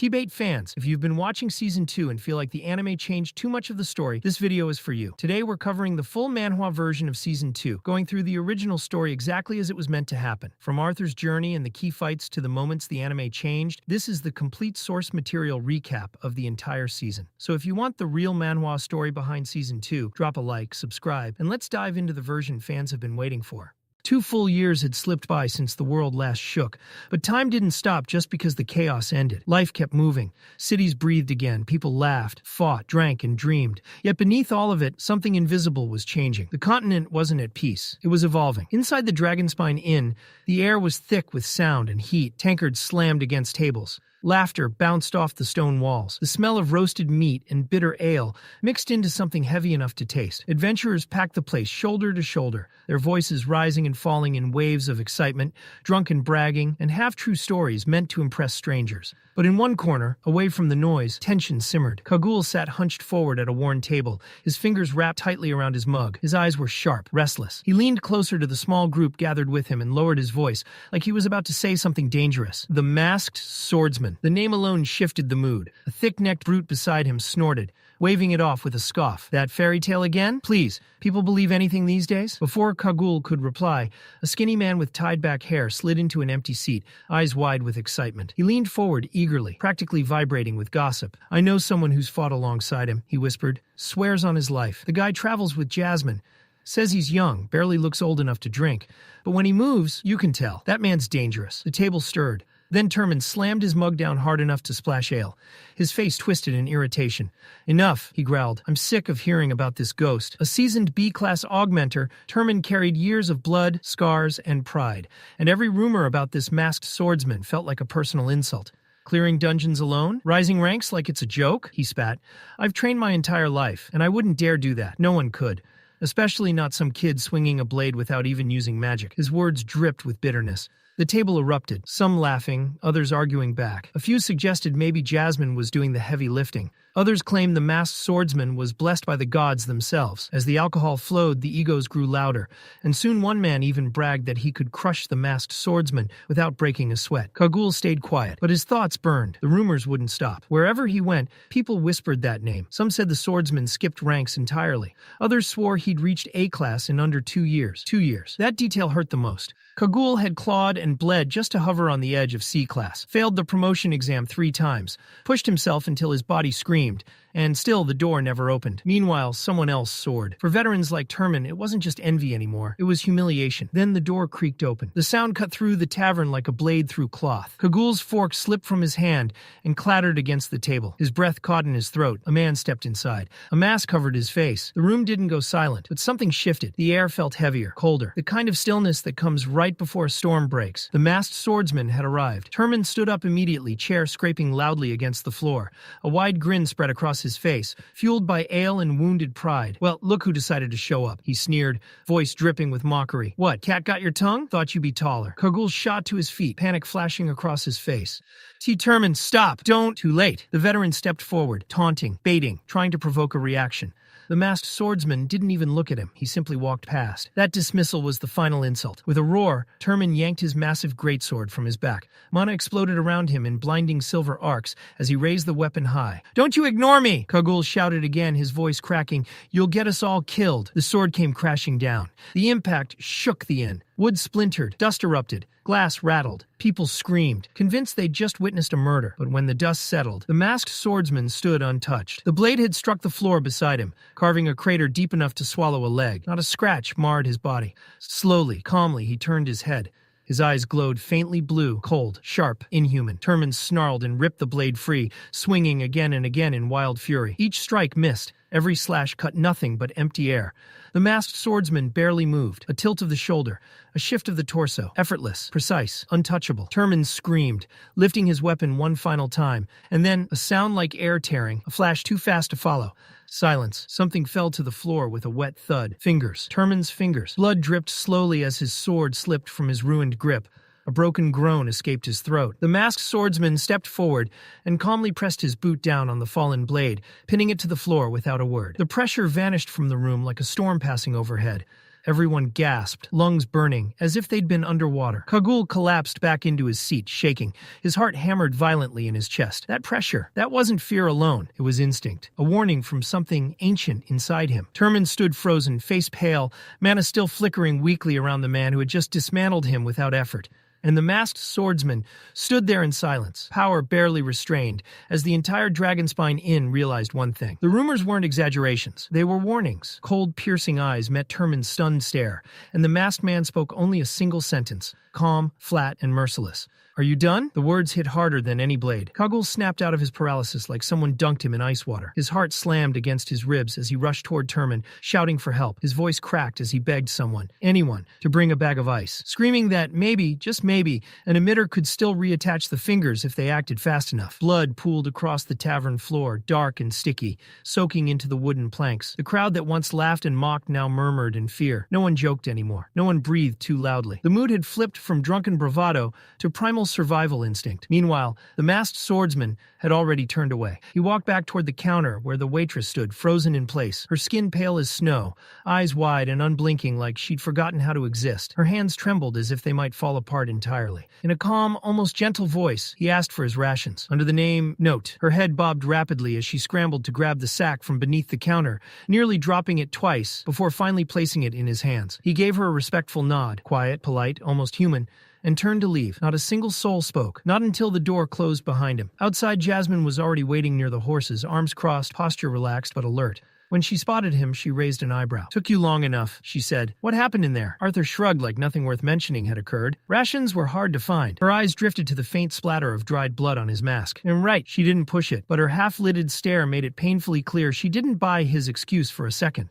TBATE fans, if you've been watching Season 2 and feel like the anime changed too much of the story, this video is for you. Today we're covering the full Manhwa version of Season 2, going through the original story exactly as it was meant to happen. From Arthur's journey and the key fights to the moments the anime changed, this is the complete source material recap of the entire season. So if you want the real Manhwa story behind Season 2, drop a like, subscribe, and let's dive into the version fans have been waiting for. 2 full years had slipped by since the world last shook, but time didn't stop just because the chaos ended. Life kept moving. Cities breathed again, people laughed, fought, drank, and dreamed. Yet beneath all of it, something invisible was changing. The continent wasn't at peace. It was evolving. Inside the Dragonspine Inn, the air was thick with sound and heat. Tankards slammed against tables. Laughter bounced off the stone walls. The smell of roasted meat and bitter ale mixed into something heavy enough to taste. Adventurers packed the place shoulder to shoulder, their voices rising and falling in waves of excitement, drunken bragging, and half-true stories meant to impress strangers. But in one corner, away from the noise, tension simmered. Kagul sat hunched forward at a worn table, his fingers wrapped tightly around his mug. His eyes were sharp, restless. He leaned closer to the small group gathered with him and lowered his voice, like he was about to say something dangerous. The masked swordsman. The name alone shifted the mood. A thick-necked brute beside him snorted, waving it off with a scoff. That fairy tale again? Please, people believe anything these days? Before Kagul could reply, a skinny man with tied-back hair slid into an empty seat, eyes wide with excitement. He leaned forward eagerly, practically vibrating with gossip. I know someone who's fought alongside him, he whispered. Swears on his life. The guy travels with Jasmine. Says he's young, barely looks old enough to drink. But when he moves, you can tell. That man's dangerous. The table stirred. Then Turman slammed his mug down hard enough to splash ale. His face twisted in irritation. Enough, he growled. I'm sick of hearing about this ghost. A seasoned B-class augmenter, Turman carried years of blood, scars, and pride. And every rumor about this masked swordsman felt like a personal insult. Clearing dungeons alone? Rising ranks like it's a joke? He spat. I've trained my entire life, and I wouldn't dare do that. No one could. Especially not some kid swinging a blade without even using magic. His words dripped with bitterness. The table erupted, some laughing, others arguing back. A few suggested maybe Jasmine was doing the heavy lifting. Others claimed the masked swordsman was blessed by the gods themselves. As the alcohol flowed, the egos grew louder, and soon one man even bragged that he could crush the masked swordsman without breaking a sweat. Kagul stayed quiet, but his thoughts burned. The rumors wouldn't stop. Wherever he went, people whispered that name. Some said the swordsman skipped ranks entirely. Others swore he'd reached A-class in under 2 years. 2 years. That detail hurt the most. Kagul had clawed and bled just to hover on the edge of C-class, failed the promotion exam 3 times, pushed himself until his body screamed, and still the door never opened. Meanwhile, someone else soared. For veterans like Turman, it wasn't just envy anymore. It was humiliation. Then the door creaked open. The sound cut through the tavern like a blade through cloth. Kagul's fork slipped from his hand and clattered against the table. His breath caught in his throat. A man stepped inside. A mask covered his face. The room didn't go silent, but something shifted. The air felt heavier, colder. The kind of stillness that comes right before a storm breaks. The masked swordsman had arrived. Turman stood up immediately, chair scraping loudly against the floor. A wide grin spread across his face, fueled by ale and wounded pride. Well, look who decided to show up, he sneered, voice dripping with mockery. What, cat got your tongue? Thought you'd be taller. Kagul shot to his feet, panic flashing across his face. Turman, stop! Don't! Too late. The veteran stepped forward, taunting, baiting, trying to provoke a reaction. The masked swordsman didn't even look at him. He simply walked past. That dismissal was the final insult. With a roar, Turman yanked his massive greatsword from his back. Mana exploded around him in blinding silver arcs as he raised the weapon high. Don't you ignore me! Kagul shouted again, his voice cracking. You'll get us all killed. The sword came crashing down. The impact shook the inn. Wood splintered, dust erupted, glass rattled. People screamed, convinced they'd just witnessed a murder. But when the dust settled, the masked swordsman stood untouched. The blade had struck the floor beside him, carving a crater deep enough to swallow a leg. Not a scratch marred his body. Slowly, calmly, he turned his head. His eyes glowed faintly blue, cold, sharp, inhuman. Turman snarled and ripped the blade free, swinging again and again in wild fury. Each strike missed. Every slash cut nothing but empty air. The masked swordsman barely moved. A tilt of the shoulder, a shift of the torso. Effortless, precise, untouchable. Turman screamed, lifting his weapon one final time. And then, a sound like air tearing, a flash too fast to follow. Silence. Something fell to the floor with a wet thud. Fingers. Turman's fingers. Blood dripped slowly as his sword slipped from his ruined grip. A broken groan escaped his throat. The masked swordsman stepped forward and calmly pressed his boot down on the fallen blade, pinning it to the floor without a word. The pressure vanished from the room like a storm passing overhead. Everyone gasped, lungs burning, as if they'd been underwater. Kagul collapsed back into his seat, shaking. His heart hammered violently in his chest. That pressure, that wasn't fear alone. It was instinct. A warning from something ancient inside him. Turman stood frozen, face pale, mana still flickering weakly around the man who had just dismantled him without effort. And the masked swordsman stood there in silence, power barely restrained, as the entire Dragonspine Inn realized one thing. The rumors weren't exaggerations. They were warnings. Cold, piercing eyes met Turman's stunned stare, and the masked man spoke only a single sentence, calm, flat, and merciless. "Are you done?" The words hit harder than any blade. Kagul snapped out of his paralysis like someone dunked him in ice water. His heart slammed against his ribs as he rushed toward Turman, shouting for help. His voice cracked as he begged someone, anyone, to bring a bag of ice, screaming that maybe, just maybe, an emitter could still reattach the fingers if they acted fast enough. Blood pooled across the tavern floor, dark and sticky, soaking into the wooden planks. The crowd that once laughed and mocked now murmured in fear. No one joked anymore. No one breathed too loudly. The mood had flipped from drunken bravado to primal survival instinct. Meanwhile, the masked swordsman had already turned away. He walked back toward the counter where the waitress stood, frozen in place, her skin pale as snow, eyes wide and unblinking like she'd forgotten how to exist. Her hands trembled as if they might fall apart entirely. In a calm, almost gentle voice, he asked for his rations. Under the name Note, her head bobbed rapidly as she scrambled to grab the sack from beneath the counter, nearly dropping it twice before finally placing it in his hands. He gave her a respectful nod, quiet, polite, almost human, and turned to leave. Not a single soul spoke, not until the door closed behind him. Outside, Jasmine was already waiting near the horses, arms crossed, posture relaxed but alert. When she spotted him, she raised an eyebrow. "Took you long enough," she said. "What happened in there?" Arthur shrugged like nothing worth mentioning had occurred. Rations were hard to find. Her eyes drifted to the faint splatter of dried blood on his mask. And right, she didn't push it, but her half-lidded stare made it painfully clear she didn't buy his excuse for a second.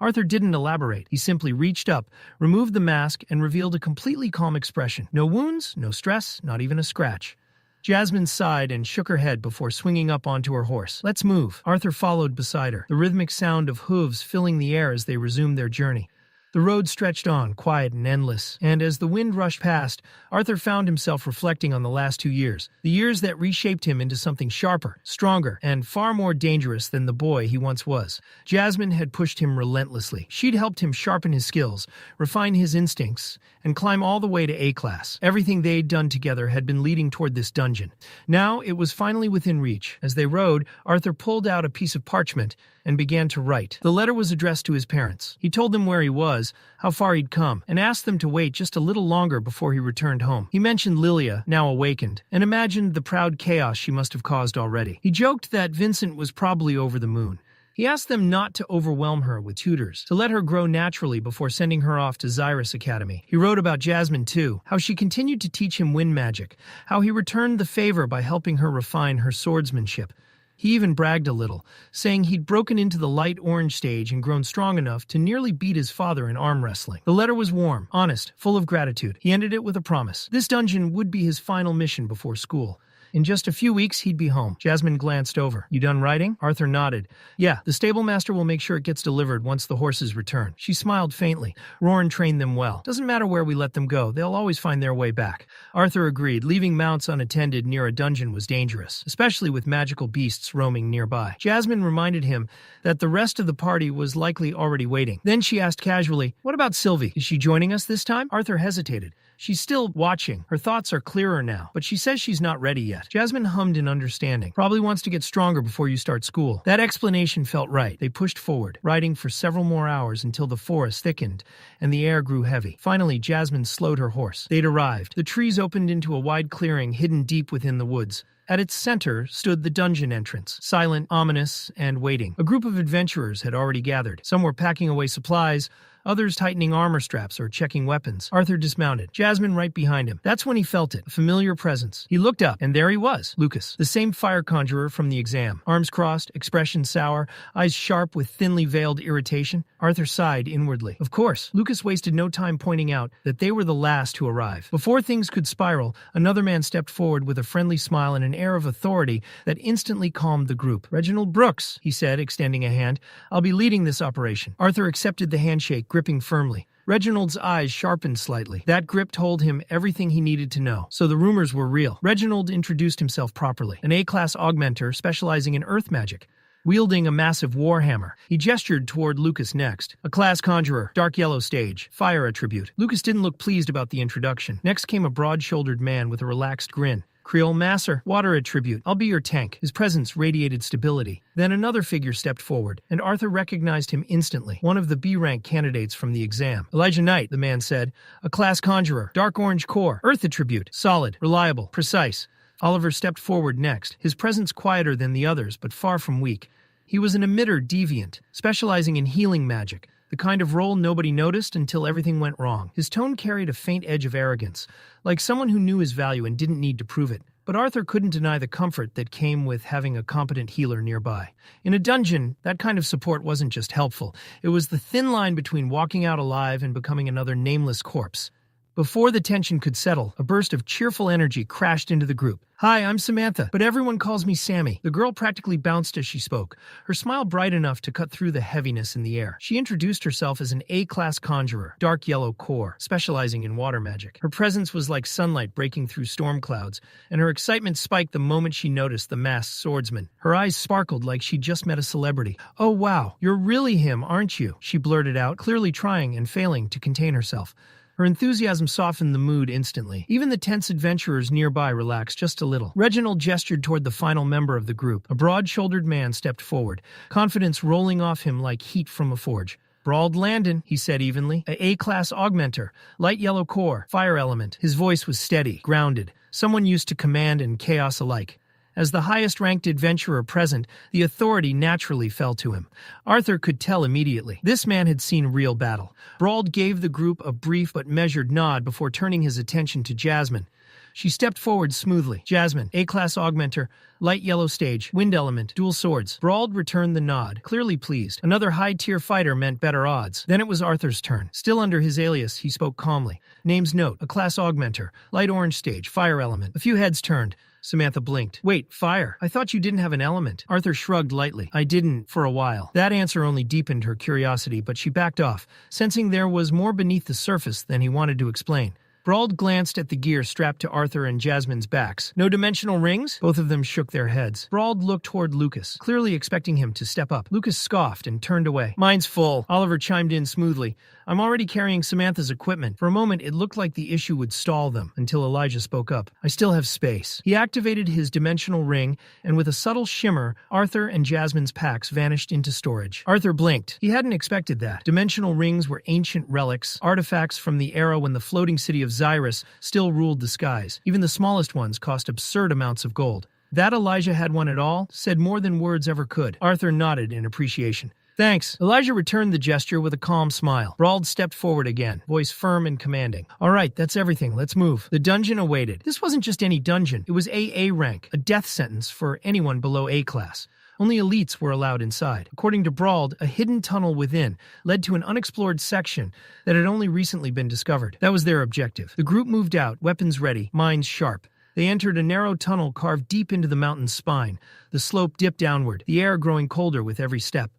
Arthur didn't elaborate. He simply reached up, removed the mask, and revealed a completely calm expression. No wounds, no stress, not even a scratch. Jasmine sighed and shook her head before swinging up onto her horse. "Let's move." Arthur followed beside her, the rhythmic sound of hooves filling the air as they resumed their journey. The road stretched on, quiet and endless, and as the wind rushed past, Arthur found himself reflecting on the last 2 years, the years that reshaped him into something sharper, stronger, and far more dangerous than the boy he once was. Jasmine had pushed him relentlessly. She'd helped him sharpen his skills, refine his instincts, and climb all the way to A-class. Everything they'd done together had been leading toward this dungeon. Now it was finally within reach. As they rode, Arthur pulled out a piece of parchment and began to write. The letter was addressed to his parents. He told them where he was, how far he'd come, and asked them to wait just a little longer before he returned home. He mentioned Lilia, now awakened, and imagined the proud chaos she must have caused already. He joked that Vincent was probably over the moon. He asked them not to overwhelm her with tutors, to let her grow naturally before sending her off to Xyrus Academy. He wrote about Jasmine too, how she continued to teach him wind magic, how he returned the favor by helping her refine her swordsmanship. He even bragged a little, saying he'd broken into the light orange stage and grown strong enough to nearly beat his father in arm wrestling. The letter was warm, honest, full of gratitude. He ended it with a promise. This dungeon would be his final mission before school. In just a few weeks, he'd be home. Jasmine glanced over. "You done writing?" Arthur nodded. "Yeah, the stablemaster will make sure it gets delivered once the horses return." She smiled faintly. "Roran trained them well. Doesn't matter where we let them go, they'll always find their way back." Arthur agreed. Leaving mounts unattended near a dungeon was dangerous, especially with magical beasts roaming nearby. Jasmine reminded him that the rest of the party was likely already waiting. Then she asked casually, "What about Sylvie? Is she joining us this time?" Arthur hesitated. "She's still watching. Her thoughts are clearer now, but she says she's not ready yet." Jasmine hummed in understanding. "Probably wants to get stronger before you start school." That explanation felt right. They pushed forward, riding for several more hours until the forest thickened and the air grew heavy. Finally, Jasmine slowed her horse. They'd arrived. The trees opened into a wide clearing hidden deep within the woods. At its center stood the dungeon entrance, silent, ominous, and waiting. A group of adventurers had already gathered. Some were packing away supplies, others tightening armor straps or checking weapons. Arthur dismounted, Jasmine right behind him. That's when he felt it, a familiar presence. He looked up, and there he was, Lucas, the same fire conjurer from the exam. Arms crossed, expression sour, eyes sharp with thinly veiled irritation. Arthur sighed inwardly. Of course, Lucas wasted no time pointing out that they were the last to arrive. Before things could spiral, another man stepped forward with a friendly smile and an air of authority that instantly calmed the group. "Reginald Brooks," he said, extending a hand. "I'll be leading this operation." Arthur accepted the handshake, gripping firmly. Reginald's eyes sharpened slightly. That grip told him everything he needed to know. So the rumors were real. Reginald introduced himself properly. An A-class augmenter specializing in earth magic. wielding a massive warhammer. He gestured toward Lucas next. A class conjurer, dark yellow stage, fire attribute. Lucas didn't look pleased about the introduction. Next came a broad-shouldered man with a relaxed grin. Creole Masser, water attribute. I'll be your tank. His presence radiated stability. Then another figure stepped forward, and Arthur recognized him instantly, one of the B-rank candidates from the exam. Elijah Knight, the man said. A class conjurer, dark orange core, earth attribute, solid, reliable, precise. Oliver stepped forward next, his presence quieter than the others, but far from weak. He was an emitter deviant, specializing in healing magic, the kind of role nobody noticed until everything went wrong. His tone carried a faint edge of arrogance, like someone who knew his value and didn't need to prove it. But Arthur couldn't deny the comfort that came with having a competent healer nearby. In a dungeon, that kind of support wasn't just helpful. It was the thin line between walking out alive and becoming another nameless corpse. Before the tension could settle, a burst of cheerful energy crashed into the group. Hi, I'm Samantha, but everyone calls me Sammy. The girl practically bounced as she spoke, her smile bright enough to cut through the heaviness in the air. She introduced herself as an A-class conjurer, dark yellow core, specializing in water magic. Her presence was like sunlight breaking through storm clouds, and her excitement spiked the moment she noticed the masked swordsman. Her eyes sparkled like she'd just met a celebrity. Oh wow, you're really him, aren't you? She blurted out, clearly trying and failing to contain herself. Her enthusiasm softened the mood instantly. Even the tense adventurers nearby relaxed just a little. Reginald gestured toward the final member of the group. A broad-shouldered man stepped forward, confidence rolling off him like heat from a forge. Brawled Landon, he said evenly. A A-class augmenter, light yellow core, fire element. His voice was steady, grounded, someone used to command and chaos alike. As the highest-ranked adventurer present, the authority naturally fell to him. Arthur could tell immediately. This man had seen real battle. Brawled gave the group a brief but measured nod before turning his attention to Jasmine. She stepped forward smoothly. Jasmine, A-class augmenter, light yellow stage, wind element, dual swords. Brawled returned the nod, clearly pleased. Another high-tier fighter meant better odds. Then it was Arthur's turn. Still under his alias, he spoke calmly. Name's note, a class augmenter, light orange stage, fire element. A few heads turned. Samantha blinked. Wait, fire? I thought you didn't have an element. Arthur shrugged lightly. I didn't, for a while. That answer only deepened her curiosity, but she backed off, sensing there was more beneath the surface than he wanted to explain. Brawled glanced at the gear strapped to Arthur and Jasmine's backs. No dimensional rings? Both of them shook their heads. Brawled looked toward Lucas, clearly expecting him to step up. Lucas scoffed and turned away. Mine's full. Oliver chimed in smoothly. I'm already carrying Samantha's equipment. For a moment, it looked like the issue would stall them, until Elijah spoke up. I still have space. He activated his dimensional ring, and with a subtle shimmer, Arthur and Jasmine's packs vanished into storage. Arthur blinked. He hadn't expected that. Dimensional rings were ancient relics, artifacts from the era when the floating city of Xyrus still ruled the skies. Even the smallest ones cost absurd amounts of gold. That Elijah had one at all said more than words ever could. Arthur nodded in appreciation. Thanks. Elijah returned the gesture with a calm smile. Brawled stepped forward again, voice firm and commanding. All right, that's everything. Let's move. The dungeon awaited. This wasn't just any dungeon. It was AA rank, a death sentence for anyone below A class. Only elites were allowed inside. According to Brawled, a hidden tunnel within led to an unexplored section that had only recently been discovered. That was their objective. The group moved out, weapons ready, minds sharp. They entered a narrow tunnel carved deep into the mountain's spine. The slope dipped downward, the air growing colder with every step.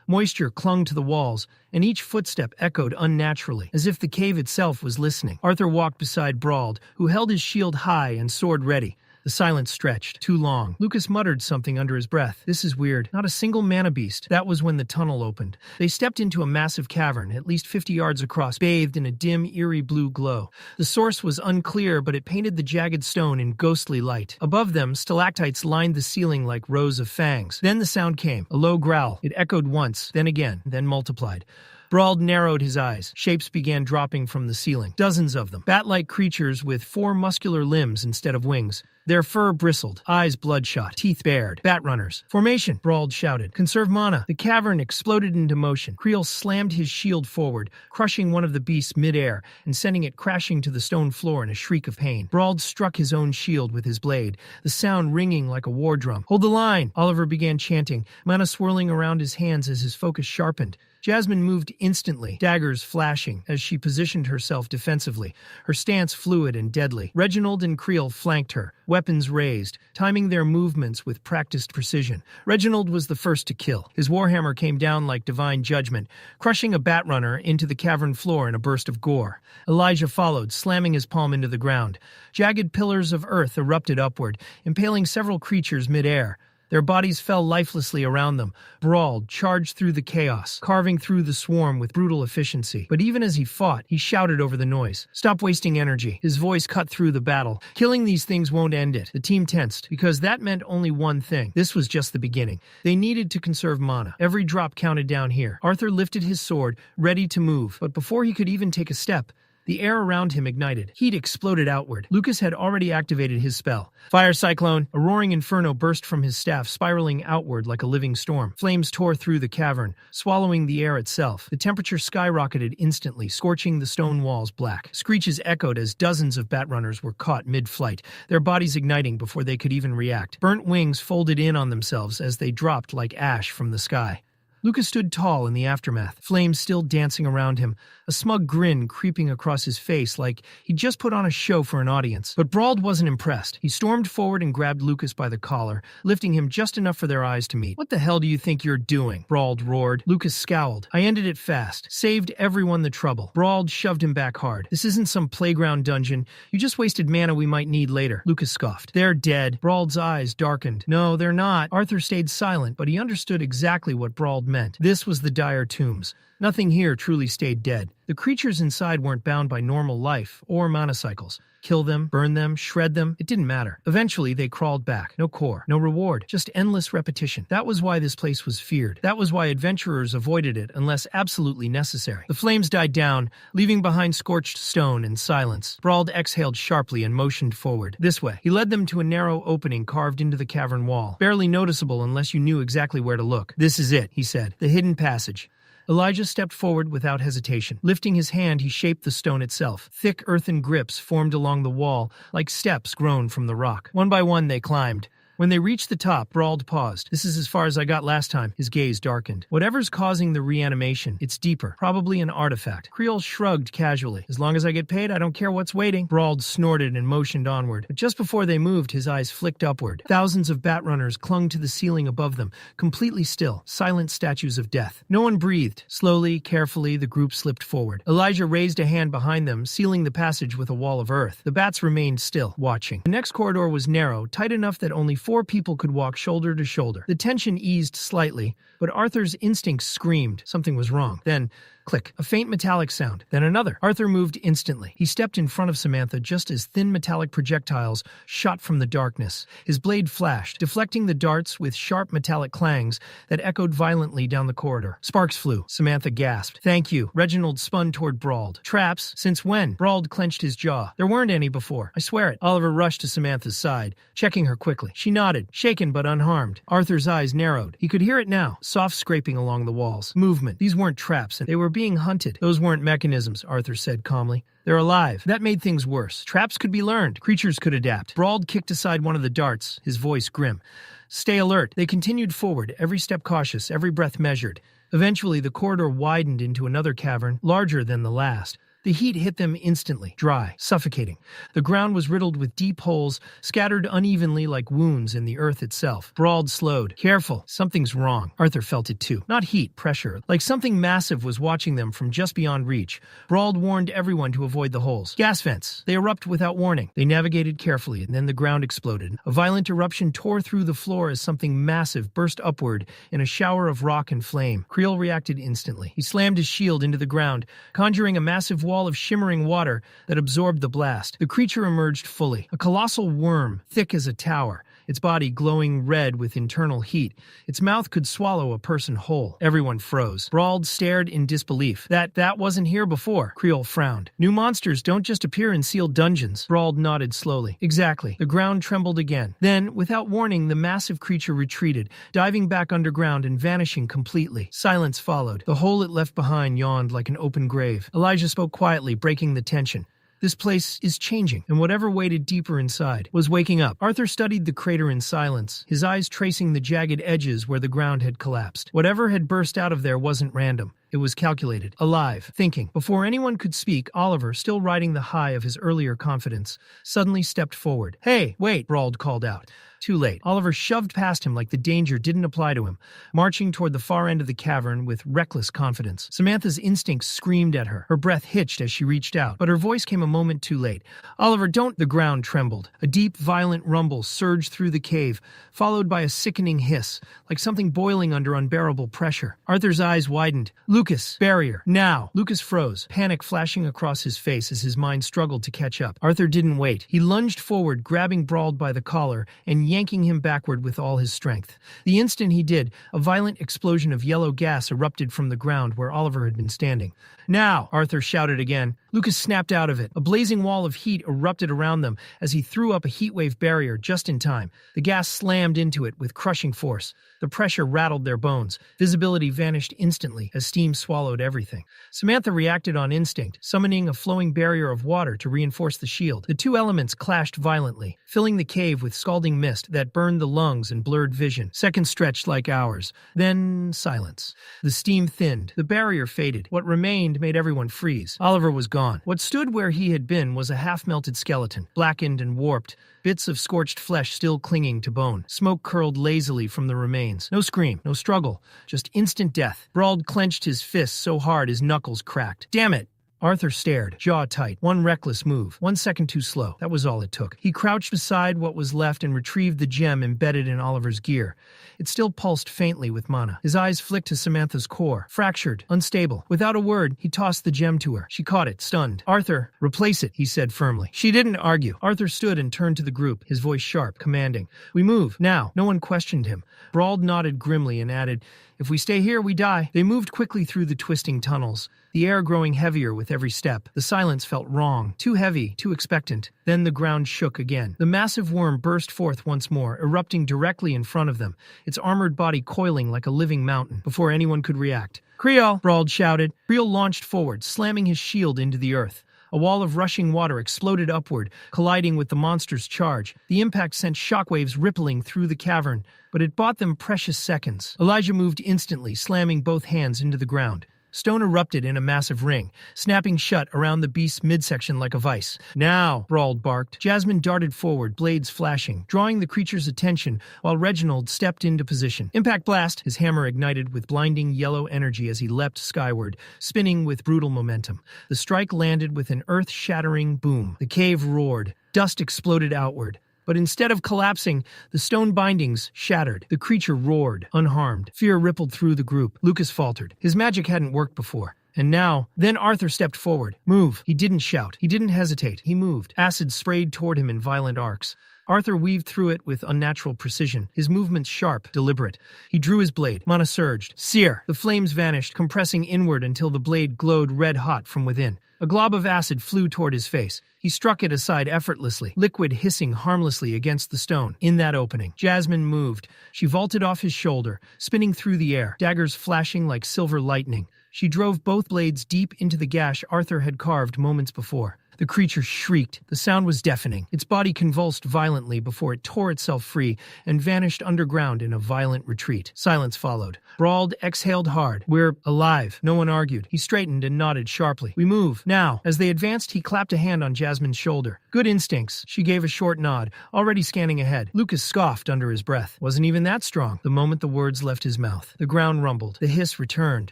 Moisture clung to the walls, and each footstep echoed unnaturally, as if the cave itself was listening. Arthur walked beside Brawled, who held his shield high and sword ready. The silence stretched. Too long. Lucas muttered something under his breath. This is weird. Not a single mana beast. That was when the tunnel opened. They stepped into a massive cavern, at least 50 yards across, bathed in a dim, eerie blue glow. The source was unclear, but it painted the jagged stone in ghostly light. Above them, stalactites lined the ceiling like rows of fangs. Then the sound came. A low growl. It echoed once, then again, then multiplied. Brawled narrowed his eyes. Shapes began dropping from the ceiling. Dozens of them. Bat-like creatures with 4 muscular limbs instead of wings. Their fur bristled, eyes bloodshot, teeth bared. Batrunners. Formation, Brawled shouted. Conserve mana. The cavern exploded into motion. Creel slammed his shield forward, crushing one of the beasts mid-air and sending it crashing to the stone floor in a shriek of pain. Brawled struck his own shield with his blade, the sound ringing like a war drum. Hold the line! Oliver began chanting, mana swirling around his hands as his focus sharpened. Jasmine moved instantly, daggers flashing as she positioned herself defensively, her stance fluid and deadly. Reginald and Creel flanked her, weapons raised, timing their movements with practiced precision. Reginald was the first to kill. His warhammer came down like divine judgment, crushing a batrunner into the cavern floor in a burst of gore. Elijah followed, slamming his palm into the ground. Jagged pillars of earth erupted upward, impaling several creatures mid-air. Their bodies fell lifelessly around them. Brawl charged through the chaos, carving through the swarm with brutal efficiency. But even as he fought, he shouted over the noise. "Stop wasting energy." His voice cut through the battle. "Killing these things won't end it." The team tensed, because that meant only one thing. This was just the beginning. They needed to conserve mana. Every drop counted down here. Arthur lifted his sword, ready to move, but before he could even take a step, the air around him ignited. Heat exploded outward. Lucas had already activated his spell. Fire Cyclone! A roaring inferno burst from his staff, spiraling outward like a living storm. Flames tore through the cavern, swallowing the air itself. The temperature skyrocketed instantly, scorching the stone walls black. Screeches echoed as dozens of batrunners were caught mid-flight, their bodies igniting before they could even react. Burnt wings folded in on themselves as they dropped like ash from the sky. Lucas stood tall in the aftermath, flames still dancing around him, a smug grin creeping across his face like he'd just put on a show for an audience. But Brawl wasn't impressed. He stormed forward and grabbed Lucas by the collar, lifting him just enough for their eyes to meet. "What the hell do you think you're doing?" Brawl roared. Lucas scowled. "I ended it fast. Saved everyone the trouble." Brawl shoved him back hard. "This isn't some playground dungeon. You just wasted mana we might need later." Lucas scoffed. "They're dead." Brawl's eyes darkened. "No, they're not." Arthur stayed silent, but he understood exactly what Brawl meant. This was the dire tombs. Nothing here truly stayed dead. The creatures inside weren't bound by normal life or mana cycles. Kill them, burn them, shred them, it didn't matter. Eventually, they crawled back. No core, no reward, just endless repetition. That was why this place was feared. That was why adventurers avoided it unless absolutely necessary. The flames died down, leaving behind scorched stone and silence. Brawl exhaled sharply and motioned forward. "This way." He led them to a narrow opening carved into the cavern wall, barely noticeable unless you knew exactly where to look. "This is it," he said. "The hidden passage." Elijah stepped forward without hesitation. Lifting his hand, he shaped the stone itself. Thick earthen grips formed along the wall, like steps grown from the rock. One by one, they climbed. When they reached the top, Brawl paused. "This is as far as I got last time." His gaze darkened. "Whatever's causing the reanimation, it's deeper. Probably an artifact." Creole shrugged casually. "As long as I get paid, I don't care what's waiting." Brawl snorted and motioned onward. But just before they moved, his eyes flicked upward. Thousands of batrunners clung to the ceiling above them, completely still, silent statues of death. No one breathed. Slowly, carefully, the group slipped forward. Elijah raised a hand behind them, sealing the passage with a wall of earth. The bats remained still, watching. The next corridor was narrow, tight enough that only 4 people could walk shoulder to shoulder. The tension eased slightly, but Arthur's instincts screamed something was wrong. Then, click, a faint metallic sound, then another. Arthur moved instantly. He stepped in front of Samantha just as thin metallic projectiles shot from the darkness. His blade flashed, deflecting the darts with sharp metallic clangs that echoed violently down the corridor. Sparks flew. Samantha gasped. "Thank you." Reginald spun toward Brawl. "Traps? Since when?" Brawl clenched his jaw. "There weren't any before. I swear it." Oliver rushed to Samantha's side, checking her quickly. She nodded, shaken but unharmed. Arthur's eyes narrowed. He could hear it now, soft scraping along the walls. Movement. These weren't traps, and they were being hunted. "Those weren't mechanisms," Arthur said calmly. "They're alive." That made things worse. Traps could be learned. Creatures could adapt. Brawl kicked aside one of the darts, his voice grim. "Stay alert." They continued forward, every step cautious, every breath measured. Eventually, the corridor widened into another cavern, larger than the last. The heat hit them instantly, dry, suffocating. The ground was riddled with deep holes, scattered unevenly like wounds in the earth itself. Brawl slowed. "Careful, something's wrong." Arthur felt it too. Not heat, pressure. Like something massive was watching them from just beyond reach. Brawl warned everyone to avoid the holes. Gas vents. They erupt without warning. They navigated carefully, and then the ground exploded. A violent eruption tore through the floor as something massive burst upward in a shower of rock and flame. Creole reacted instantly. He slammed his shield into the ground, conjuring a massive wall of shimmering water that absorbed the blast. The creature emerged fully, a colossal worm, thick as a tower, its body glowing red with internal heat. Its mouth could swallow a person whole. Everyone froze. Brawl stared in disbelief. That wasn't here before. Creole frowned. "New monsters don't just appear in sealed dungeons." Brawl nodded slowly. "Exactly." The ground trembled again. Then, without warning, the massive creature retreated, diving back underground and vanishing completely. Silence followed. The hole it left behind yawned like an open grave. Elijah spoke quietly, breaking the tension. "This place is changing, and whatever waited deeper inside was waking up." Arthur studied the crater in silence, his eyes tracing the jagged edges where the ground had collapsed. Whatever had burst out of there wasn't random. It was calculated, alive, thinking. Before anyone could speak, Oliver, still riding the high of his earlier confidence, suddenly stepped forward. "Hey, wait," Brawl called out. Too late. Oliver shoved past him like the danger didn't apply to him, marching toward the far end of the cavern with reckless confidence. Samantha's instincts screamed at her. Her breath hitched as she reached out, but her voice came a moment too late. "Oliver, don't!" The ground trembled. A deep, violent rumble surged through the cave, followed by a sickening hiss, like something boiling under unbearable pressure. Arthur's eyes widened. "Lucas! Barrier! Now!" Lucas froze, panic flashing across his face as his mind struggled to catch up. Arthur didn't wait. He lunged forward, grabbing Brauld by the collar and yanking him backward with all his strength. The instant he did, a violent explosion of yellow gas erupted from the ground where Oliver had been standing. "Now!" Arthur shouted again. Lucas snapped out of it. A blazing wall of heat erupted around them as he threw up a heatwave barrier just in time. The gas slammed into it with crushing force. The pressure rattled their bones. Visibility vanished instantly as steam swallowed everything. Samantha reacted on instinct, summoning a flowing barrier of water to reinforce the shield. The two elements clashed violently, filling the cave with scalding mist that burned the lungs and blurred vision. Seconds stretched like hours. Then silence. The steam thinned. The barrier faded. What remained made everyone freeze. Oliver was gone. What stood where he had been was a half-melted skeleton, blackened and warped, bits of scorched flesh still clinging to bone. Smoke curled lazily from the remains. No scream, no struggle, just instant death. Brauld clenched his fists so hard his knuckles cracked. "Damn it!" Arthur stared, jaw tight. One reckless move, 1 second too slow. That was all it took. He crouched beside what was left and retrieved the gem embedded in Oliver's gear. It still pulsed faintly with mana. His eyes flicked to Samantha's core, fractured, unstable. Without a word, he tossed the gem to her. She caught it, stunned. "Arthur, replace it," he said firmly. She didn't argue. Arthur stood and turned to the group, his voice sharp, commanding. "We move, now." No one questioned him. Brauld nodded grimly and added, "If we stay here, we die." They moved quickly through the twisting tunnels, the air growing heavier with every step. The silence felt wrong, too heavy, too expectant. Then the ground shook again. The massive worm burst forth once more, erupting directly in front of them, its armored body coiling like a living mountain. Before anyone could react, "Creole!" Brauld shouted. Creole launched forward, slamming his shield into the earth. A wall of rushing water exploded upward, colliding with the monster's charge. The impact sent shockwaves rippling through the cavern, but it bought them precious seconds. Elijah moved instantly, slamming both hands into the ground. Stone erupted in a massive ring, snapping shut around the beast's midsection like a vice. "Now!" Brauld barked. Jasmine darted forward, blades flashing, drawing the creature's attention while Reginald stepped into position. Impact blast! His hammer ignited with blinding yellow energy as he leapt skyward, spinning with brutal momentum. The strike landed with an earth-shattering boom. The cave roared. Dust exploded outward. But instead of collapsing, the stone bindings shattered. The creature roared, unharmed. Fear rippled through the group. Lucas faltered. His magic hadn't worked before. And now, then Arthur stepped forward. "Move." He didn't shout. He didn't hesitate. He moved. Acid sprayed toward him in violent arcs. Arthur weaved through it with unnatural precision, his movements sharp, deliberate. He drew his blade. Mana surged. Sear! The flames vanished, compressing inward until the blade glowed red-hot from within. A glob of acid flew toward his face. He struck it aside effortlessly, liquid hissing harmlessly against the stone. In that opening, Jasmine moved. She vaulted off his shoulder, spinning through the air, daggers flashing like silver lightning. She drove both blades deep into the gash Arthur had carved moments before. The creature shrieked. The sound was deafening. Its body convulsed violently before it tore itself free and vanished underground in a violent retreat. Silence followed. Brauld exhaled hard. "We're alive." No one argued. He straightened and nodded sharply. "We move, now." As they advanced, he clapped a hand on Jasmine's shoulder. "Good instincts." She gave a short nod, already scanning ahead. Lucas scoffed under his breath. Wasn't even that strong. The moment the words left his mouth, the ground rumbled. The hiss returned.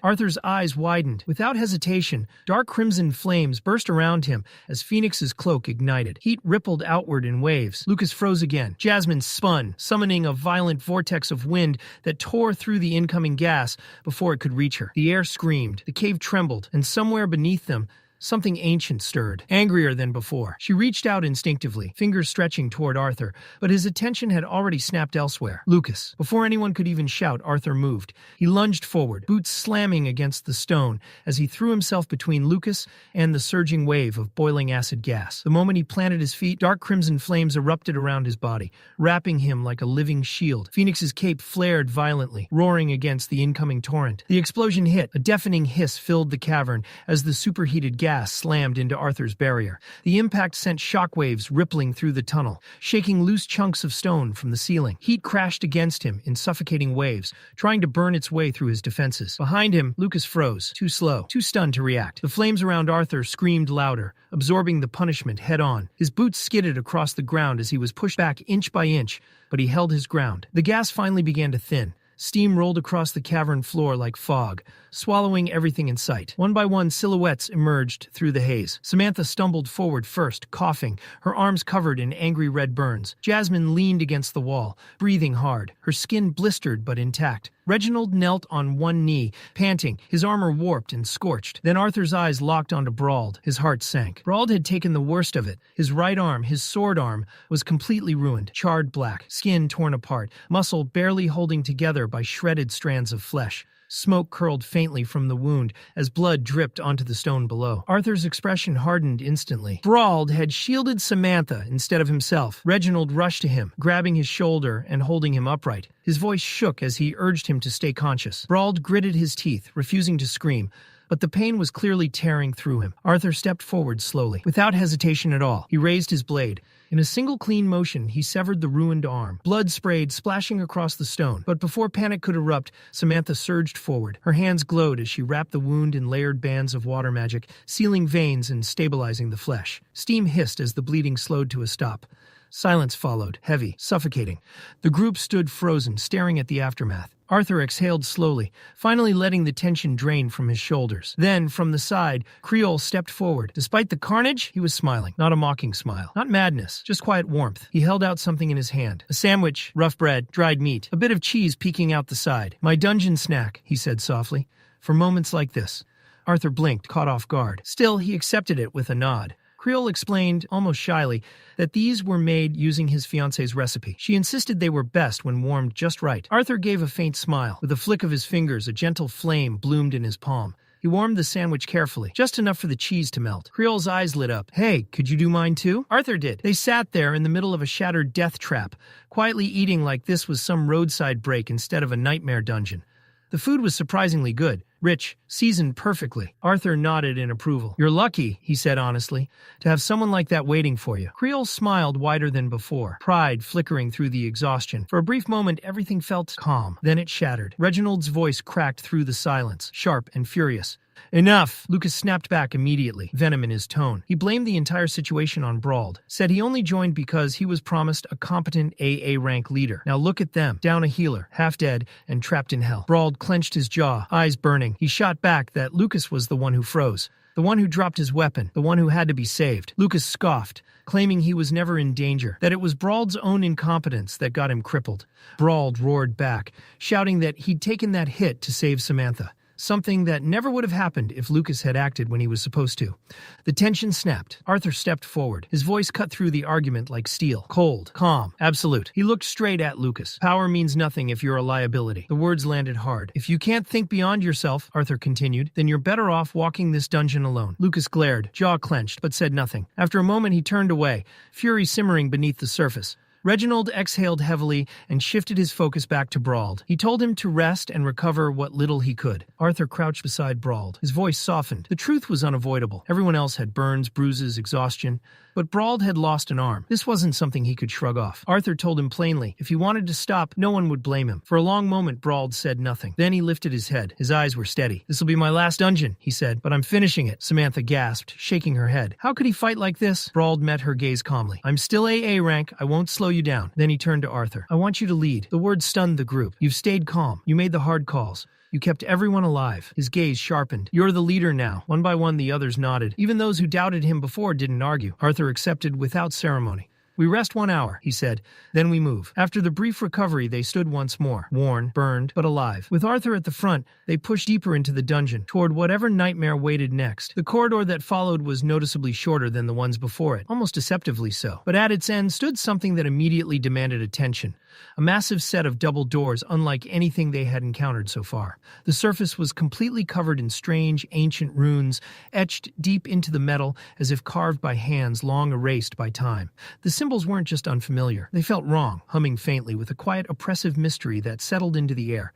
Arthur's eyes widened. Without hesitation, dark crimson flames burst around him as Phoenix's cloak ignited. Heat rippled outward in waves. Lucas froze again. Jasmine spun, summoning a violent vortex of wind that tore through the incoming gas before it could reach her. The air screamed. The cave trembled, and somewhere beneath them, something ancient stirred, angrier than before. She reached out instinctively, fingers stretching toward Arthur, but his attention had already snapped elsewhere. Lucas. Before anyone could even shout, Arthur moved. He lunged forward, boots slamming against the stone as he threw himself between Lucas and the surging wave of boiling acid gas. The moment he planted his feet, dark crimson flames erupted around his body, wrapping him like a living shield. Phoenix's cape flared violently, roaring against the incoming torrent. The explosion hit. A deafening hiss filled the cavern as the superheated gas gas slammed into Arthur's barrier. The impact sent shockwaves rippling through the tunnel, shaking loose chunks of stone from the ceiling. Heat crashed against him in suffocating waves, trying to burn its way through his defenses. Behind him, Lucas froze, too slow, too stunned to react. The flames around Arthur screamed louder, absorbing the punishment head-on. His boots skidded across the ground as he was pushed back inch by inch, but he held his ground. The gas finally began to thin. Steam rolled across the cavern floor like fog, swallowing everything in sight. One by one, silhouettes emerged through the haze. Samantha stumbled forward first, coughing, her arms covered in angry red burns. Jasmine leaned against the wall, breathing hard, her skin blistered but intact. Reginald knelt on one knee, panting, his armor warped and scorched. Then Arthur's eyes locked onto Brauld. His heart sank. Brauld had taken the worst of it. His right arm, his sword arm, was completely ruined, charred black, skin torn apart, muscle barely holding together by shredded strands of flesh. Smoke curled faintly from the wound as blood dripped onto the stone below. Arthur's expression hardened instantly. Brauld had shielded Samantha instead of himself. Reginald rushed to him, grabbing his shoulder and holding him upright. His voice shook as he urged him to stay conscious. Brauld gritted his teeth, refusing to scream, but the pain was clearly tearing through him. Arthur stepped forward slowly, without hesitation at all. He raised his blade. In a single clean motion, he severed the ruined arm. Blood sprayed, splashing across the stone. But before panic could erupt, Samantha surged forward. Her hands glowed as she wrapped the wound in layered bands of water magic, sealing veins and stabilizing the flesh. Steam hissed as the bleeding slowed to a stop. Silence followed, heavy, suffocating. The group stood frozen, staring at the aftermath. Arthur exhaled slowly, finally letting the tension drain from his shoulders. Then, from the side, Creole stepped forward. Despite the carnage, he was smiling. Not a mocking smile. Not madness, just quiet warmth. He held out something in his hand. A sandwich, rough bread, dried meat, a bit of cheese peeking out the side. "My dungeon snack," he said softly. "For moments like this." Arthur blinked, caught off guard. Still, he accepted it with a nod. Creole explained, almost shyly, that these were made using his fiancée's recipe. She insisted they were best when warmed just right. Arthur gave a faint smile. With a flick of his fingers, a gentle flame bloomed in his palm. He warmed the sandwich carefully, just enough for the cheese to melt. Creole's eyes lit up. "Hey, could you do mine too?" Arthur did. They sat there in the middle of a shattered death trap, quietly eating like this was some roadside break instead of a nightmare dungeon. The food was surprisingly good, rich, seasoned perfectly. Arthur nodded in approval. "You're lucky," he said honestly, "to have someone like that waiting for you." Creole smiled wider than before, pride flickering through the exhaustion. For a brief moment, everything felt calm. Then it shattered. Reginald's voice cracked through the silence, sharp and furious. "Enough!" Lucas snapped back immediately, venom in his tone. He blamed the entire situation on Brauld, said he only joined because he was promised a competent AA rank leader. Now look at them, down a healer, half dead, and trapped in hell. Brauld clenched his jaw, eyes burning. He shot back that Lucas was the one who froze, the one who dropped his weapon, the one who had to be saved. Lucas scoffed, claiming he was never in danger, that it was Brauld's own incompetence that got him crippled. Brauld roared back, shouting that he'd taken that hit to save Samantha. Something that never would have happened if Lucas had acted when he was supposed to. The tension snapped. Arthur stepped forward. His voice cut through the argument like steel. Cold, calm, absolute. He looked straight at Lucas. "Power means nothing if you're a liability." The words landed hard. "If you can't think beyond yourself," Arthur continued, "then you're better off walking this dungeon alone." Lucas glared, jaw clenched, but said nothing. After a moment he turned away, fury simmering beneath the surface. Reginald exhaled heavily and shifted his focus back to Brauld. He told him to rest and recover what little he could. Arthur crouched beside Brauld. His voice softened. The truth was unavoidable. Everyone else had burns, bruises, exhaustion. But Brauld had lost an arm. This wasn't something he could shrug off. Arthur told him plainly, if he wanted to stop, no one would blame him. For a long moment, Brauld said nothing. Then he lifted his head. His eyes were steady. "This'll be my last dungeon," he said, "but I'm finishing it." Samantha gasped, shaking her head. "How could he fight like this?" Brauld met her gaze calmly. "I'm still AA rank. I won't slow you down." Then he turned to Arthur. "I want you to lead." The word stunned the group. "You've stayed calm. You made the hard calls. You kept everyone alive." His gaze sharpened. "You're the leader now." One by one, the others nodded. Even those who doubted him before didn't argue. Arthur accepted without ceremony. "We rest 1 hour," he said. "Then we move." After the brief recovery, they stood once more, worn, burned, but alive. With Arthur at the front, they pushed deeper into the dungeon, toward whatever nightmare waited next. The corridor that followed was noticeably shorter than the ones before it, almost deceptively so. But at its end stood something that immediately demanded attention. A massive set of double doors unlike anything they had encountered so far. The surface was completely covered in strange, ancient runes, etched deep into the metal as if carved by hands long erased by time. The symbols weren't just unfamiliar. They felt wrong, humming faintly with a quiet, oppressive mystery that settled into the air.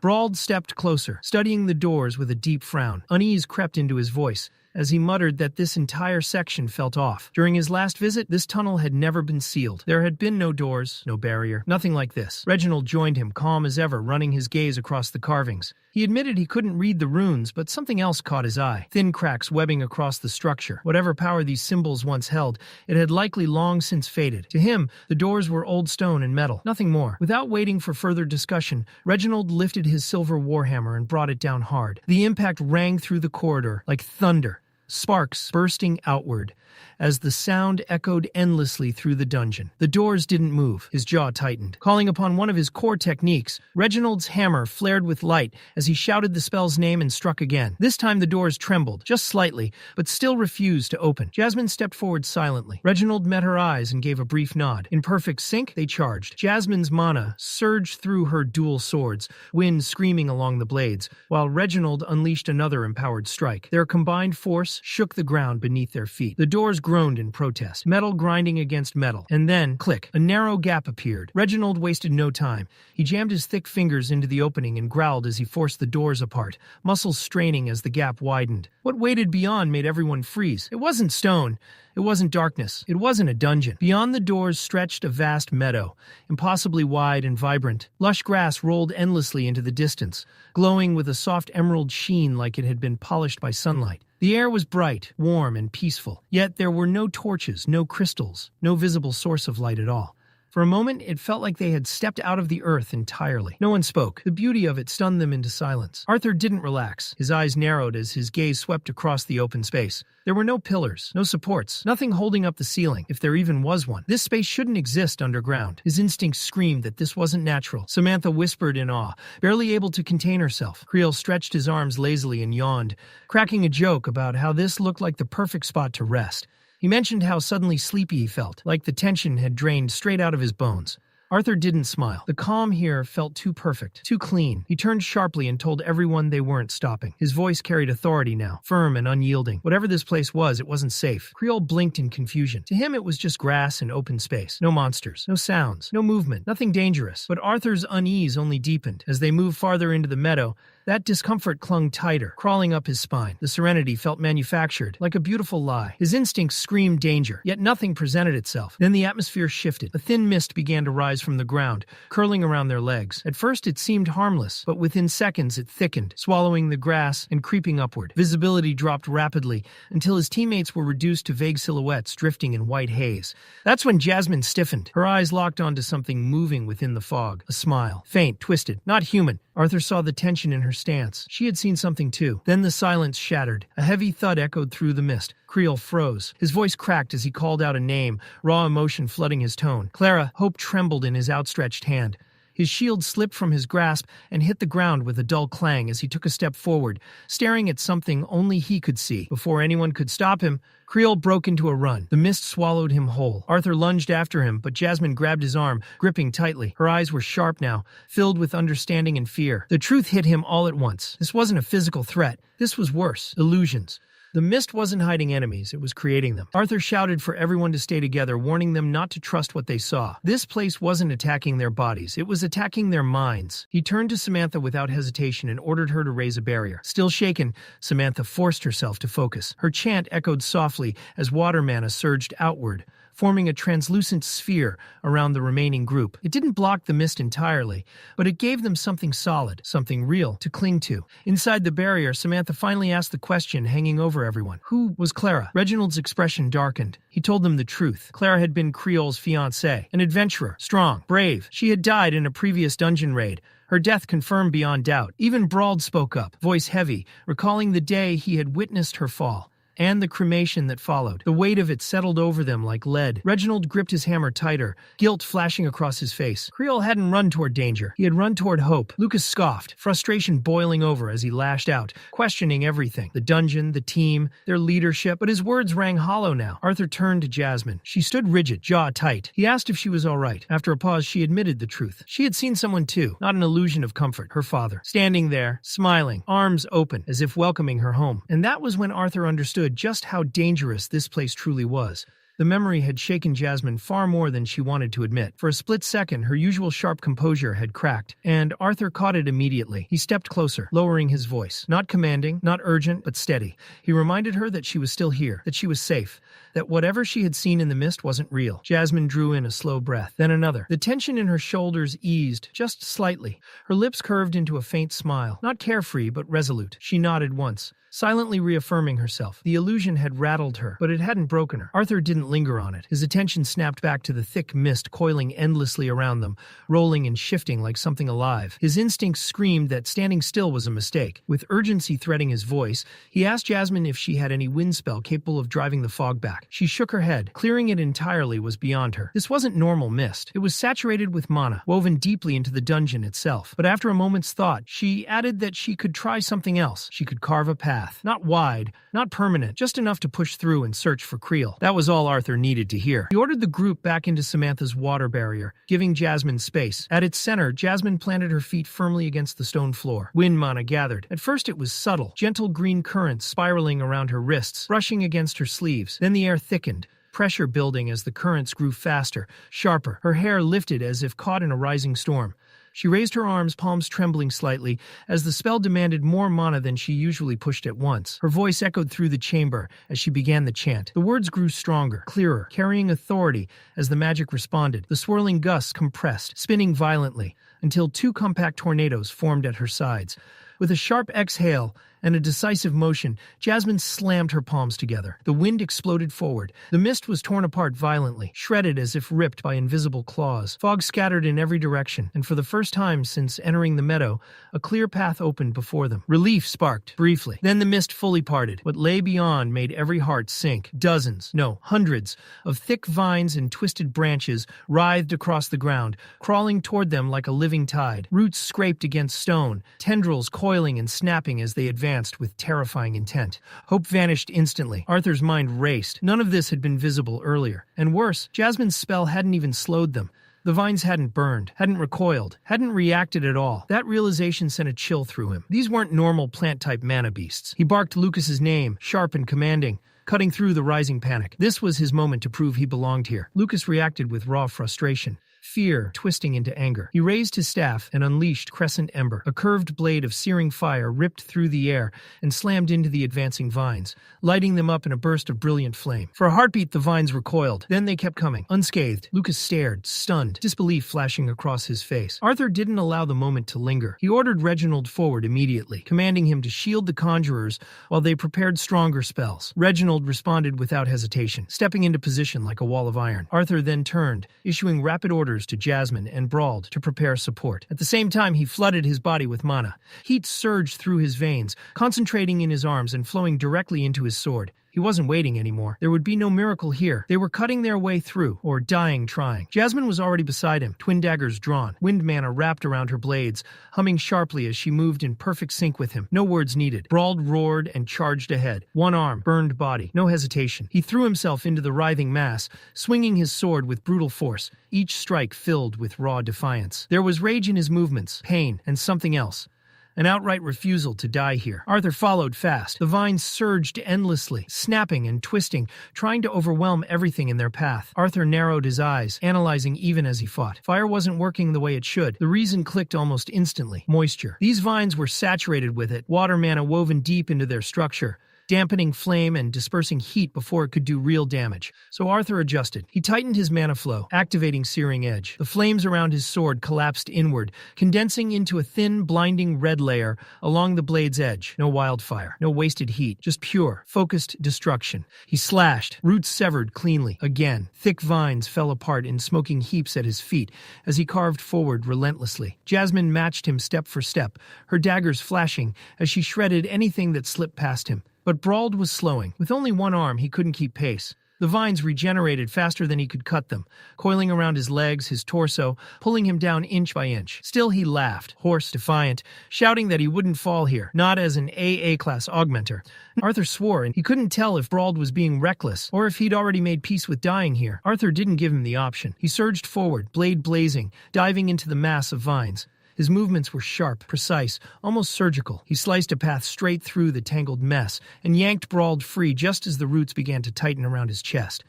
Brauld stepped closer, studying the doors with a deep frown. Unease crept into his voice. as he muttered that this entire section felt off. During his last visit, this tunnel had never been sealed. There had been no doors, no barrier, nothing like this. Reginald joined him, calm as ever, running his gaze across the carvings. He admitted he couldn't read the runes, but something else caught his eye. Thin cracks webbing across the structure. Whatever power these symbols once held, it had likely long since faded. To him, the doors were old stone and metal, nothing more. Without waiting for further discussion, Reginald lifted his silver warhammer and brought it down hard. The impact rang through the corridor like thunder, sparks bursting outward as the sound echoed endlessly through the dungeon. The doors didn't move. His jaw tightened. Calling upon one of his core techniques, Reginald's hammer flared with light as he shouted the spell's name and struck again. This time the doors trembled, just slightly, but still refused to open. Jasmine stepped forward silently. Reginald met her eyes and gave a brief nod. In perfect sync, they charged. Jasmine's mana surged through her dual swords, wind screaming along the blades, while Reginald unleashed another empowered strike. Their combined force shook the ground beneath their feet. The doors groaned in protest, metal grinding against metal. And then, click, a narrow gap appeared. Reginald wasted no time. He jammed his thick fingers into the opening and growled as he forced the doors apart, muscles straining as the gap widened. What waited beyond made everyone freeze. It wasn't stone. It wasn't darkness. It wasn't a dungeon. Beyond the doors stretched a vast meadow, impossibly wide and vibrant. Lush grass rolled endlessly into the distance, glowing with a soft emerald sheen like it had been polished by sunlight. The air was bright, warm, and peaceful, yet there were no torches, no crystals, no visible source of light at all. For a moment, it felt like they had stepped out of the earth entirely. No one spoke. The beauty of it stunned them into silence. Arthur didn't relax. His eyes narrowed as his gaze swept across the open space. There were no pillars, no supports, nothing holding up the ceiling, if there even was one. This space shouldn't exist underground. His instincts screamed that this wasn't natural. Samantha whispered in awe, barely able to contain herself. Creel stretched his arms lazily and yawned, cracking a joke about how this looked like the perfect spot to rest. He mentioned how suddenly sleepy he felt, like the tension had drained straight out of his bones. Arthur didn't smile. The calm here felt too perfect, too clean. He turned sharply and told everyone they weren't stopping. His voice carried authority now, firm and unyielding. Whatever this place was, it wasn't safe. Creel blinked in confusion. To him, it was just grass and open space. No monsters, no sounds, no movement, nothing dangerous. But Arthur's unease only deepened. As they moved farther into the meadow, that discomfort clung tighter, crawling up his spine. The serenity felt manufactured, like a beautiful lie. His instincts screamed danger, yet nothing presented itself. Then the atmosphere shifted. A thin mist began to rise from the ground, curling around their legs. At first it seemed harmless, but within seconds it thickened, swallowing the grass and creeping upward. Visibility dropped rapidly until his teammates were reduced to vague silhouettes drifting in white haze. That's when Jasmine stiffened. Her eyes locked onto something moving within the fog. A smile. Faint, twisted, not human. Arthur saw the tension in her stance. She had seen something too. Then the silence shattered. A heavy thud echoed through the mist. Creel froze. His voice cracked as he called out a name, raw emotion flooding his tone. Clara. Hope trembled in his outstretched hand. His shield slipped from his grasp and hit the ground with a dull clang as he took a step forward, staring at something only he could see. Before anyone could stop him, Creel broke into a run. The mist swallowed him whole. Arthur lunged after him, but Jasmine grabbed his arm, gripping tightly. Her eyes were sharp now, filled with understanding and fear. The truth hit him all at once. This wasn't a physical threat. This was worse. Illusions. The mist wasn't hiding enemies, it was creating them. Arthur shouted for everyone to stay together, warning them not to trust what they saw. This place wasn't attacking their bodies, it was attacking their minds. He turned to Samantha without hesitation and ordered her to raise a barrier. Still shaken, Samantha forced herself to focus. Her chant echoed softly as water mana surged outward, forming a translucent sphere around the remaining group. It didn't block the mist entirely, but it gave them something solid, something real, to cling to. Inside the barrier, Samantha finally asked the question hanging over everyone. Who was Clara? Reginald's expression darkened. He told them the truth. Clara had been Creel's fiancée, an adventurer, strong, brave. She had died in a previous dungeon raid, her death confirmed beyond doubt. Even Brauld spoke up, voice heavy, recalling the day he had witnessed her fall. And the cremation that followed. The weight of it settled over them like lead. Reginald gripped his hammer tighter, guilt flashing across his face. Creel hadn't run toward danger. He had run toward hope. Lucas scoffed, frustration boiling over as he lashed out, questioning everything. The dungeon, the team, their leadership. But his words rang hollow now. Arthur turned to Jasmine. She stood rigid, jaw tight. He asked if she was all right. After a pause, she admitted the truth. She had seen someone too, not an illusion of comfort, her father. Standing there, smiling, arms open, as if welcoming her home. And that was when Arthur understood just how dangerous this place truly was. The memory had shaken Jasmine far more than she wanted to admit. For a split second, her usual sharp composure had cracked, and Arthur caught it immediately. He stepped closer, lowering his voice. Not commanding, not urgent, but steady. He reminded her that she was still here, that she was safe, that whatever she had seen in the mist wasn't real. Jasmine drew in a slow breath, then another. The tension in her shoulders eased, just slightly. Her lips curved into a faint smile, not carefree, but resolute. She nodded once, silently reaffirming herself. The illusion had rattled her, but it hadn't broken her. Arthur didn't linger on it. His attention snapped back to the thick mist coiling endlessly around them, rolling and shifting like something alive. His instincts screamed that standing still was a mistake. With urgency threading his voice, he asked Jasmine if she had any wind spell capable of driving the fog back. She shook her head. Clearing it entirely was beyond her. This wasn't normal mist. It was saturated with mana, woven deeply into the dungeon itself. But after a moment's thought, she added that she could try something else. She could carve a path. Not wide, not permanent, just enough to push through and search for Creel. That was all Arthur needed to hear. He ordered the group back into Samantha's water barrier, giving Jasmine space. At its center, Jasmine planted her feet firmly against the stone floor. Wind mana gathered. At first it was subtle, gentle green currents spiraling around her wrists, brushing against her sleeves. Then the air thickened, pressure building as the currents grew faster, sharper. Her hair lifted as if caught in a rising storm. She raised her arms, palms trembling slightly, as the spell demanded more mana than she usually pushed at once. Her voice echoed through the chamber as she began the chant. The words grew stronger, clearer, carrying authority as the magic responded. The swirling gusts compressed, spinning violently, until two compact tornadoes formed at her sides. With a sharp exhale and a decisive motion, Jasmine slammed her palms together. The wind exploded forward. The mist was torn apart violently, shredded as if ripped by invisible claws. Fog scattered in every direction, and for the first time since entering the meadow, a clear path opened before them. Relief sparked, briefly. Then the mist fully parted. What lay beyond made every heart sink. Dozens, no, hundreds, of thick vines and twisted branches writhed across the ground, crawling toward them like a living tide. Roots scraped against stone, tendrils coiling and snapping as they advanced with terrifying intent. Hope vanished instantly. Arthur's mind raced. None of this had been visible earlier. And worse, Jasmine's spell hadn't even slowed them. The vines hadn't burned, hadn't recoiled, hadn't reacted at all. That realization sent a chill through him. These weren't normal plant-type mana beasts. He barked Lucas's name, sharp and commanding, cutting through the rising panic. This was his moment to prove he belonged here. Lucas reacted with raw frustration, fear twisting into anger. He raised his staff and unleashed Crescent Ember. A curved blade of searing fire ripped through the air and slammed into the advancing vines, lighting them up in a burst of brilliant flame. For a heartbeat, the vines recoiled. Then they kept coming, unscathed. Lucas stared, stunned, disbelief flashing across his face. Arthur didn't allow the moment to linger. He ordered Reginald forward immediately, commanding him to shield the conjurers while they prepared stronger spells. Reginald responded without hesitation, stepping into position like a wall of iron. Arthur then turned, issuing rapid orders to Jasmine and Brauld to prepare support. At the same time, he flooded his body with mana. Heat surged through his veins, concentrating in his arms and flowing directly into his sword. He wasn't waiting anymore. There would be no miracle here. They were cutting their way through, or dying trying. Jasmine was already beside him, twin daggers drawn, wind mana wrapped around her blades, humming sharply as she moved in perfect sync with him. No words needed. Brauld roared and charged ahead. One arm, burned body. No hesitation. He threw himself into the writhing mass, swinging his sword with brutal force, each strike filled with raw defiance. There was rage in his movements, pain, and something else. An outright refusal to die here. Arthur followed fast. The vines surged endlessly, snapping and twisting, trying to overwhelm everything in their path. Arthur narrowed his eyes, analyzing even as he fought. Fire wasn't working the way it should. The reason clicked almost instantly. Moisture. These vines were saturated with it, water mana woven deep into their structure, dampening flame and dispersing heat before it could do real damage. So Arthur adjusted. He tightened his mana flow, activating Searing Edge. The flames around his sword collapsed inward, condensing into a thin, blinding red layer along the blade's edge. No wildfire, no wasted heat, just pure, focused destruction. He slashed, roots severed cleanly. Again, thick vines fell apart in smoking heaps at his feet as he carved forward relentlessly. Jasmine matched him step for step, her daggers flashing as she shredded anything that slipped past him. But Brauld was slowing. With only one arm, he couldn't keep pace. The vines regenerated faster than he could cut them, coiling around his legs, his torso, pulling him down inch by inch. Still he laughed, hoarse, defiant, shouting that he wouldn't fall here, not as an AA-class augmenter. Arthur swore, and he couldn't tell if Brauld was being reckless, or if he'd already made peace with dying here. Arthur didn't give him the option. He surged forward, blade blazing, diving into the mass of vines. His movements were sharp, precise, almost surgical. He sliced a path straight through the tangled mess and yanked Brauld free just as the roots began to tighten around his chest.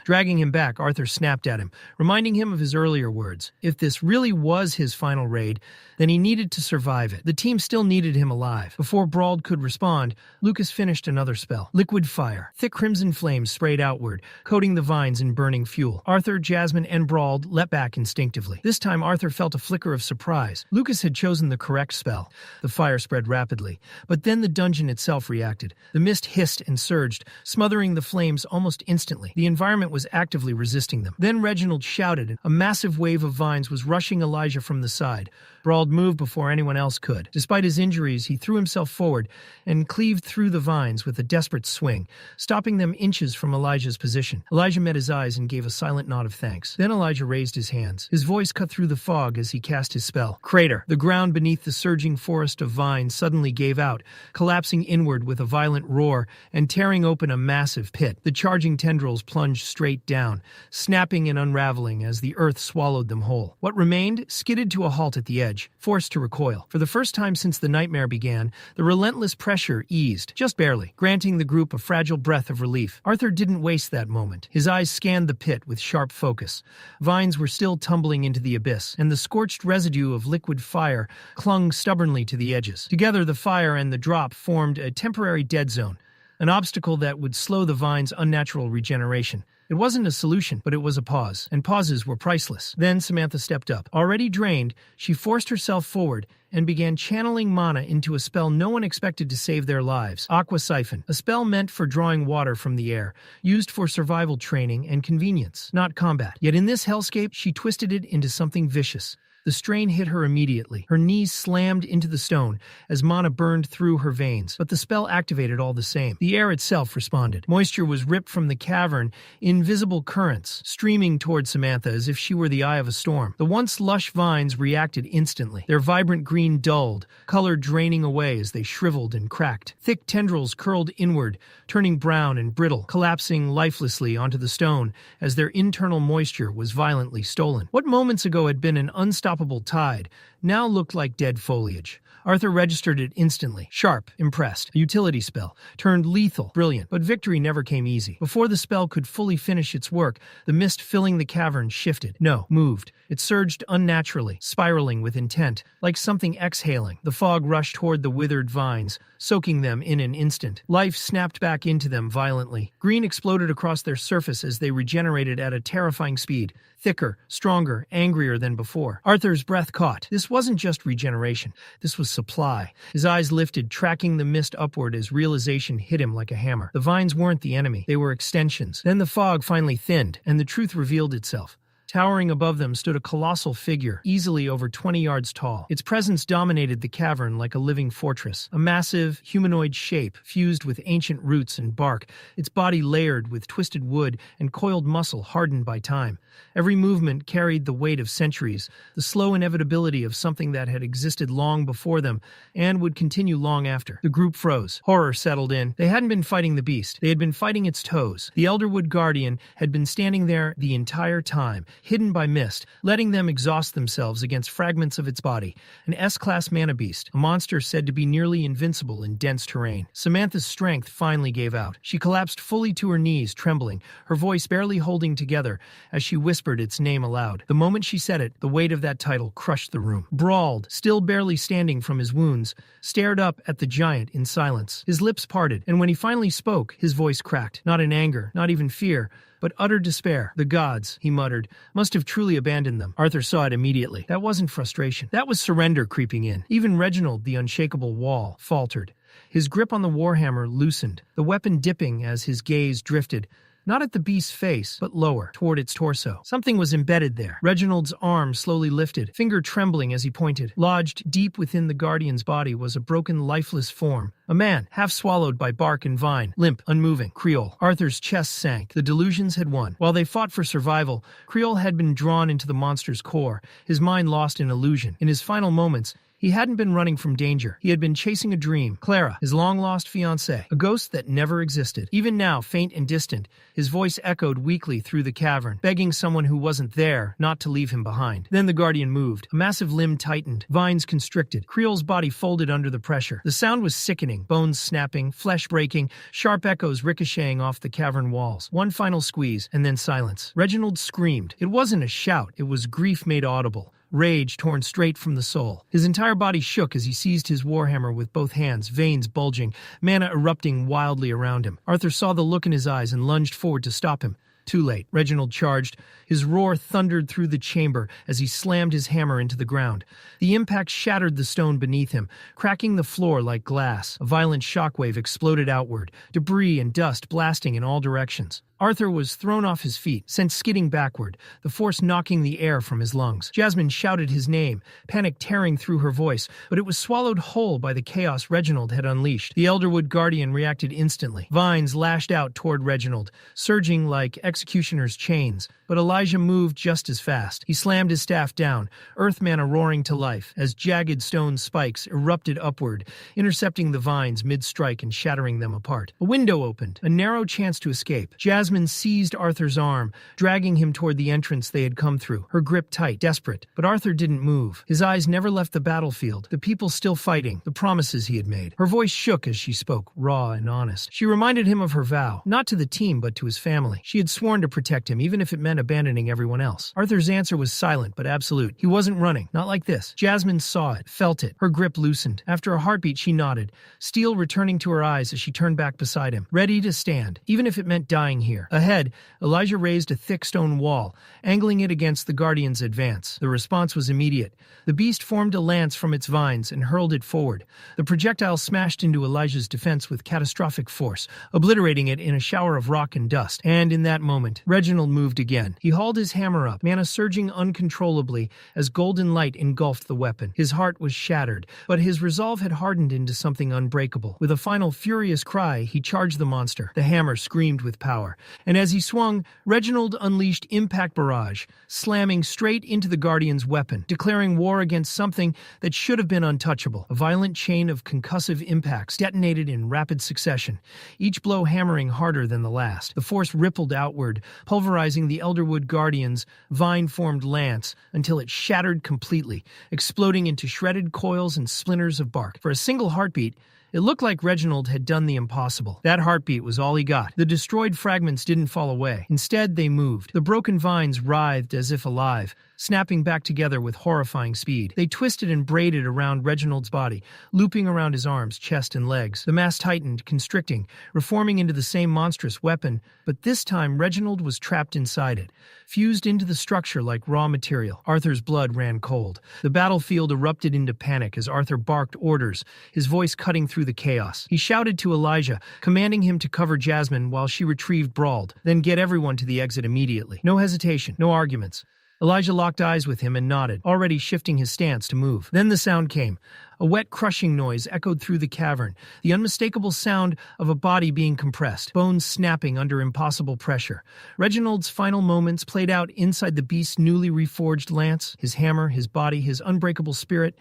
Dragging him back, Arthur snapped at him, reminding him of his earlier words. If this really was his final raid, then he needed to survive it. The team still needed him alive. Before Brawl could respond, Lucas finished another spell. Liquid fire. Thick crimson flames sprayed outward, coating the vines in burning fuel. Arthur, Jasmine, and Brawl leapt back instinctively. This time Arthur felt a flicker of surprise. Lucas had chosen the correct spell. The fire spread rapidly, but then the dungeon itself reacted. The mist hissed and surged, smothering the flames almost instantly. The environment was actively resisting them. Then Reginald shouted, and a massive wave of vines was rushing Elijah from the side. Brawl moved before anyone else could. Despite his injuries, he threw himself forward and cleaved through the vines with a desperate swing, stopping them inches from Elijah's position. Elijah met his eyes and gave a silent nod of thanks. Then Elijah raised his hands. His voice cut through the fog as he cast his spell. Crater. The ground beneath the surging forest of vines suddenly gave out, collapsing inward with a violent roar and tearing open a massive pit. The charging tendrils plunged straight down, snapping and unraveling as the earth swallowed them whole. What remained skidded to a halt at the edge, forced to recoil. For the first time since the nightmare began, the relentless pressure eased, just barely, granting the group a fragile breath of relief. Arthur didn't waste that moment. His eyes scanned the pit with sharp focus. Vines were still tumbling into the abyss, and the scorched residue of liquid fire clung stubbornly to the edges. Together, the fire and the drop formed a temporary dead zone, an obstacle that would slow the vine's unnatural regeneration. It wasn't a solution, but it was a pause, and pauses were priceless. Then Samantha stepped up. Already drained, she forced herself forward and began channeling mana into a spell no one expected to save their lives. Aqua Siphon, a spell meant for drawing water from the air, used for survival training and convenience, not combat. Yet in this hellscape, she twisted it into something vicious. The strain hit her immediately. Her knees slammed into the stone as mana burned through her veins, but the spell activated all the same. The air itself responded. Moisture was ripped from the cavern, invisible currents streaming toward Samantha as if she were the eye of a storm. The once lush vines reacted instantly. Their vibrant green dulled, color draining away as they shriveled and cracked. Thick tendrils curled inward, turning brown and brittle, collapsing lifelessly onto the stone as their internal moisture was violently stolen. What moments ago had been an unstoppable tide now looked like dead foliage. Arthur registered it instantly. Sharp, impressed. A utility spell. Turned lethal. Brilliant. But victory never came easy. Before the spell could fully finish its work, the mist filling the cavern shifted. No, moved. It surged unnaturally, spiraling with intent, like something exhaling. The fog rushed toward the withered vines, soaking them in an instant. Life snapped back into them violently. Green exploded across their surface as they regenerated at a terrifying speed. Thicker, stronger, angrier than before. Arthur's breath caught. This wasn't just regeneration. This was supply. His eyes lifted, tracking the mist upward as realization hit him like a hammer. The vines weren't the enemy. They were extensions. Then the fog finally thinned, and the truth revealed itself. Towering above them stood a colossal figure, easily over 20 yards tall. Its presence dominated the cavern like a living fortress. A massive, humanoid shape, fused with ancient roots and bark, its body layered with twisted wood and coiled muscle hardened by time. Every movement carried the weight of centuries, the slow inevitability of something that had existed long before them and would continue long after. The group froze. Horror settled in. They hadn't been fighting the beast. They had been fighting its toes. The Elderwood Guardian had been standing there the entire time, hidden by mist, letting them exhaust themselves against fragments of its body. An S-class mana beast, a monster said to be nearly invincible in dense terrain. Samantha's strength finally gave out. She collapsed fully to her knees, trembling, her voice barely holding together as she whispered its name aloud. The moment she said it, the weight of that title crushed the room. Brawled, still barely standing from his wounds, stared up at the giant in silence. His lips parted, and when he finally spoke, his voice cracked. Not in anger, not even fear, but utter despair. The gods, he muttered, must have truly abandoned them. Arthur saw it immediately. That wasn't frustration. That was surrender creeping in. Even Reginald, the unshakable wall, faltered. His grip on the warhammer loosened, the weapon dipping as his gaze drifted, not at the beast's face, but lower, toward its torso. Something was embedded there. Reginald's arm slowly lifted, finger trembling as he pointed. Lodged deep within the Guardian's body was a broken, lifeless form. A man, half swallowed by bark and vine, limp, unmoving. Creole. Arthur's chest sank. The delusions had won. While they fought for survival, Creole had been drawn into the monster's core, his mind lost in illusion. In his final moments, He hadn't been running from danger. He had been chasing a dream. Clara, his long-lost fiancée, a ghost that never existed. Even now, faint and distant, his voice echoed weakly through the cavern, begging someone who wasn't there not to leave him behind. Then the Guardian moved. A massive limb tightened, vines constricted. Creel's body folded under the pressure. The sound was sickening, bones snapping, flesh breaking, sharp echoes ricocheting off the cavern walls. One final squeeze, and then silence. Reginald screamed. It wasn't a shout, it was grief made audible. Rage torn straight from the soul. His entire body shook as he seized his warhammer with both hands, veins bulging, mana erupting wildly around him. Arthur saw the look in his eyes and lunged forward to stop him. Too late. Reginald charged. His roar thundered through the chamber as he slammed his hammer into the ground. The impact shattered the stone beneath him, cracking the floor like glass. A violent shockwave exploded outward, debris and dust blasting in all directions. Arthur was thrown off his feet, sent skidding backward, the force knocking the air from his lungs. Jasmine shouted his name, panic tearing through her voice, but it was swallowed whole by the chaos Reginald had unleashed. The Elderwood Guardian reacted instantly. Vines lashed out toward Reginald, surging like executioner's chains, but Elijah moved just as fast. He slammed his staff down, earth mana roaring to life, as jagged stone spikes erupted upward, intercepting the vines mid-strike and shattering them apart. A window opened, a narrow chance to escape. Jasmine seized Arthur's arm, dragging him toward the entrance they had come through, her grip tight, desperate. But Arthur didn't move. His eyes never left the battlefield, the people still fighting, the promises he had made. Her voice shook as she spoke, raw and honest. She reminded him of her vow, not to the team but to his family. She had sworn to protect him, even if it meant abandoning everyone else. Arthur's answer was silent but absolute. He wasn't running, not like this. Jasmine saw it, felt it. Her grip loosened. After a heartbeat, she nodded, steel returning to her eyes as she turned back beside him, ready to stand, even if it meant dying here. Ahead, Elijah raised a thick stone wall, angling it against the Guardian's advance. The response was immediate. The beast formed a lance from its vines and hurled it forward. The projectile smashed into Elijah's defense with catastrophic force, obliterating it in a shower of rock and dust. And in that moment, Reginald moved again. He hauled his hammer up, mana surging uncontrollably as golden light engulfed the weapon. His heart was shattered, but his resolve had hardened into something unbreakable. With a final furious cry, he charged the monster. The hammer screamed with power, and as he swung, Reginald unleashed Impact Barrage, slamming straight into the Guardian's weapon, declaring war against something that should have been untouchable. A violent chain of concussive impacts detonated in rapid succession, each blow hammering harder than the last. The force rippled outward, pulverizing the Elderwood Guardian's vine-formed lance until it shattered completely, exploding into shredded coils and splinters of bark. For a single heartbeat, it looked like Reginald had done the impossible. That heartbeat was all he got. The destroyed fragments didn't fall away. Instead, they moved. The broken vines writhed as if alive, snapping back together with horrifying speed. They twisted and braided around Reginald's body, looping around his arms, chest, and legs. The mass tightened, constricting, reforming into the same monstrous weapon, but this time Reginald was trapped inside it, fused into the structure like raw material. Arthur's blood ran cold. The battlefield erupted into panic as Arthur barked orders, his voice cutting through the chaos. He shouted to Elijah, commanding him to cover Jasmine while she retrieved Brawled, then get everyone to the exit immediately. No hesitation, no arguments. Elijah locked eyes with him and nodded, already shifting his stance to move. Then the sound came. A wet crushing noise echoed through the cavern, the unmistakable sound of a body being compressed, bones snapping under impossible pressure. Reginald's final moments played out inside the beast's newly reforged lance, his hammer, his body, his unbreakable spirit.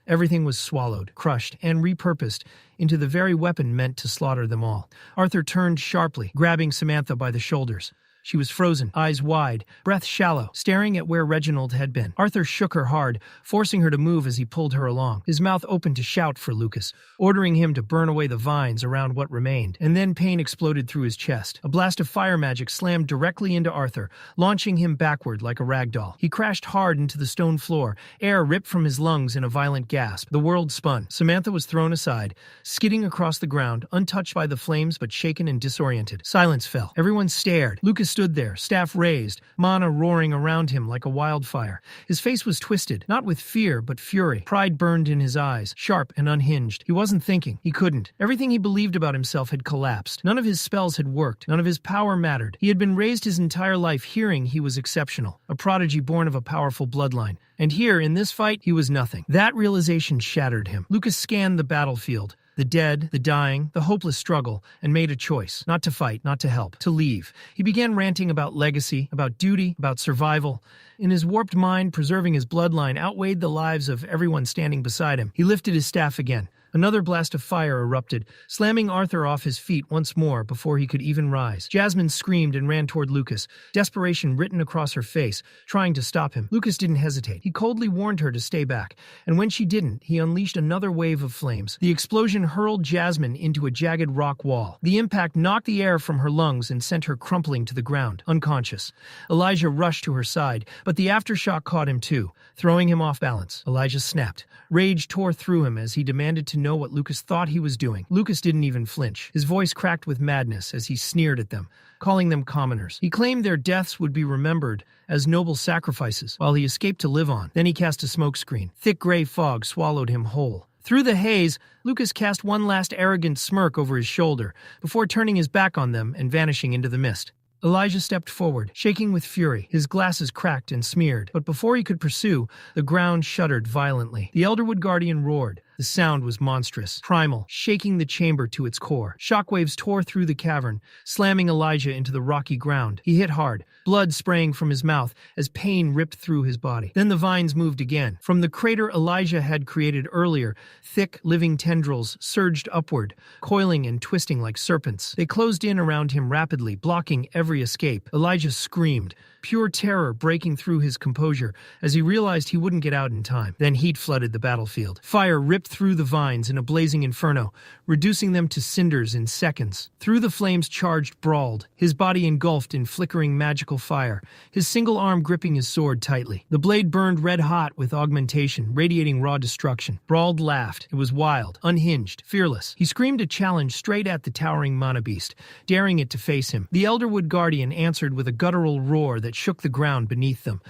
Everything was swallowed, crushed, and repurposed into the very weapon meant to slaughter them all. Arthur turned sharply, grabbing Samantha by the shoulders. She was frozen, eyes wide, breath shallow, staring at where Reginald had been. Arthur shook her hard, forcing her to move as he pulled her along, his mouth open to shout for Lucas, ordering him to burn away the vines around what remained. And then pain exploded through his chest. A blast of fire magic slammed directly into Arthur, launching him backward like a rag doll. He crashed hard into the stone floor, air ripped from his lungs in a violent gasp. The world spun. Samantha was thrown aside, skidding across the ground, untouched by the flames but shaken and disoriented. Silence fell. Everyone stared. Lucas stood there, staff raised, mana roaring around him like a wildfire. His face was twisted, not with fear, but fury. Pride burned in his eyes, sharp and unhinged. He wasn't thinking. He couldn't. Everything he believed about himself had collapsed. None of his spells had worked. None of his power mattered. He had been raised his entire life hearing he was exceptional, a prodigy born of a powerful bloodline. And here, in this fight, he was nothing. That realization shattered him. Lucas scanned the battlefield, the dead, the dying, the hopeless struggle, and made a choice. Not to fight, not to help, to leave. He began ranting about legacy, about duty, about survival. In his warped mind, preserving his bloodline outweighed the lives of everyone standing beside him. He lifted his staff again. Another blast of fire erupted, slamming Arthur off his feet once more before he could even rise. Jasmine screamed and ran toward Lucas, desperation written across her face, trying to stop him. Lucas didn't hesitate. He coldly warned her to stay back, and when she didn't, he unleashed another wave of flames. The explosion hurled Jasmine into a jagged rock wall. The impact knocked the air from her lungs and sent her crumpling to the ground, unconscious. Elijah rushed to her side, but the aftershock caught him too, throwing him off balance. Elijah snapped. Rage tore through him as he demanded to know what Lucas thought he was doing. Lucas didn't even flinch. His voice cracked with madness as he sneered at them, calling them commoners. He claimed their deaths would be remembered as noble sacrifices, while he escaped to live on. Then he cast a smokescreen. Thick gray fog swallowed him whole. Through the haze, Lucas cast one last arrogant smirk over his shoulder before turning his back on them and vanishing into the mist. Elijah stepped forward, shaking with fury. His glasses cracked and smeared, but before he could pursue, the ground shuddered violently. The Elderwood Guardian roared. The sound was monstrous, primal, shaking the chamber to its core. Shockwaves tore through the cavern, slamming Elijah into the rocky ground. He hit hard, blood spraying from his mouth as pain ripped through his body. Then the vines moved again. From the crater Elijah had created earlier, thick, living tendrils surged upward, coiling and twisting like serpents. They closed in around him rapidly, blocking every escape. Elijah screamed, pure terror breaking through his composure as he realized he wouldn't get out in time. Then heat flooded the battlefield. Fire ripped through the vines in a blazing inferno, reducing them to cinders in seconds. Through the flames charged Brawled, his body engulfed in flickering magical fire, his single arm gripping his sword tightly. The blade burned red hot with augmentation, radiating raw destruction. Brawled laughed. It was wild, unhinged, fearless. He screamed a challenge straight at the towering mana beast, daring it to face him. The Elderwood Guardian answered with a guttural roar that shook the ground beneath them.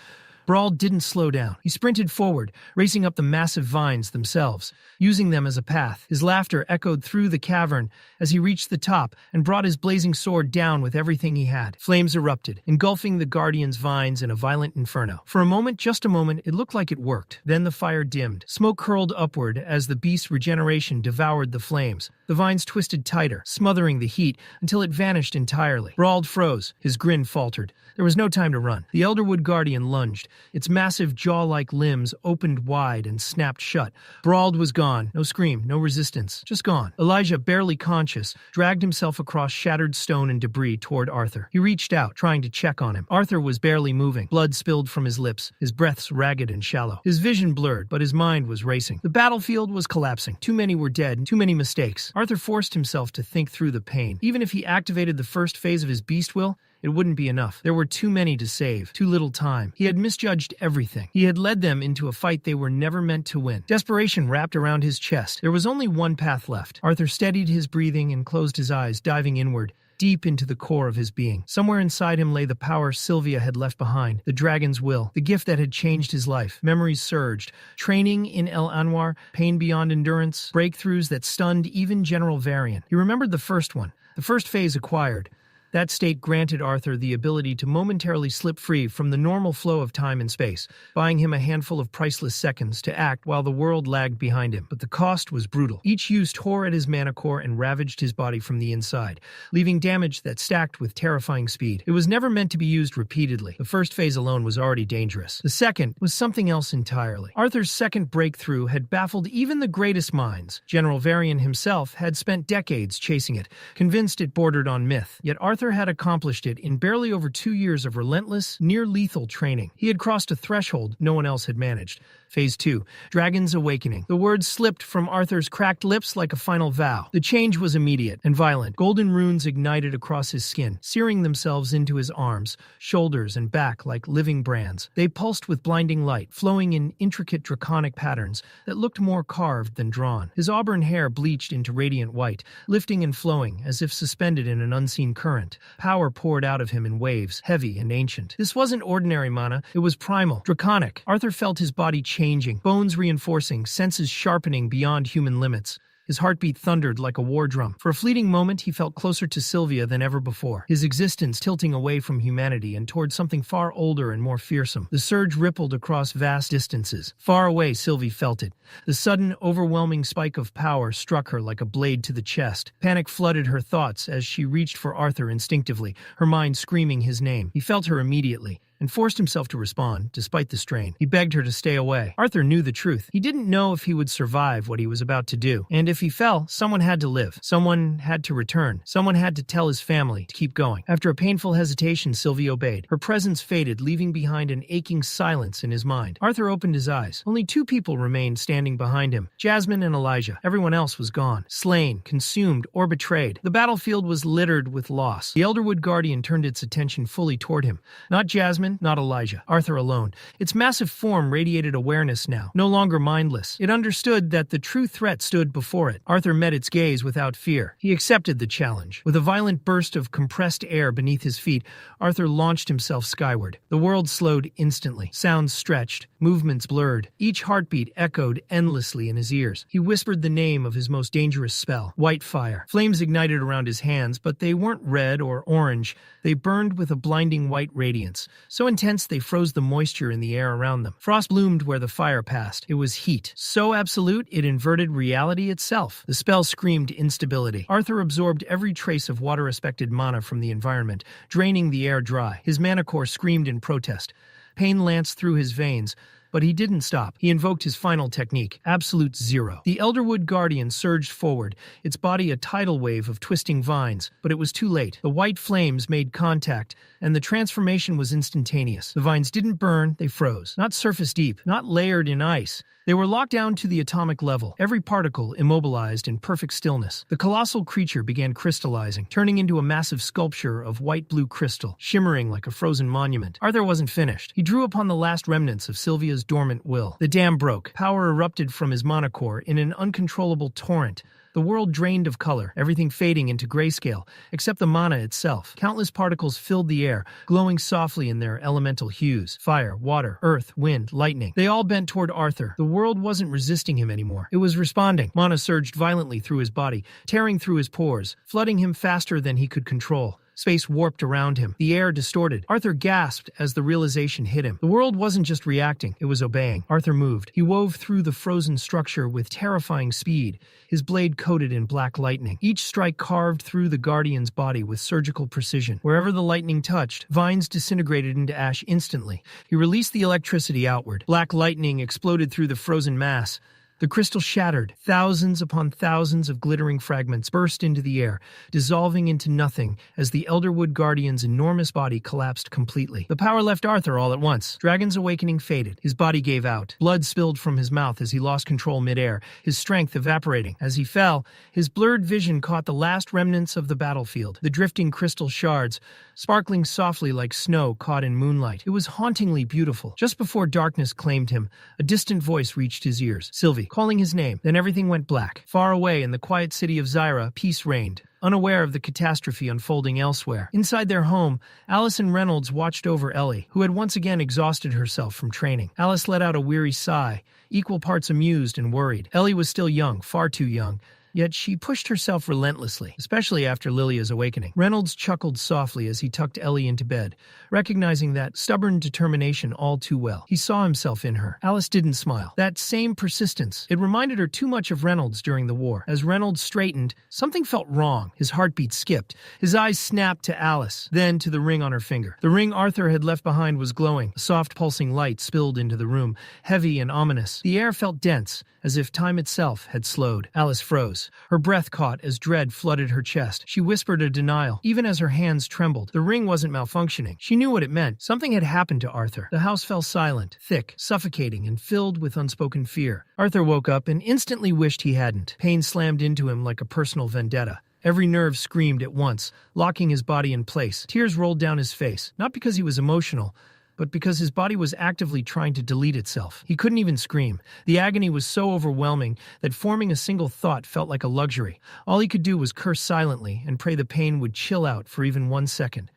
Brawl didn't slow down. He sprinted forward, racing up the massive vines themselves, using them as a path. His laughter echoed through the cavern as he reached the top and brought his blazing sword down with everything he had. Flames erupted, engulfing the Guardian's vines in a violent inferno. For a moment, just a moment, it looked like it worked. Then the fire dimmed. Smoke curled upward as the beast's regeneration devoured the flames. The vines twisted tighter, smothering the heat until it vanished entirely. Brawled froze. His grin faltered. There was no time to run. The Elderwood Guardian lunged. Its massive jaw-like limbs opened wide and snapped shut. Brawled was gone. No scream, no resistance. Just gone. Elijah, barely conscious, dragged himself across shattered stone and debris toward Arthur. He reached out, trying to check on him. Arthur was barely moving. Blood spilled from his lips, his breaths ragged and shallow. His vision blurred, but his mind was racing. The battlefield was collapsing. Too many were dead, too many mistakes. Arthur forced himself to think through the pain. Even if he activated the first phase of his beast will, it wouldn't be enough. There were too many to save, too little time. He had misjudged everything. He had led them into a fight they were never meant to win. Desperation wrapped around his chest. There was only one path left. Arthur steadied his breathing and closed his eyes, diving inward, deep into the core of his being. Somewhere inside him lay the power Sylvia had left behind, the dragon's will, the gift that had changed his life. Memories surged. Training in El Anwar, pain beyond endurance, breakthroughs that stunned even General Varian. He remembered the first one, the first phase acquired. That state granted Arthur the ability to momentarily slip free from the normal flow of time and space, buying him a handful of priceless seconds to act while the world lagged behind him. But the cost was brutal. Each use tore at his mana core and ravaged his body from the inside, leaving damage that stacked with terrifying speed. It was never meant to be used repeatedly. The first phase alone was already dangerous. The second was something else entirely. Arthur's second breakthrough had baffled even the greatest minds. General Varian himself had spent decades chasing it, convinced it bordered on myth. Yet Arthur had accomplished it in barely over 2 years of relentless, near-lethal training. He had crossed a threshold no one else had managed. Phase 2, Dragon's Awakening. The words slipped from Arthur's cracked lips like a final vow. The change was immediate and violent. Golden runes ignited across his skin, searing themselves into his arms, shoulders, and back like living brands. They pulsed with blinding light, flowing in intricate draconic patterns that looked more carved than drawn. His auburn hair bleached into radiant white, lifting and flowing as if suspended in an unseen current. Power poured out of him in waves, heavy and ancient. This wasn't ordinary mana, it was primal, draconic. Arthur felt his body changing, bones reinforcing, senses sharpening beyond human limits. His heartbeat thundered like a war drum. For a fleeting moment, he felt closer to Sylvia than ever before, his existence tilting away from humanity and toward something far older and more fearsome. The surge rippled across vast distances. Far away, Sylvie felt it. The sudden, overwhelming spike of power struck her like a blade to the chest. Panic flooded her thoughts as she reached for Arthur instinctively, her mind screaming his name. He felt her immediately and forced himself to respond, despite the strain. He begged her to stay away. Arthur knew the truth. He didn't know if he would survive what he was about to do. And if he fell, someone had to live. Someone had to return. Someone had to tell his family to keep going. After a painful hesitation, Sylvie obeyed. Her presence faded, leaving behind an aching silence in his mind. Arthur opened his eyes. Only two people remained standing behind him, Jasmine and Elijah. Everyone else was gone, slain, consumed, or betrayed. The battlefield was littered with loss. The Elderwood Guardian turned its attention fully toward him. Not Jasmine, not Elijah. Arthur alone. Its massive form radiated awareness now, no longer mindless. It understood that the true threat stood before it. Arthur met its gaze without fear. He accepted the challenge. With a violent burst of compressed air beneath his feet, Arthur launched himself skyward. The world slowed instantly. Sounds stretched, movements blurred. Each heartbeat echoed endlessly in his ears. He whispered the name of his most dangerous spell, White Fire. Flames ignited around his hands, but they weren't red or orange. They burned with a blinding white radiance, so intense they froze the moisture in the air around them. Frost bloomed where the fire passed. It was heat, so absolute it inverted reality itself. The spell screamed instability. Arthur absorbed every trace of water-respected mana from the environment, draining the air dry. His mana core screamed in protest. Pain lanced through his veins, but he didn't stop. He invoked his final technique, Absolute Zero. The Elderwood Guardian surged forward, its body a tidal wave of twisting vines, but it was too late. The white flames made contact, and the transformation was instantaneous. The vines didn't burn, they froze. Not surface deep, not layered in ice. They were locked down to the atomic level, every particle immobilized in perfect stillness. The colossal creature began crystallizing, turning into a massive sculpture of white-blue crystal, shimmering like a frozen monument. Arthur wasn't finished. He drew upon the last remnants of Sylvia's dormant will. The dam broke. Power erupted from his mana core in an uncontrollable torrent. The world drained of color, everything fading into grayscale, except the mana itself. Countless particles filled the air, glowing softly in their elemental hues. Fire, water, earth, wind, lightning. They all bent toward Arthur. The world wasn't resisting him anymore. It was responding. Mana surged violently through his body, tearing through his pores, flooding him faster than he could control. Space warped around him. The air distorted. Arthur gasped as the realization hit him. The world wasn't just reacting, it was obeying. Arthur moved. He wove through the frozen structure with terrifying speed, his blade coated in black lightning. Each strike carved through the Guardian's body with surgical precision. Wherever the lightning touched, vines disintegrated into ash instantly. He released the electricity outward. Black lightning exploded through the frozen mass. The crystal shattered. Thousands upon thousands of glittering fragments burst into the air, dissolving into nothing as the Elderwood Guardian's enormous body collapsed completely. The power left Arthur all at once. Dragon's awakening faded. His body gave out. Blood spilled from his mouth as he lost control midair, his strength evaporating. As he fell, his blurred vision caught the last remnants of the battlefield, the drifting crystal shards, sparkling softly like snow caught in moonlight. It was hauntingly beautiful. Just before darkness claimed him, a distant voice reached his ears. Sylvie, calling his name. Then everything went black. Far away in the quiet city of Zyra, peace reigned, unaware of the catastrophe unfolding elsewhere. Inside their home, Alice and Reynolds watched over Ellie, who had once again exhausted herself from training. Alice let out a weary sigh, equal parts amused and worried. Ellie was still young, far too young. Yet she pushed herself relentlessly, especially after Lilia's awakening. Reynolds chuckled softly as he tucked Ellie into bed, recognizing that stubborn determination all too well. He saw himself in her. Alice didn't smile. That same persistence, it reminded her too much of Reynolds during the war. As Reynolds straightened, something felt wrong. His heartbeat skipped. His eyes snapped to Alice, then to the ring on her finger. The ring Arthur had left behind was glowing. A soft pulsing light spilled into the room, heavy and ominous. The air felt dense, as if time itself had slowed. Alice froze. Her breath caught as dread flooded her chest. She whispered a denial, even as her hands trembled. The ring wasn't malfunctioning. She knew what it meant. Something had happened to Arthur. The house fell silent, thick, suffocating, and filled with unspoken fear. Arthur woke up and instantly wished he hadn't. Pain slammed into him like a personal vendetta. Every nerve screamed at once, locking his body in place. Tears rolled down his face, not because he was emotional, but because his body was actively trying to delete itself. He couldn't even scream. The agony was so overwhelming that forming a single thought felt like a luxury. All he could do was curse silently and pray the pain would chill out for even 1 second.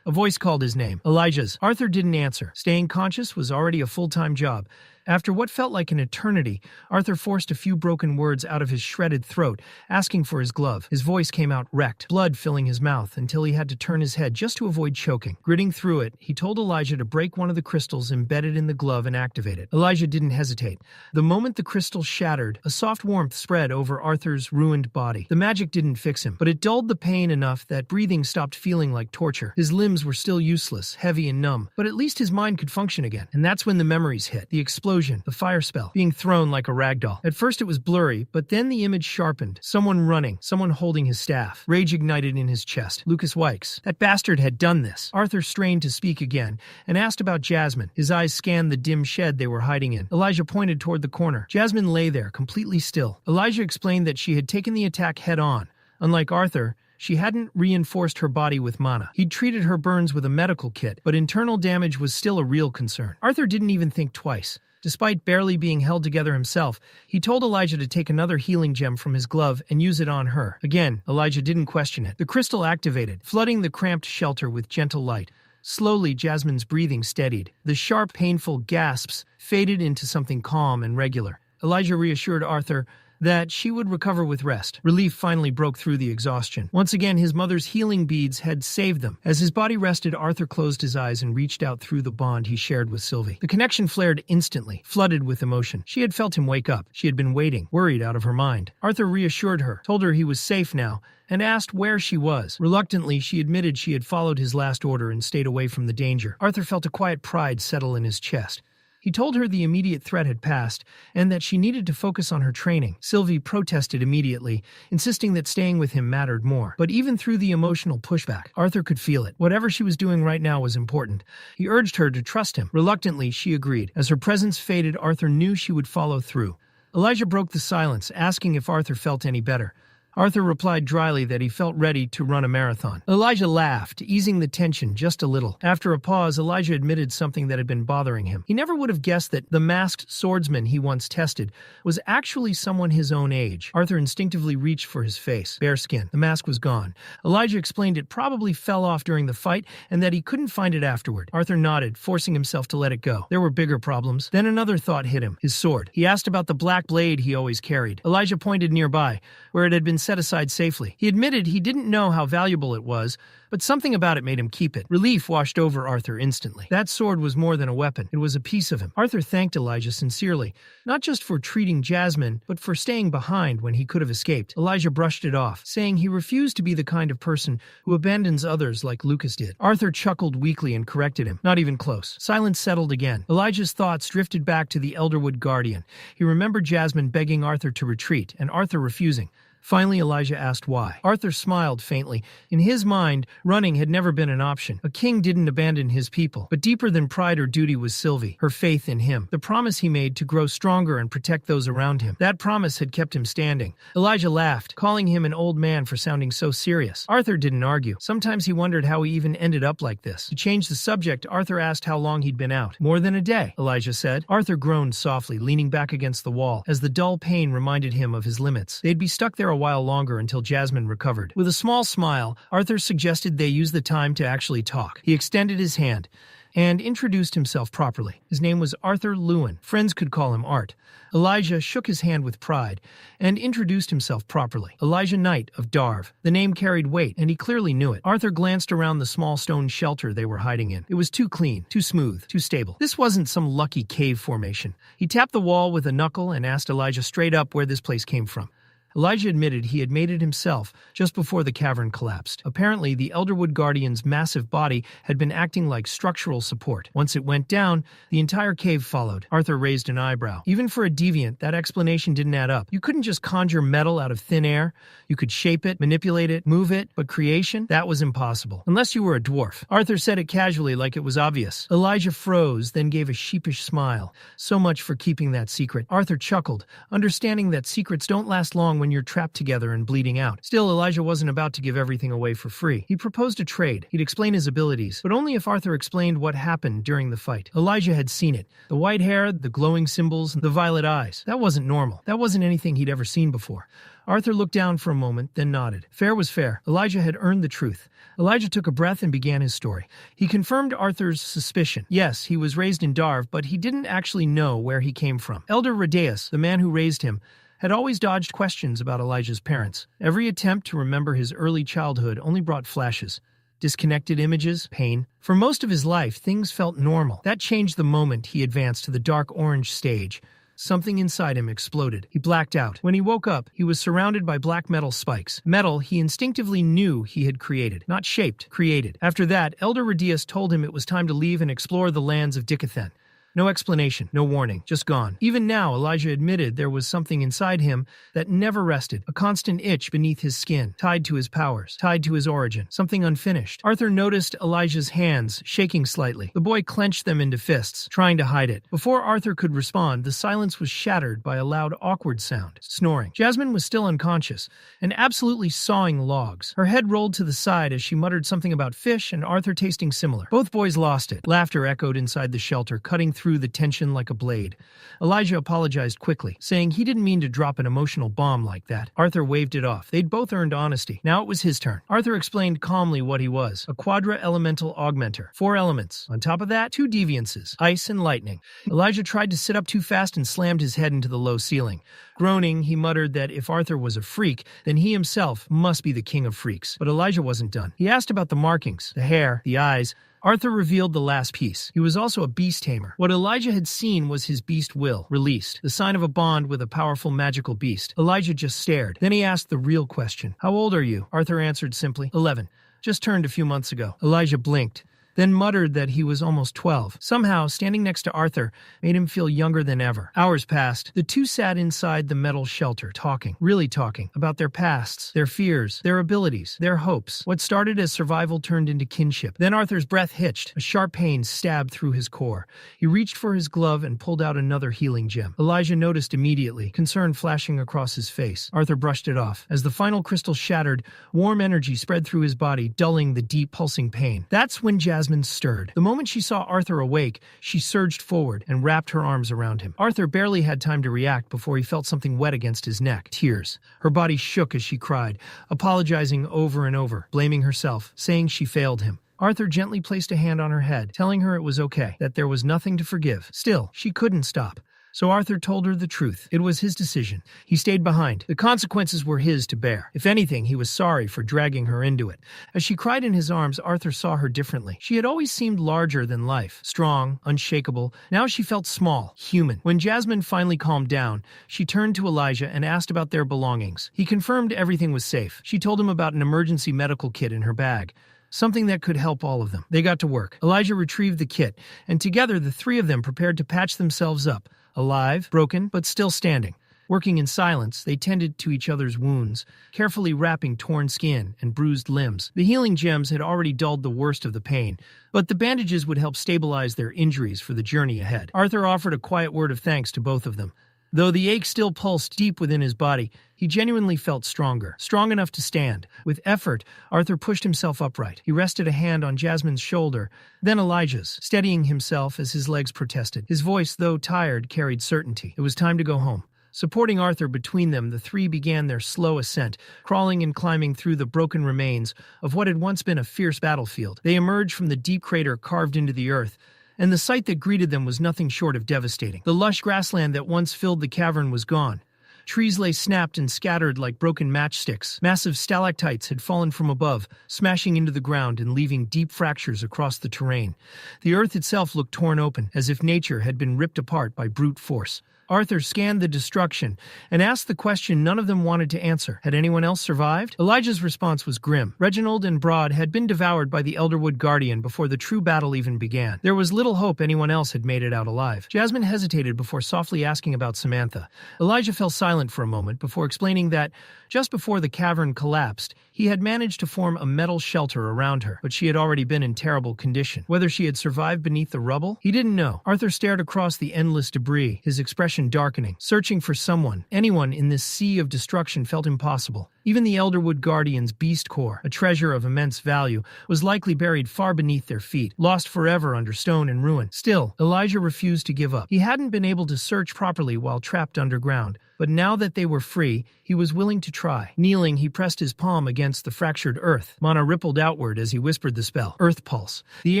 A voice called his name. Elijah's. Arthur didn't answer. Staying conscious was already a full-time job. After what felt like an eternity, Arthur forced a few broken words out of his shredded throat, asking for his glove. His voice came out wrecked, blood filling his mouth until he had to turn his head just to avoid choking. Gritting through it, he told Elijah to break one of the crystals embedded in the glove and activate it. Elijah didn't hesitate. The moment the crystal shattered, a soft warmth spread over Arthur's ruined body. The magic didn't fix him, but it dulled the pain enough that breathing stopped feeling like torture. His limbs were still useless, heavy and numb, but at least his mind could function again. And that's when the memories hit. The explosion, the fire spell, being thrown like a ragdoll. At first it was blurry, but then the image sharpened. Someone running, someone holding his staff. Rage ignited in his chest. Lucas Wykes. That bastard had done this. Arthur strained to speak again and asked about Jasmine. His eyes scanned the dim shed they were hiding in. Elijah pointed toward the corner. Jasmine lay there, completely still. Elijah explained that she had taken the attack head on. Unlike Arthur, she hadn't reinforced her body with mana. He'd treated her burns with a medical kit, but internal damage was still a real concern. Arthur didn't even think twice. Despite barely being held together himself, he told Elijah to take another healing gem from his glove and use it on her. Again, Elijah didn't question it. The crystal activated, flooding the cramped shelter with gentle light. Slowly, Jasmine's breathing steadied. The sharp, painful gasps faded into something calm and regular. Elijah reassured Arthur that she would recover with rest. Relief finally broke through the exhaustion. Once again, his mother's healing beads had saved them. As his body rested, Arthur closed his eyes and reached out through the bond he shared with Sylvie. The connection flared instantly, flooded with emotion. She had felt him wake up. She had been waiting, worried out of her mind. Arthur reassured her, told her he was safe now, and asked where she was. Reluctantly, she admitted she had followed his last order and stayed away from the danger. Arthur felt a quiet pride settle in his chest. He told her the immediate threat had passed and that she needed to focus on her training. Sylvie protested immediately, insisting that staying with him mattered more. But even through the emotional pushback, Arthur could feel it. Whatever she was doing right now was important. He urged her to trust him. Reluctantly, she agreed. As her presence faded, Arthur knew she would follow through. Elijah broke the silence, asking if Arthur felt any better. Arthur replied dryly that he felt ready to run a marathon. Elijah laughed, easing the tension just a little. After a pause, Elijah admitted something that had been bothering him. He never would have guessed that the masked swordsman he once tested was actually someone his own age. Arthur instinctively reached for his face. Bare skin. The mask was gone. Elijah explained it probably fell off during the fight and that he couldn't find it afterward. Arthur nodded, forcing himself to let it go. There were bigger problems. Then another thought hit him. His sword. He asked about the black blade he always carried. Elijah pointed nearby, where it had been set aside safely. He admitted he didn't know how valuable it was, but something about it made him keep it. Relief washed over Arthur instantly. That sword was more than a weapon. It was a piece of him. Arthur thanked Elijah sincerely, not just for treating Jasmine, but for staying behind when he could have escaped. Elijah brushed it off, saying he refused to be the kind of person who abandons others like Lucas did. Arthur chuckled weakly and corrected him. Not even close. Silence settled again. Elijah's thoughts drifted back to the Elderwood Guardian. He remembered Jasmine begging Arthur to retreat, and Arthur refusing. Finally, Elijah asked why. Arthur smiled faintly. In his mind, running had never been an option. A king didn't abandon his people. But deeper than pride or duty was Sylvie, her faith in him. The promise he made to grow stronger and protect those around him. That promise had kept him standing. Elijah laughed, calling him an old man for sounding so serious. Arthur didn't argue. Sometimes he wondered how he even ended up like this. To change the subject, Arthur asked how long he'd been out. More than a day, Elijah said. Arthur groaned softly, leaning back against the wall, as the dull pain reminded him of his limits. They'd be stuck there a while longer until Jasmine recovered. With a small smile, Arthur suggested they use the time to actually talk. He extended his hand and introduced himself properly. His name was Arthur Leywin. Friends could call him Art. Elijah shook his hand with pride and introduced himself properly. Elijah Knight of Darv. The name carried weight, and he clearly knew it. Arthur glanced around the small stone shelter they were hiding in. It was too clean, too smooth, too stable. This wasn't some lucky cave formation. He tapped the wall with a knuckle and asked Elijah straight up where this place came from. Elijah admitted he had made it himself just before the cavern collapsed. Apparently, the Elderwood Guardian's massive body had been acting like structural support. Once it went down, the entire cave followed. Arthur raised an eyebrow. Even for a deviant, that explanation didn't add up. You couldn't just conjure metal out of thin air. You could shape it, manipulate it, move it, but creation? That was impossible. Unless you were a dwarf. Arthur said it casually like it was obvious. Elijah froze, then gave a sheepish smile. So much for keeping that secret. Arthur chuckled, understanding that secrets don't last long strong when you're trapped together and bleeding out. Still, Elijah wasn't about to give everything away for free. He proposed a trade. He'd explain his abilities, but only if Arthur explained what happened during the fight. Elijah had seen it. The white hair, the glowing symbols, the violet eyes. That wasn't normal. That wasn't anything he'd ever seen before. Arthur looked down for a moment, then nodded. Fair was fair. Elijah had earned the truth. Elijah took a breath and began his story. He confirmed Arthur's suspicion. Yes, he was raised in Darv, but he didn't actually know where he came from. Elder Radeus, the man who raised him, had always dodged questions about Elijah's parents. Every attempt to remember his early childhood only brought flashes. Disconnected images, pain. For most of his life, things felt normal. That changed the moment he advanced to the dark orange stage. Something inside him exploded. He blacked out. When he woke up, he was surrounded by black metal spikes. Metal he instinctively knew he had created. Not shaped, created. After that, Elder Radius told him it was time to leave and explore the lands of Dikathen. No explanation, no warning, just gone. Even now, Elijah admitted there was something inside him that never rested, a constant itch beneath his skin, tied to his powers, tied to his origin, something unfinished. Arthur noticed Elijah's hands shaking slightly. The boy clenched them into fists, trying to hide it. Before Arthur could respond, the silence was shattered by a loud, awkward sound, snoring. Jasmine was still unconscious and absolutely sawing logs. Her head rolled to the side as she muttered something about fish and Arthur tasting similar. Both boys lost it. Laughter echoed inside the shelter, cutting through the tension like a blade. Elijah apologized quickly, saying he didn't mean to drop an emotional bomb like that. Arthur waved it off. They'd both earned honesty. Now it was his turn. Arthur explained calmly what he was, a quadra-elemental augmenter. 4 elements. On top of that, 2 deviances, ice and lightning. Elijah tried to sit up too fast and slammed his head into the low ceiling. Groaning, he muttered that if Arthur was a freak, then he himself must be the king of freaks. But Elijah wasn't done. He asked about the markings, the hair, the eyes. Arthur revealed the last piece. He was also a beast tamer. What Elijah had seen was his beast will, released, the sign of a bond with a powerful magical beast. Elijah just stared. Then he asked the real question. How old are you? Arthur answered simply, 11. Just turned a few months ago. Elijah blinked, then muttered that he was almost 12. Somehow, standing next to Arthur made him feel younger than ever. Hours passed. The two sat inside the metal shelter, talking, really talking, about their pasts, their fears, their abilities, their hopes. What started as survival turned into kinship. Then Arthur's breath hitched. A sharp pain stabbed through his core. He reached for his glove and pulled out another healing gem. Elijah noticed immediately, concern flashing across his face. Arthur brushed it off. As the final crystal shattered, warm energy spread through his body, dulling the deep, pulsing pain. That's when Jasmine stirred. The moment she saw Arthur awake, she surged forward and wrapped her arms around him. Arthur barely had time to react before he felt something wet against his neck. Tears. Her body shook as she cried, apologizing over and over, blaming herself, saying she failed him. Arthur gently placed a hand on her head, telling her it was okay, that there was nothing to forgive. Still, she couldn't stop. So Arthur told her the truth. It was his decision. He stayed behind. The consequences were his to bear. If anything, he was sorry for dragging her into it. As she cried in his arms, Arthur saw her differently. She had always seemed larger than life, strong, unshakable. Now she felt small, human. When Jasmine finally calmed down, she turned to Elijah and asked about their belongings. He confirmed everything was safe. She told him about an emergency medical kit in her bag. Something that could help all of them. They got to work. Elijah retrieved the kit, and together the three of them prepared to patch themselves up. Alive, broken, but still standing. Working in silence, they tended to each other's wounds, carefully wrapping torn skin and bruised limbs. The healing gems had already dulled the worst of the pain, but the bandages would help stabilize their injuries for the journey ahead. Arthur offered a quiet word of thanks to both of them. Though the ache still pulsed deep within his body, he genuinely felt stronger, strong enough to stand. With effort, Arthur pushed himself upright. He rested a hand on Jasmine's shoulder, then Elijah's, steadying himself as his legs protested. His voice, though tired, carried certainty. It was time to go home. Supporting Arthur between them, the three began their slow ascent, crawling and climbing through the broken remains of what had once been a fierce battlefield. They emerged from the deep crater carved into the earth, and the sight that greeted them was nothing short of devastating. The lush grassland that once filled the cavern was gone. Trees lay snapped and scattered like broken matchsticks. Massive stalactites had fallen from above, smashing into the ground and leaving deep fractures across the terrain. The earth itself looked torn open, as if nature had been ripped apart by brute force. Arthur scanned the destruction and asked the question none of them wanted to answer. Had anyone else survived? Elijah's response was grim. Reginald and Broad had been devoured by the Elderwood Guardian before the true battle even began. There was little hope anyone else had made it out alive. Jasmine hesitated before softly asking about Samantha. Elijah fell silent for a moment before explaining that, just before the cavern collapsed, he had managed to form a metal shelter around her, but she had already been in terrible condition. Whether she had survived beneath the rubble? He didn't know. Arthur stared across the endless debris, his expression ocean darkening, searching for someone, anyone in this sea of destruction felt impossible. Even the Elderwood Guardian's beast core, a treasure of immense value, was likely buried far beneath their feet, lost forever under stone and ruin. Still, Elijah refused to give up. He hadn't been able to search properly while trapped underground, but now that they were free, he was willing to try. Kneeling, he pressed his palm against the fractured earth. Mana rippled outward as he whispered the spell. Earth pulse. The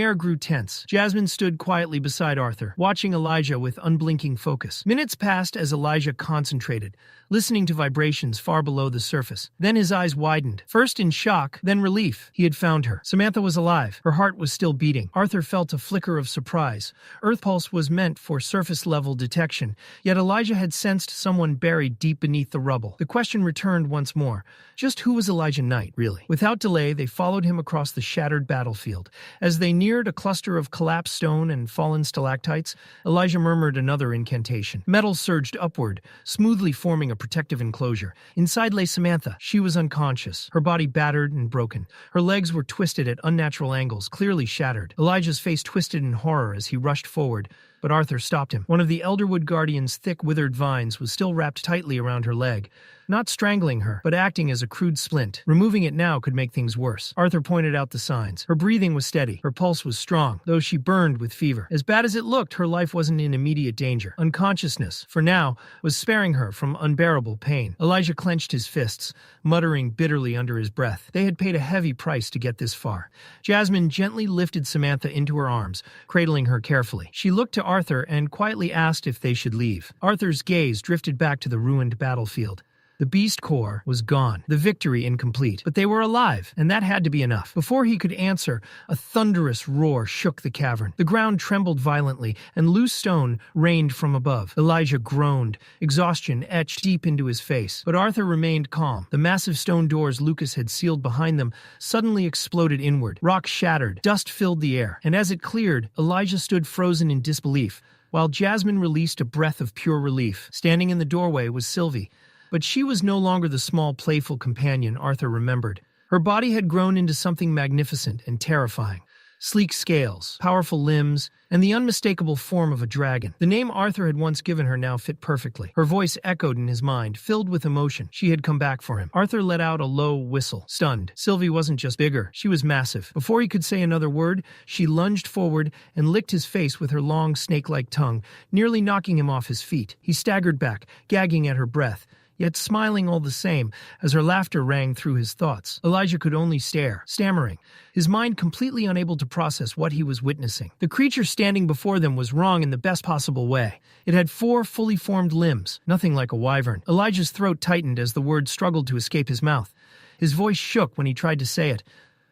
air grew tense. Jasmine stood quietly beside Arthur, watching Elijah with unblinking focus. Minutes passed as Elijah concentrated, listening to vibrations far below the surface. Then his eyes widened, first in shock, then relief. He had found her. Samantha was alive. Her heart was still beating. Arthur felt a flicker of surprise. Earth pulse was meant for surface-level detection, yet Elijah had sensed someone buried deep beneath the rubble. The question returned once more. Just who was Elijah Knight, really? Without delay, they followed him across the shattered battlefield. As they neared a cluster of collapsed stone and fallen stalactites, Elijah murmured another incantation. Metal surged upward, smoothly forming a protective enclosure. Inside lay Samantha. She was unconscious, her body battered and broken. Her legs were twisted at unnatural angles, clearly shattered. Elijah's face twisted in horror as he rushed forward, but Arthur stopped him. One of the Elderwood Guardian's thick, withered vines was still wrapped tightly around her leg, not strangling her, but acting as a crude splint. Removing it now could make things worse. Arthur pointed out the signs. Her breathing was steady. Her pulse was strong, though she burned with fever. As bad as it looked, her life wasn't in immediate danger. Unconsciousness, for now, was sparing her from unbearable pain. Elijah clenched his fists, muttering bitterly under his breath. They had paid a heavy price to get this far. Jasmine gently lifted Samantha into her arms, cradling her carefully. She looked to Arthur and quietly asked if they should leave. Arthur's gaze drifted back to the ruined battlefield. The beast core was gone, the victory incomplete, but they were alive, and that had to be enough. Before he could answer, a thunderous roar shook the cavern. The ground trembled violently, and loose stone rained from above. Elijah groaned, exhaustion etched deep into his face, but Arthur remained calm. The massive stone doors Lucas had sealed behind them suddenly exploded inward. Rock shattered, dust filled the air, and as it cleared, Elijah stood frozen in disbelief, while Jasmine released a breath of pure relief. Standing in the doorway was Sylvie. But she was no longer the small, playful companion Arthur remembered. Her body had grown into something magnificent and terrifying. Sleek scales, powerful limbs, and the unmistakable form of a dragon. The name Arthur had once given her now fit perfectly. Her voice echoed in his mind, filled with emotion. She had come back for him. Arthur let out a low whistle, stunned. Sylvie wasn't just bigger, she was massive. Before he could say another word, she lunged forward and licked his face with her long, snake-like tongue, nearly knocking him off his feet. He staggered back, gagging at her breath, yet smiling all the same as her laughter rang through his thoughts. Elijah could only stare, stammering, his mind completely unable to process what he was witnessing. The creature standing before them was wrong in the best possible way. It had 4 fully formed limbs, nothing like a wyvern. Elijah's throat tightened as the words struggled to escape his mouth. His voice shook when he tried to say it,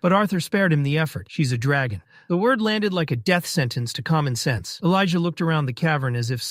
but Arthur spared him the effort. She's a dragon. The word landed like a death sentence to common sense. Elijah looked around the cavern as if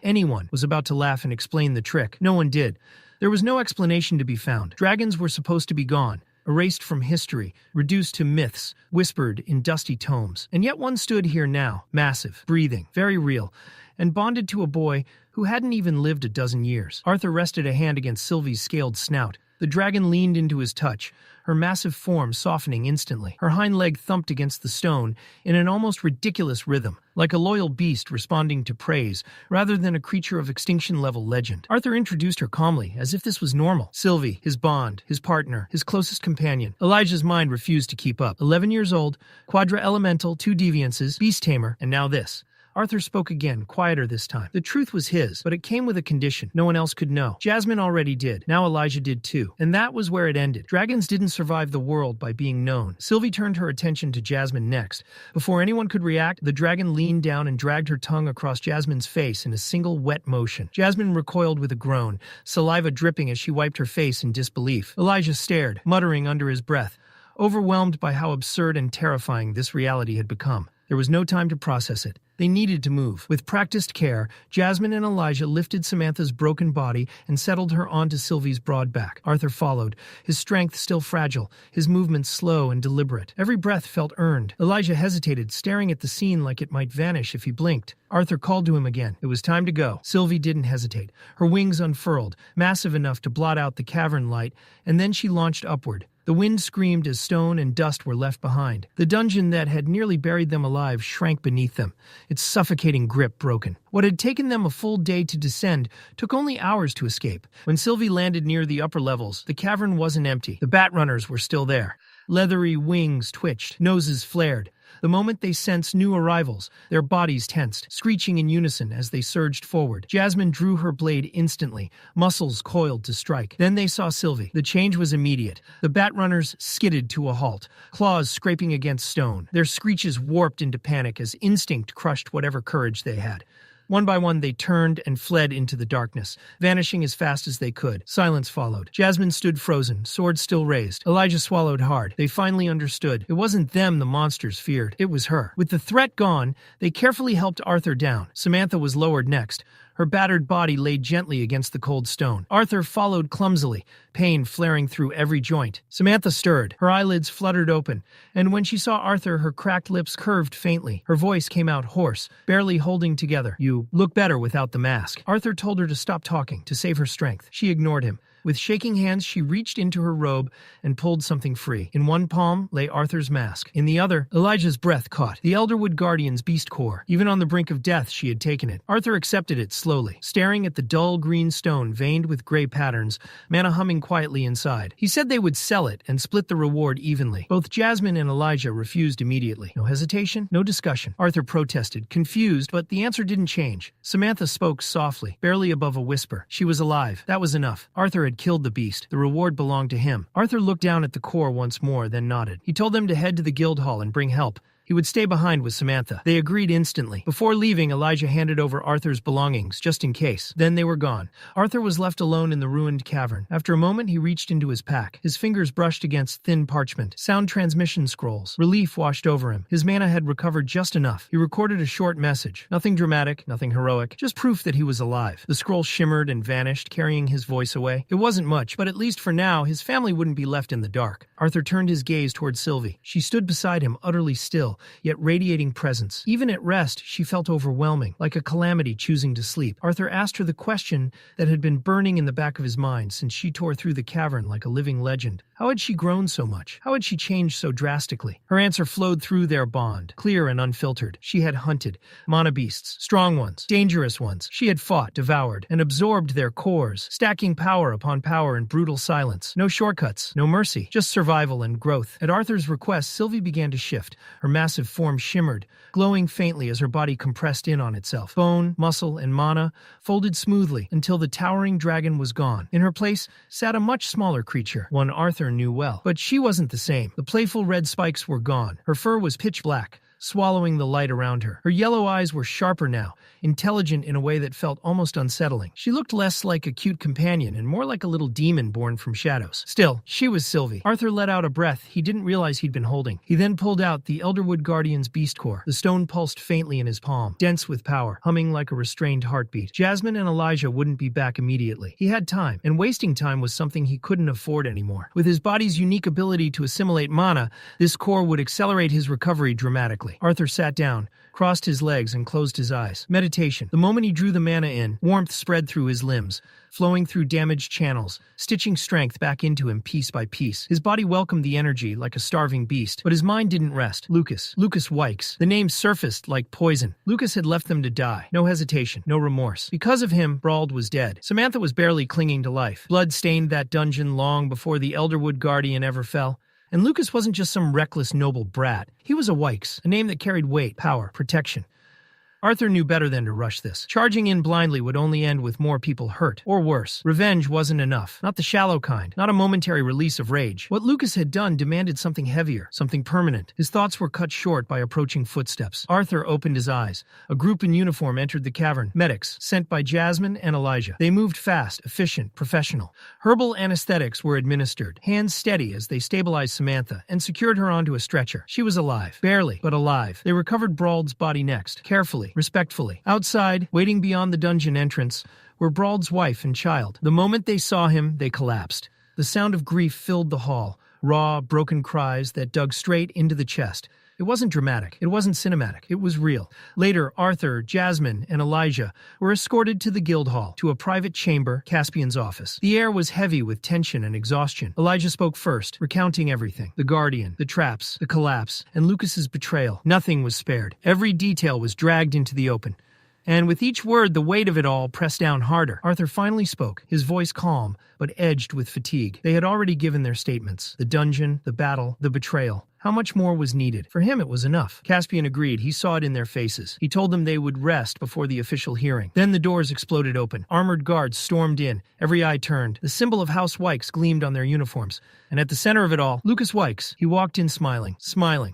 anyone, was about to laugh and explain the trick. No one did. There was no explanation to be found. Dragons were supposed to be gone, erased from history, reduced to myths, whispered in dusty tomes. And yet one stood here now, massive, breathing, very real, and bonded to a boy who hadn't even lived a dozen years. Arthur rested a hand against Sylvie's scaled snout. The dragon leaned into his touch, her massive form softening instantly. Her hind leg thumped against the stone in an almost ridiculous rhythm, like a loyal beast responding to praise, rather than a creature of extinction-level legend. Arthur introduced her calmly, as if this was normal. Sylvie, his bond, his partner, his closest companion. Elijah's mind refused to keep up. 11 years old, quadra-elemental, 2 deviances, beast tamer, and now this. Arthur spoke again, quieter this time. The truth was his, but it came with a condition. No one else could know. Jasmine already did. Now Elijah did too. And that was where it ended. Dragons didn't survive the world by being known. Sylvie turned her attention to Jasmine next. Before anyone could react, the dragon leaned down and dragged her tongue across Jasmine's face in a single wet motion. Jasmine recoiled with a groan, saliva dripping as she wiped her face in disbelief. Elijah stared, muttering under his breath, overwhelmed by how absurd and terrifying this reality had become. There was no time to process it. They needed to move. With practiced care, Jasmine and Elijah lifted Samantha's broken body and settled her onto Sylvie's broad back. Arthur followed, his strength still fragile, his movements slow and deliberate. Every breath felt earned. Elijah hesitated, staring at the scene like it might vanish if he blinked. Arthur called to him again. It was time to go. Sylvie didn't hesitate. Her wings unfurled, massive enough to blot out the cavern light, and then she launched upward. The wind screamed as stone and dust were left behind. The dungeon that had nearly buried them alive shrank beneath them, its suffocating grip broken. What had taken them a full day to descend took only hours to escape. When Sylvie landed near the upper levels, the cavern wasn't empty. The batrunners were still there. Leathery wings twitched, noses flared. The moment they sensed new arrivals, their bodies tensed, screeching in unison as they surged forward. Jasmine drew her blade instantly, muscles coiled to strike. Then they saw Sylvie. The change was immediate. The batrunners skidded to a halt, claws scraping against stone. Their screeches warped into panic as instinct crushed whatever courage they had. One by one, they turned and fled into the darkness, vanishing as fast as they could. Silence followed. Jasmine stood frozen, sword still raised. Elijah swallowed hard. They finally understood. It wasn't them the monsters feared. It was her. With the threat gone, they carefully helped Arthur down. Samantha was lowered next. Her battered body laid gently against the cold stone. Arthur followed clumsily, pain flaring through every joint. Samantha stirred. Her eyelids fluttered open, and when she saw Arthur, her cracked lips curved faintly. Her voice came out hoarse, barely holding together. "You look better without the mask." Arthur told her to stop talking, to save her strength. She ignored him. With shaking hands, she reached into her robe and pulled something free. In one palm lay Arthur's mask. In the other, Elijah's breath caught. The Elderwood Guardian's beast core. Even on the brink of death, she had taken it. Arthur accepted it slowly, staring at the dull green stone veined with gray patterns, mana humming quietly inside. He said they would sell it and split the reward evenly. Both Jasmine and Elijah refused immediately. No hesitation, no discussion. Arthur protested, confused, but the answer didn't change. Samantha spoke softly, barely above a whisper. She was alive. That was enough. Arthur had killed the beast. The reward belonged to him. Arthur looked down at the core once more, then nodded. He told them to head to the guild hall and bring help. He would stay behind with Samantha. They agreed instantly. Before leaving, Elijah handed over Arthur's belongings, just in case. Then they were gone. Arthur was left alone in the ruined cavern. After a moment, he reached into his pack. His fingers brushed against thin parchment. Sound transmission scrolls. Relief washed over him. His mana had recovered just enough. He recorded a short message. Nothing dramatic, nothing heroic. Just proof that he was alive. The scroll shimmered and vanished, carrying his voice away. It wasn't much, but at least for now, his family wouldn't be left in the dark. Arthur turned his gaze toward Sylvie. She stood beside him, utterly still, yet radiating presence. Even at rest, she felt overwhelming, like a calamity choosing to sleep. Arthur asked her the question that had been burning in the back of his mind since she tore through the cavern like a living legend. How had she grown so much? How had she changed so drastically? Her answer flowed through their bond, clear and unfiltered. She had hunted mana beasts, strong ones, dangerous ones. She had fought, devoured, and absorbed their cores, stacking power upon power in brutal silence. No shortcuts, no mercy, just survival and growth. At Arthur's request, Sylvie began to shift. Her massive form shimmered, glowing faintly as her body compressed in on itself. Bone, muscle, and mana folded smoothly until the towering dragon was gone. In her place sat a much smaller creature, one Arthur knew well. But she wasn't the same. The playful red spikes were gone. Her fur was pitch black, swallowing the light around her. Her yellow eyes were sharper now, intelligent in a way that felt almost unsettling. She looked less like a cute companion and more like a little demon born from shadows. Still, she was Sylvie. Arthur let out a breath he didn't realize he'd been holding. He then pulled out the Elderwood Guardian's beast core. The stone pulsed faintly in his palm, dense with power, humming like a restrained heartbeat. Jasmine and Elijah wouldn't be back immediately. He had time, and wasting time was something he couldn't afford anymore. With his body's unique ability to assimilate mana, this core would accelerate his recovery dramatically. Arthur sat down, crossed his legs, and closed his eyes. Meditation. The moment he drew the mana in, warmth spread through his limbs, flowing through damaged channels, stitching strength back into him piece by piece. His body welcomed the energy like a starving beast, but his mind didn't rest. Lucas Wykes. The name surfaced like poison. Lucas had left them to die. No hesitation, no remorse. Because of him, Brauld was dead. Samantha was barely clinging to life. Blood stained that dungeon long before the Elderwood Guardian ever fell. And Lucas wasn't just some reckless noble brat. He was a Wykes, a name that carried weight, power, protection. Arthur knew better than to rush this. Charging in blindly would only end with more people hurt, or worse. Revenge wasn't enough. Not the shallow kind, not a momentary release of rage. What Lucas had done demanded something heavier, something permanent. His thoughts were cut short by approaching footsteps. Arthur opened his eyes. A group in uniform entered the cavern. Medics, sent by Jasmine and Elijah. They moved fast, efficient, professional. Herbal anesthetics were administered, hands steady as they stabilized Samantha and secured her onto a stretcher. She was alive. Barely, but alive. They recovered Brauld's body next, carefully, respectfully. Outside, waiting beyond the dungeon entrance, were Brauld's wife and child. The moment they saw him, they collapsed. The sound of grief filled the hall, raw, broken cries that dug straight into the chest. It wasn't dramatic. It wasn't cinematic. It was real. Later, Arthur, Jasmine, and Elijah were escorted to the guild hall, to a private chamber, Caspian's office. The air was heavy with tension and exhaustion. Elijah spoke first, recounting everything. The Guardian, the traps, the collapse, and Lucas's betrayal. Nothing was spared. Every detail was dragged into the open. And with each word, the weight of it all pressed down harder. Arthur finally spoke, his voice calm, but edged with fatigue. They had already given their statements. The dungeon, the battle, the betrayal. How much more was needed? For him, it was enough. Caspian agreed. He saw it in their faces. He told them they would rest before the official hearing. Then the doors exploded open. Armored guards stormed in. Every eye turned. The symbol of House Wykes gleamed on their uniforms. And at the center of it all, Lucas Wykes. He walked in smiling.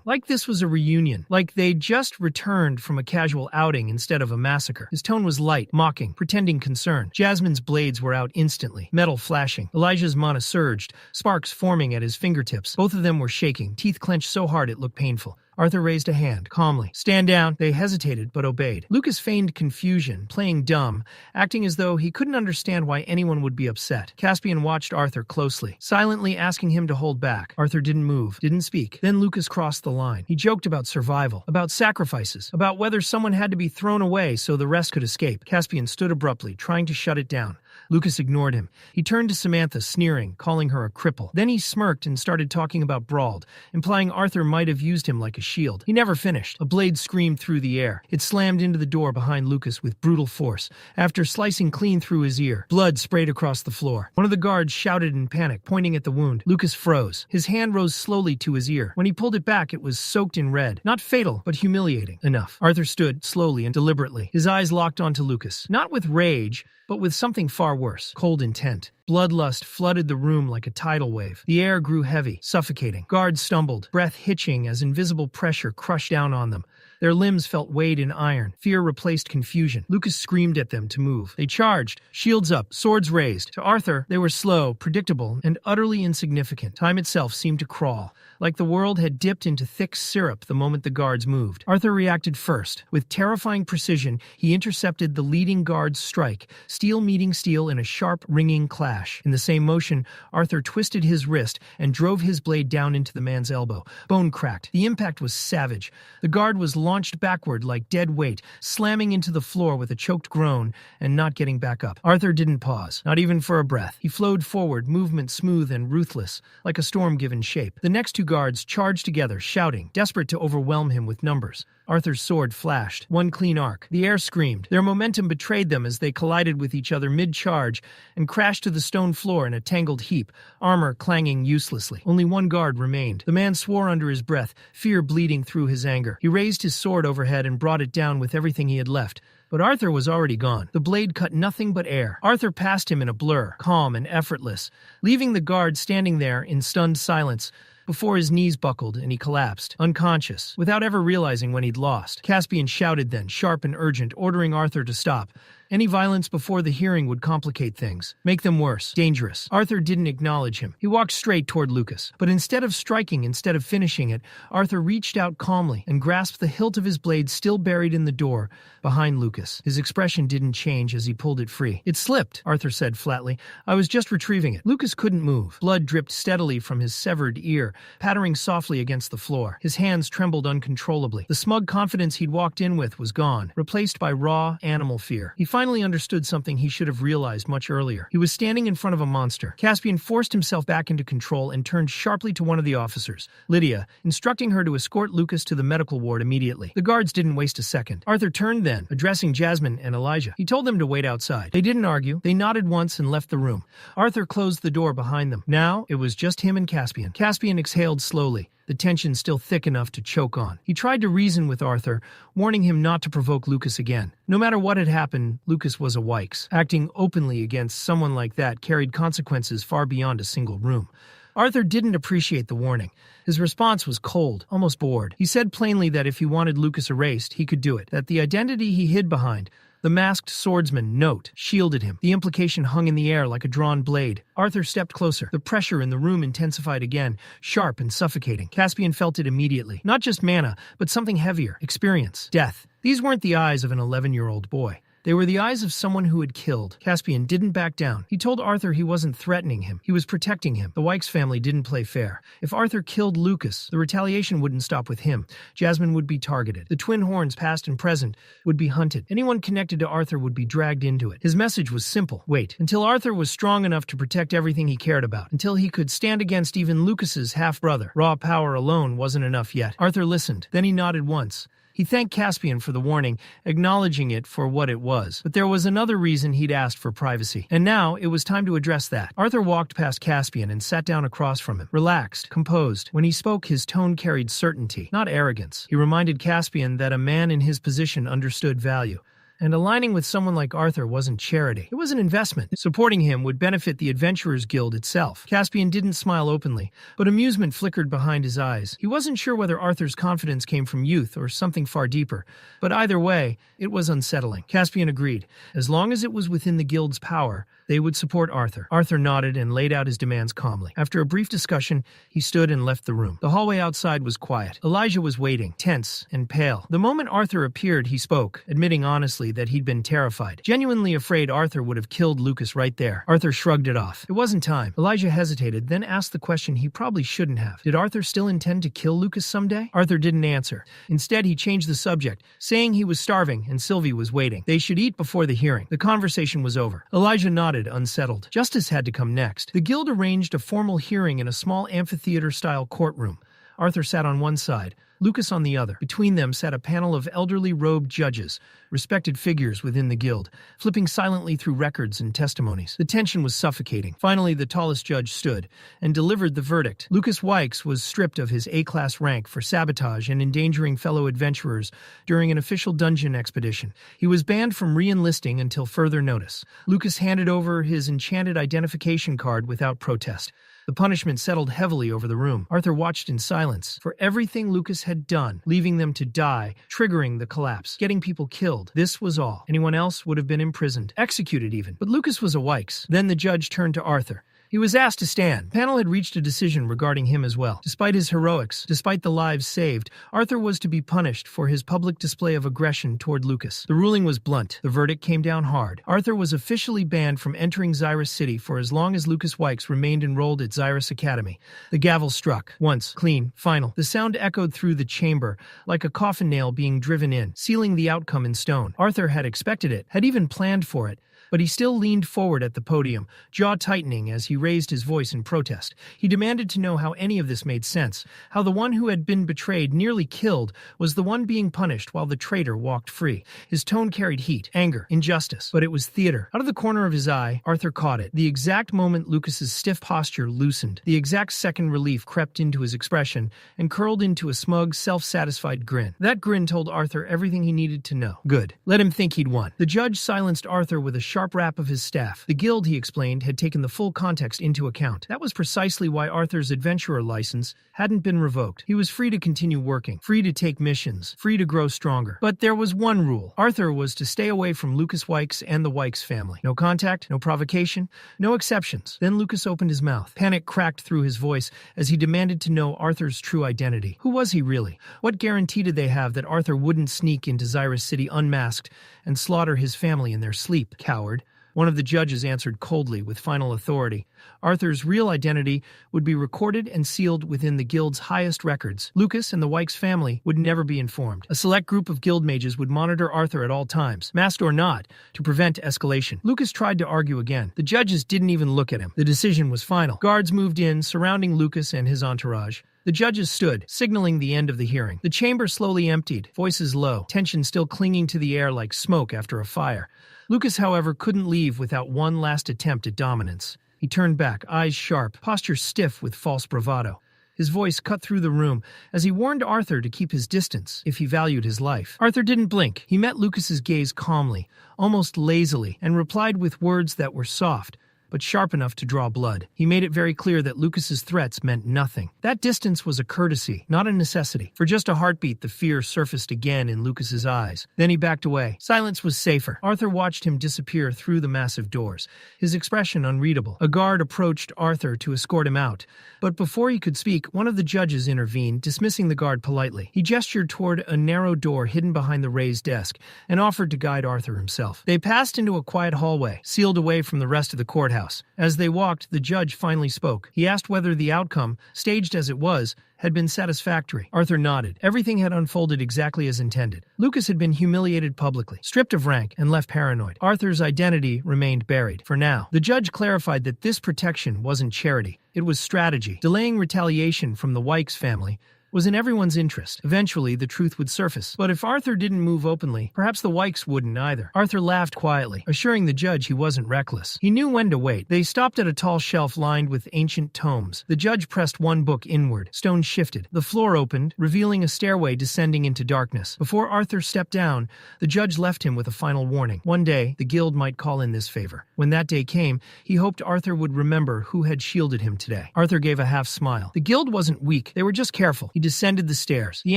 Like this was a reunion. Like they'd just returned from a casual outing instead of a massacre. His tone was light, mocking, pretending concern. Jasmine's blades were out instantly, metal flashing. Elijah's mana surged, sparks forming at his fingertips. Both of them were shaking, teeth clenched so hard it looked painful. Arthur raised a hand, calmly. Stand down. They hesitated, but obeyed. Lucas feigned confusion, playing dumb, acting as though he couldn't understand why anyone would be upset. Caspian watched Arthur closely, silently asking him to hold back. Arthur didn't move, didn't speak. Then Lucas crossed the line. He joked about survival, about sacrifices, about whether someone had to be thrown away so the rest could escape. Caspian stood abruptly, trying to shut it down. Lucas ignored him. He turned to Samantha, sneering, calling her a cripple. Then he smirked and started talking about Brauld, implying Arthur might have used him like a shield. He never finished. A blade screamed through the air. It slammed into the door behind Lucas with brutal force. After slicing clean through his ear, blood sprayed across the floor. One of the guards shouted in panic, pointing at the wound. Lucas froze. His hand rose slowly to his ear. When he pulled it back, it was soaked in red. Not fatal, but humiliating. Enough. Arthur stood, slowly and deliberately. His eyes locked onto Lucas. Not with rage, but with something far worse, cold intent. Bloodlust flooded the room like a tidal wave. The air grew heavy, suffocating. Guards stumbled, breath hitching as invisible pressure crushed down on them. Their limbs felt weighed in iron. Fear replaced confusion. Lucas screamed at them to move. They charged, shields up, swords raised. To Arthur, they were slow, predictable, and utterly insignificant. Time itself seemed to crawl, like the world had dipped into thick syrup the moment the guards moved. Arthur reacted first. With terrifying precision, he intercepted the leading guard's strike, steel meeting steel in a sharp, ringing clash. In the same motion, Arthur twisted his wrist and drove his blade down into the man's elbow. Bone cracked. The impact was savage. The guard was launched backward like dead weight, slamming into the floor with a choked groan and not getting back up. Arthur didn't pause, not even for a breath. He flowed forward, movement smooth and ruthless, like a storm given shape. The next two guards charged together, shouting, desperate to overwhelm him with numbers. Arthur's sword flashed, one clean arc. The air screamed. Their momentum betrayed them as they collided with each other mid-charge and crashed to the stone floor in a tangled heap, armor clanging uselessly. Only one guard remained. The man swore under his breath, fear bleeding through his anger. He raised his sword overhead and brought it down with everything he had left. But Arthur was already gone. The blade cut nothing but air. Arthur passed him in a blur, calm and effortless, leaving the guard standing there in stunned silence before his knees buckled and he collapsed, unconscious, without ever realizing when he'd lost. Caspian shouted then, sharp and urgent, ordering Arthur to stop. Any violence before the hearing would complicate things, make them worse, dangerous. Arthur didn't acknowledge him. He walked straight toward Lucas. But instead of finishing it, Arthur reached out calmly and grasped the hilt of his blade still buried in the door behind Lucas. His expression didn't change as he pulled it free. It slipped, Arthur said flatly. I was just retrieving it. Lucas couldn't move. Blood dripped steadily from his severed ear, pattering softly against the floor. His hands trembled uncontrollably. The smug confidence he'd walked in with was gone, replaced by raw, animal fear. He finally understood something he should have realized much earlier. He was standing in front of a monster. Caspian forced himself back into control and turned sharply to one of the officers, Lydia, instructing her to escort Lucas to the medical ward immediately. The guards didn't waste a second. Arthur turned then, addressing Jasmine and Elijah. He told them to wait outside. They didn't argue. They nodded once and left the room. Arthur closed the door behind them. Now, it was just him and Caspian. Caspian exhaled slowly, the tension still thick enough to choke on. He tried to reason with Arthur, warning him not to provoke Lucas again. No matter what had happened, Lucas was a Wykes. Acting openly against someone like that carried consequences far beyond a single room. Arthur didn't appreciate the warning. His response was cold, almost bored. He said plainly that if he wanted Lucas erased, he could do it, that the identity he hid behind, the masked swordsman, note, shielded him. The implication hung in the air like a drawn blade. Arthur stepped closer. The pressure in the room intensified again, sharp and suffocating. Caspian felt it immediately. Not just mana, but something heavier, experience, death. These weren't the eyes of an 11-year-old boy. They were the eyes of someone who had killed. Caspian didn't back down. He told Arthur he wasn't threatening him. He was protecting him. The Wykes family didn't play fair. If Arthur killed Lucas, the retaliation wouldn't stop with him. Jasmine would be targeted. The twin horns, past and present, would be hunted. Anyone connected to Arthur would be dragged into it. His message was simple. Wait until Arthur was strong enough to protect everything he cared about, until he could stand against even Lucas's half-brother. Raw power alone wasn't enough yet. Arthur listened. Then he nodded once. He thanked Caspian for the warning, acknowledging it for what it was. But there was another reason he'd asked for privacy. And now, it was time to address that. Arthur walked past Caspian and sat down across from him. Relaxed, composed. When he spoke, his tone carried certainty, not arrogance. He reminded Caspian that a man in his position understood value. And aligning with someone like Arthur wasn't charity. It was an investment. Supporting him would benefit the Adventurers Guild itself. Caspian didn't smile openly, but amusement flickered behind his eyes. He wasn't sure whether Arthur's confidence came from youth or something far deeper. But either way, it was unsettling. Caspian agreed. As long as it was within the Guild's power, they would support Arthur. Arthur nodded and laid out his demands calmly. After a brief discussion, he stood and left the room. The hallway outside was quiet. Elijah was waiting, tense and pale. The moment Arthur appeared, he spoke, admitting honestly that he'd been terrified. Genuinely afraid Arthur would have killed Lucas right there. Arthur shrugged it off. It wasn't time. Elijah hesitated, then asked the question he probably shouldn't have. Did Arthur still intend to kill Lucas someday? Arthur didn't answer. Instead, he changed the subject, saying he was starving and Sylvie was waiting. They should eat before the hearing. The conversation was over. Elijah nodded, unsettled. Justice had to come next. The guild arranged a formal hearing in a small amphitheater-style courtroom. Arthur sat on one side, Lucas on the other. Between them sat a panel of elderly robed judges, respected figures within the guild, flipping silently through records and testimonies. The tension was suffocating. Finally, the tallest judge stood and delivered the verdict. Lucas Wykes was stripped of his A-class rank for sabotage and endangering fellow adventurers during an official dungeon expedition. He was banned from re-enlisting until further notice. Lucas handed over his enchanted identification card without protest. The punishment settled heavily over the room. Arthur watched in silence. For everything Lucas had done, leaving them to die, triggering the collapse, getting people killed, this was all. Anyone else would have been imprisoned, executed even. But Lucas was a Wykes. Then the judge turned to Arthur. He was asked to stand. The panel had reached a decision regarding him as well. Despite his heroics, despite the lives saved, Arthur was to be punished for his public display of aggression toward Lucas. The ruling was blunt. The verdict came down hard. Arthur was officially banned from entering Xyrus City for as long as Lucas Wykes remained enrolled at Xyrus Academy. The gavel struck. Once, clean, final. The sound echoed through the chamber, like a coffin nail being driven in, sealing the outcome in stone. Arthur had expected it, had even planned for it. But he still leaned forward at the podium, jaw tightening as he raised his voice in protest. He demanded to know how any of this made sense, how the one who had been betrayed, nearly killed, was the one being punished while the traitor walked free. His tone carried heat, anger, injustice, but it was theater. Out of the corner of his eye, Arthur caught it. The exact moment Lucas's stiff posture loosened, the exact second relief crept into his expression and curled into a smug, self-satisfied grin. That grin told Arthur everything he needed to know. Good. Let him think he'd won. The judge silenced Arthur with a sharp rap of his staff. The guild, he explained, had taken the full context into account. That was precisely why Arthur's adventurer license hadn't been revoked. He was free to continue working, free to take missions, free to grow stronger. But there was one rule. Arthur was to stay away from Lucas Wykes and the Wykes family. No contact, no provocation, no exceptions. Then Lucas opened his mouth. Panic cracked through his voice as he demanded to know Arthur's true identity. Who was he really? What guarantee did they have that Arthur wouldn't sneak into Xyrus City unmasked and slaughter his family in their sleep? Coward. One of the judges answered coldly with final authority. Arthur's real identity would be recorded and sealed within the guild's highest records. Lucas and the Wykes family would never be informed. A select group of guild mages would monitor Arthur at all times, masked or not, to prevent escalation. Lucas tried to argue again. The judges didn't even look at him. The decision was final. Guards moved in, surrounding Lucas and his entourage. The judges stood, signaling the end of the hearing. The chamber slowly emptied, voices low, tension still clinging to the air like smoke after a fire. Lucas, however, couldn't leave without one last attempt at dominance. He turned back, eyes sharp, posture stiff with false bravado. His voice cut through the room as he warned Arthur to keep his distance if he valued his life. Arthur didn't blink. He met Lucas's gaze calmly, almost lazily, and replied with words that were soft, but sharp enough to draw blood. He made it very clear that Lucas's threats meant nothing. That distance was a courtesy, not a necessity. For just a heartbeat, the fear surfaced again in Lucas's eyes. Then he backed away. Silence was safer. Arthur watched him disappear through the massive doors, his expression unreadable. A guard approached Arthur to escort him out, but before he could speak, one of the judges intervened, dismissing the guard politely. He gestured toward a narrow door hidden behind the raised desk and offered to guide Arthur himself. They passed into a quiet hallway, sealed away from the rest of the courthouse. As they walked, the judge finally spoke. He asked whether the outcome, staged as it was, had been satisfactory. Arthur nodded. Everything had unfolded exactly as intended. Lucas had been humiliated publicly, stripped of rank, and left paranoid. Arthur's identity remained buried, for now. The judge clarified that this protection wasn't charity. It was strategy. Delaying retaliation from the Wykes family was in everyone's interest. Eventually, the truth would surface. But if Arthur didn't move openly, perhaps the Wykes wouldn't either. Arthur laughed quietly, assuring the judge he wasn't reckless. He knew when to wait. They stopped at a tall shelf lined with ancient tomes. The judge pressed one book inward. Stones shifted. The floor opened, revealing a stairway descending into darkness. Before Arthur stepped down, the judge left him with a final warning. One day, the guild might call in this favor. When that day came, he hoped Arthur would remember who had shielded him today. Arthur gave a half smile. The guild wasn't weak. They were just careful. He descended the stairs, the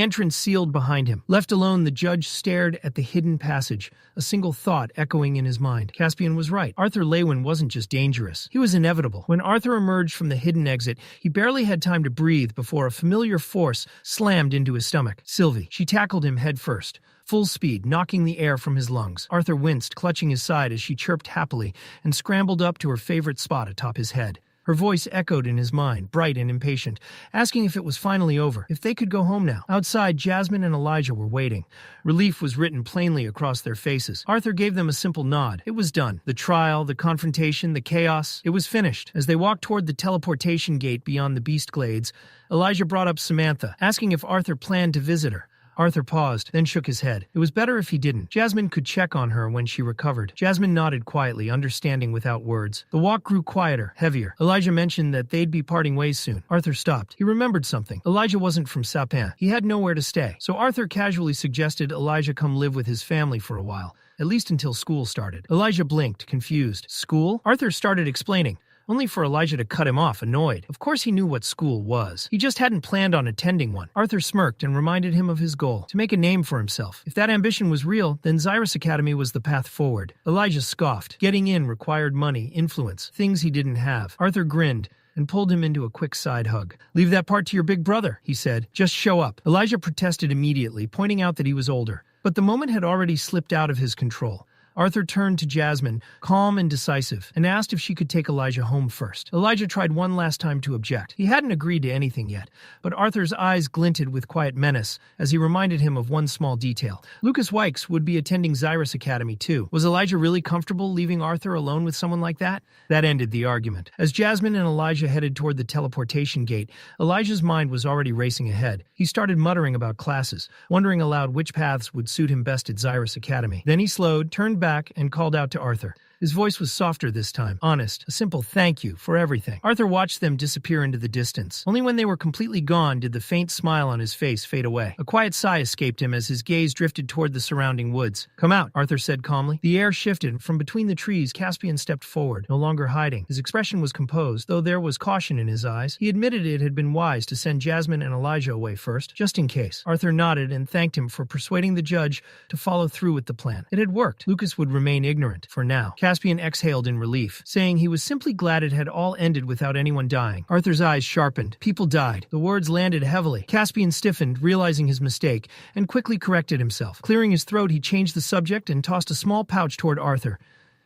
entrance sealed behind him. Left alone, the judge stared at the hidden passage, a single thought echoing in his mind. Caspian was right. Arthur Leywin wasn't just dangerous. He was inevitable. When Arthur emerged from the hidden exit, he barely had time to breathe before a familiar force slammed into his stomach. Sylvie. She tackled him head first, full speed, knocking the air from his lungs. Arthur winced, clutching his side as she chirped happily and scrambled up to her favorite spot atop his head. Her voice echoed in his mind, bright and impatient, asking if it was finally over, if they could go home now. Outside, Jasmine and Elijah were waiting. Relief was written plainly across their faces. Arthur gave them a simple nod. It was done. The trial, the confrontation, the chaos, it was finished. As they walked toward the teleportation gate beyond the beast glades, Elijah brought up Samantha, asking if Arthur planned to visit her. Arthur paused, then shook his head. It was better if he didn't. Jasmine could check on her when she recovered. Jasmine nodded quietly, understanding without words. The walk grew quieter, heavier. Elijah mentioned that they'd be parting ways soon. Arthur stopped. He remembered something. Elijah wasn't from Sapin. He had nowhere to stay. So Arthur casually suggested Elijah come live with his family for a while, at least until school started. Elijah blinked, confused. School? Arthur started explaining, only for Elijah to cut him off, annoyed. Of course he knew what school was. He just hadn't planned on attending one. Arthur smirked and reminded him of his goal, to make a name for himself. If that ambition was real, then Xyrus Academy was the path forward. Elijah scoffed. Getting in required money, influence, things he didn't have. Arthur grinned and pulled him into a quick side hug. "Leave that part to your big brother," he said. "Just show up." Elijah protested immediately, pointing out that he was older. But the moment had already slipped out of his control. Arthur turned to Jasmine, calm and decisive, and asked if she could take Elijah home first. Elijah tried one last time to object. He hadn't agreed to anything yet, but Arthur's eyes glinted with quiet menace as he reminded him of one small detail. Lucas Wykes would be attending Xyrus Academy too. Was Elijah really comfortable leaving Arthur alone with someone like that? That ended the argument. As Jasmine and Elijah headed toward the teleportation gate, Elijah's mind was already racing ahead. He started muttering about classes, wondering aloud which paths would suit him best at Xyrus Academy. Then he slowed, turned back, and called out to Arthur. His voice was softer this time, honest, a simple thank you for everything. Arthur watched them disappear into the distance. Only when they were completely gone did the faint smile on his face fade away. A quiet sigh escaped him as his gaze drifted toward the surrounding woods. "Come out," Arthur said calmly. The air shifted. From between the trees, Caspian stepped forward, no longer hiding. His expression was composed, though there was caution in his eyes. He admitted it had been wise to send Jasmine and Elijah away first, just in case. Arthur nodded and thanked him for persuading the judge to follow through with the plan. It had worked. Lucas would remain ignorant, for now. Caspian exhaled in relief, saying he was simply glad it had all ended without anyone dying. Arthur's eyes sharpened. People died. The words landed heavily. Caspian stiffened, realizing his mistake, and quickly corrected himself. Clearing his throat, he changed the subject and tossed a small pouch toward Arthur.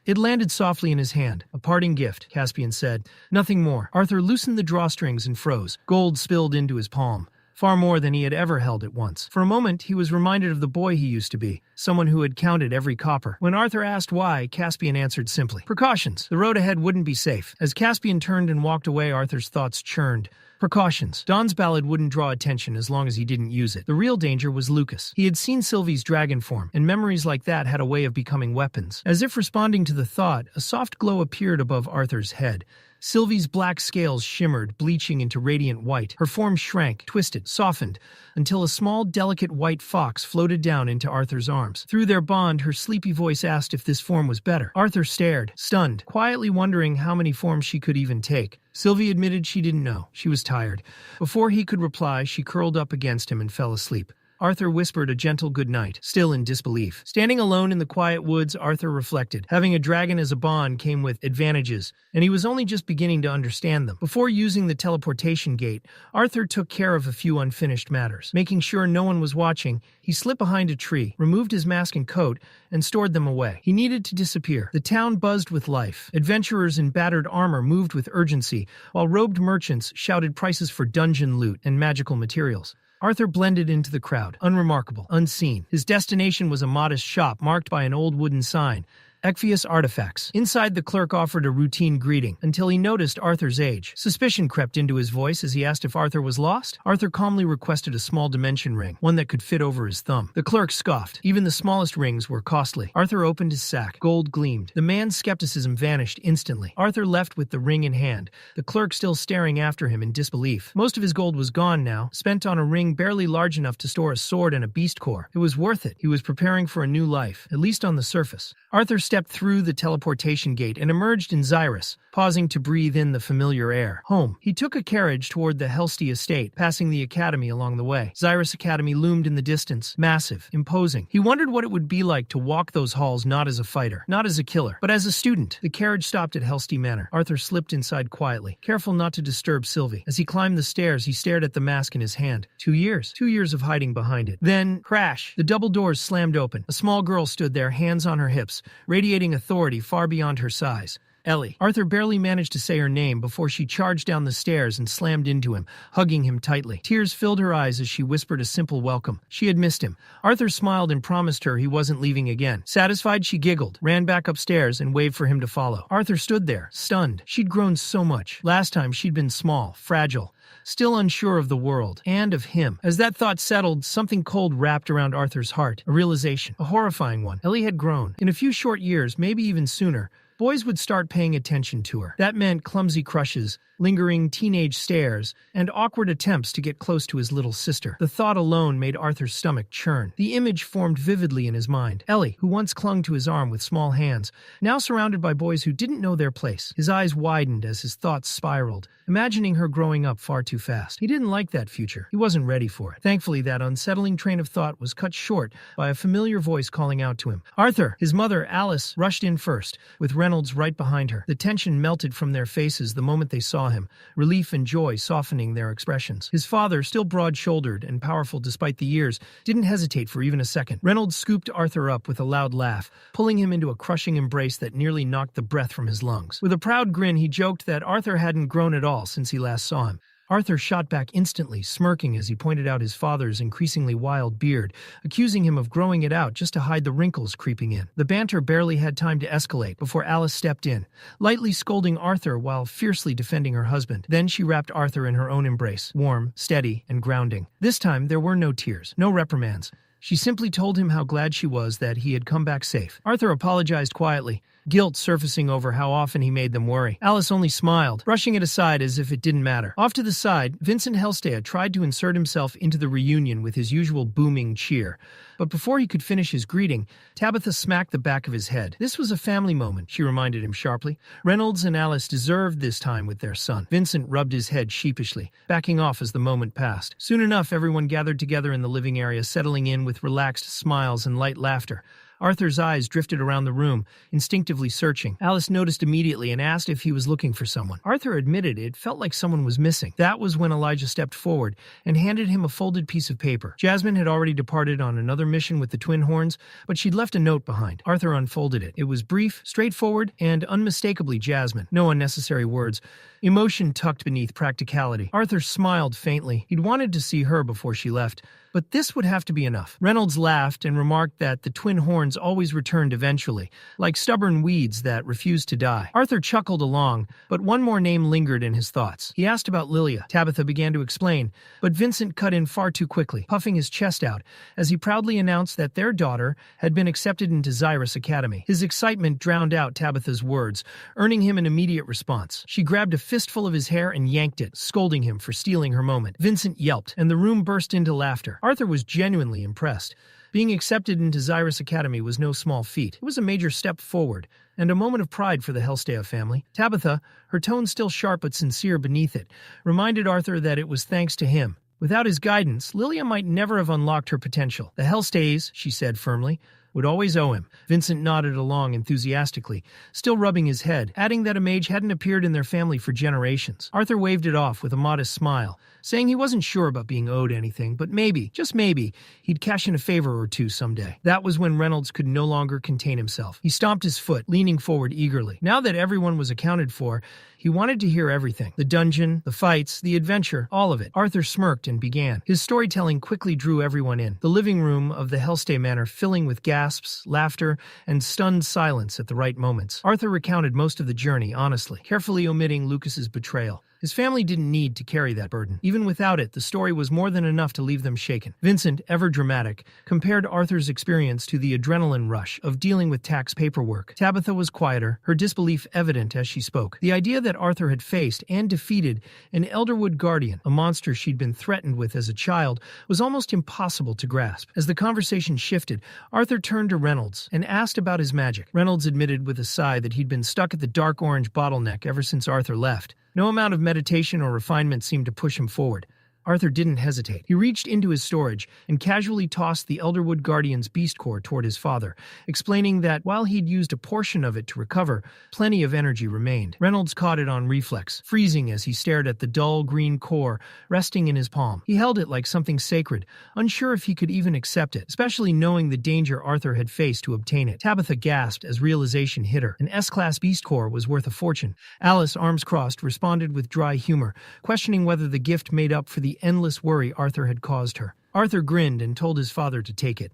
It landed softly in his hand. "A parting gift," Caspian said. "Nothing more." Arthur loosened the drawstrings and froze. Gold spilled into his palm. Far more than he had ever held at once. For a moment, he was reminded of the boy he used to be, someone who had counted every copper. When Arthur asked why, Caspian answered simply, "Precautions. The road ahead wouldn't be safe." As Caspian turned and walked away, Arthur's thoughts churned. Precautions. Don's ballad wouldn't draw attention as long as he didn't use it. The real danger was Lucas. He had seen Sylvie's dragon form, and memories like that had a way of becoming weapons. As if responding to the thought, a soft glow appeared above Arthur's head. Sylvie's black scales shimmered, bleaching into radiant white. Her form shrank, twisted, softened, until a small, delicate white fox floated down into Arthur's arms. Through their bond, her sleepy voice asked if this form was better. Arthur stared, stunned, quietly wondering how many forms she could even take. Sylvie admitted she didn't know. She was tired. Before he could reply, she curled up against him and fell asleep. Arthur whispered a gentle goodnight, still in disbelief. Standing alone in the quiet woods, Arthur reflected. Having a dragon as a bond came with advantages, and he was only just beginning to understand them. Before using the teleportation gate, Arthur took care of a few unfinished matters. Making sure no one was watching, he slipped behind a tree, removed his mask and coat, and stored them away. He needed to disappear. The town buzzed with life. Adventurers in battered armor moved with urgency, while robed merchants shouted prices for dungeon loot and magical materials. Arthur blended into the crowd, unremarkable, unseen. His destination was a modest shop marked by an old wooden sign, Equius Artifacts. Inside, the clerk offered a routine greeting, until he noticed Arthur's age. Suspicion crept into his voice as he asked if Arthur was lost. Arthur calmly requested a small dimension ring, one that could fit over his thumb. The clerk scoffed. Even the smallest rings were costly. Arthur opened his sack. Gold gleamed. The man's skepticism vanished instantly. Arthur left with the ring in hand, the clerk still staring after him in disbelief. Most of his gold was gone now, spent on a ring barely large enough to store a sword and a beast core. It was worth it. He was preparing for a new life, at least on the surface. Arthur stepped through the teleportation gate and emerged in Xyrus, pausing to breathe in the familiar air. Home. He took a carriage toward the Helsty estate, passing the academy along the way. Xyrus Academy loomed in the distance, massive, imposing. He wondered what it would be like to walk those halls not as a fighter, not as a killer, but as a student. The carriage stopped at Helsty Manor. Arthur slipped inside quietly, careful not to disturb Sylvie. As he climbed the stairs, he stared at the mask in his hand. 2 years. 2 years of hiding behind it. Then, crash! The double doors slammed open. A small girl stood there, hands on her hips, radiating authority far beyond her size. Ellie. Arthur barely managed to say her name before she charged down the stairs and slammed into him, hugging him tightly. Tears filled her eyes as she whispered a simple welcome. She had missed him. Arthur smiled and promised her he wasn't leaving again. Satisfied, she giggled, ran back upstairs, and waved for him to follow. Arthur stood there, stunned. She'd grown so much. Last time, she'd been small, fragile, still unsure of the world, and of him. As that thought settled, something cold wrapped around Arthur's heart. A realization. A horrifying one. Ellie had grown. In a few short years, maybe even sooner, boys would start paying attention to her. That meant clumsy crushes, lingering teenage stares, and awkward attempts to get close to his little sister. The thought alone made Arthur's stomach churn. The image formed vividly in his mind. Ellie, who once clung to his arm with small hands, now surrounded by boys who didn't know their place. His eyes widened as his thoughts spiraled, imagining her growing up far too fast. He didn't like that future. He wasn't ready for it. Thankfully, that unsettling train of thought was cut short by a familiar voice calling out to him. Arthur! His mother, Alice, rushed in first, with Reynolds right behind her. The tension melted from their faces the moment they saw him, relief and joy softening their expressions. His father, still broad-shouldered and powerful despite the years, didn't hesitate for even a second. Reynolds scooped Arthur up with a loud laugh, pulling him into a crushing embrace that nearly knocked the breath from his lungs. With a proud grin, he joked that Arthur hadn't grown at all since he last saw him. Arthur shot back instantly, smirking as he pointed out his father's increasingly wild beard, accusing him of growing it out just to hide the wrinkles creeping in. The banter barely had time to escalate before Alice stepped in, lightly scolding Arthur while fiercely defending her husband. Then she wrapped Arthur in her own embrace, warm, steady, and grounding. This time there were no tears, no reprimands. She simply told him how glad she was that he had come back safe. Arthur apologized quietly, guilt surfacing over how often he made them worry. Alice only smiled, brushing it aside as if it didn't matter. Off to the side, Vincent Helstea tried to insert himself into the reunion with his usual booming cheer. But before he could finish his greeting, Tabitha smacked the back of his head. This was a family moment, she reminded him sharply. Reynolds and Alice deserved this time with their son. Vincent rubbed his head sheepishly, backing off as the moment passed. Soon enough, everyone gathered together in the living area, settling in with relaxed smiles and light laughter. Arthur's eyes drifted around the room, instinctively searching. Alice noticed immediately and asked if he was looking for someone. Arthur admitted it felt like someone was missing. That was when Elijah stepped forward and handed him a folded piece of paper. Jasmine had already departed on another mission with the Twin Horns, but she'd left a note behind. Arthur unfolded it. It was brief, straightforward, and unmistakably Jasmine. No unnecessary words. Emotion tucked beneath practicality. Arthur smiled faintly. He'd wanted to see her before she left, But this would have to be enough. Reynolds laughed and remarked that the twin horns always returned eventually, like stubborn weeds that refused to die. Arthur chuckled along, but one more name lingered in his thoughts. He asked about Lilia. Tabitha began to explain, but Vincent cut in far too quickly, puffing his chest out as he proudly announced that their daughter had been accepted into Xyrus Academy. His excitement drowned out Tabitha's words, earning him an immediate response. She grabbed a fistful of his hair and yanked it, scolding him for stealing her moment. Vincent yelped, and the room burst into laughter. Arthur was genuinely impressed. Being accepted into Xyrus Academy was no small feat. It was a major step forward, and a moment of pride for the Hellstaya family. Tabitha, her tone still sharp but sincere beneath it, reminded Arthur that it was thanks to him. Without his guidance, Lilia might never have unlocked her potential. The Hellstays, she said firmly, would always owe him. Vincent nodded along enthusiastically, still rubbing his head, adding that a mage hadn't appeared in their family for generations. Arthur waved it off with a modest smile, saying he wasn't sure about being owed anything, but maybe, just maybe, he'd cash in a favor or two someday. That was when Reynolds could no longer contain himself. He stomped his foot, leaning forward eagerly. Now that everyone was accounted for, he wanted to hear everything. The dungeon, the fights, the adventure, all of it. Arthur smirked and began. His storytelling quickly drew everyone in, the living room of the Hellstay Manor filling with gasps, laughter, and stunned silence at the right moments. Arthur recounted most of the journey, honestly, carefully omitting Lucas's betrayal. His family didn't need to carry that burden. Even without it, the story was more than enough to leave them shaken. Vincent, ever dramatic, compared Arthur's experience to the adrenaline rush of dealing with tax paperwork. Tabitha was quieter, her disbelief evident as she spoke. The idea that Arthur had faced and defeated an Elderwood Guardian, a monster she'd been threatened with as a child, was almost impossible to grasp. As the conversation shifted, Arthur turned to Reynolds and asked about his magic. Reynolds admitted with a sigh that he'd been stuck at the dark orange bottleneck ever since Arthur left. No amount of meditation or refinement seemed to push him forward. Arthur didn't hesitate. He reached into his storage and casually tossed the Elderwood Guardian's beast core toward his father, explaining that while he'd used a portion of it to recover, plenty of energy remained. Reynolds caught it on reflex, freezing as he stared at the dull green core resting in his palm. He held it like something sacred, unsure if he could even accept it, especially knowing the danger Arthur had faced to obtain it. Tabitha gasped as realization hit her. An S-class beast core was worth a fortune. Alice, arms crossed, responded with dry humor, questioning whether the gift made up for the endless worry Arthur had caused her. Arthur grinned and told his father to take it.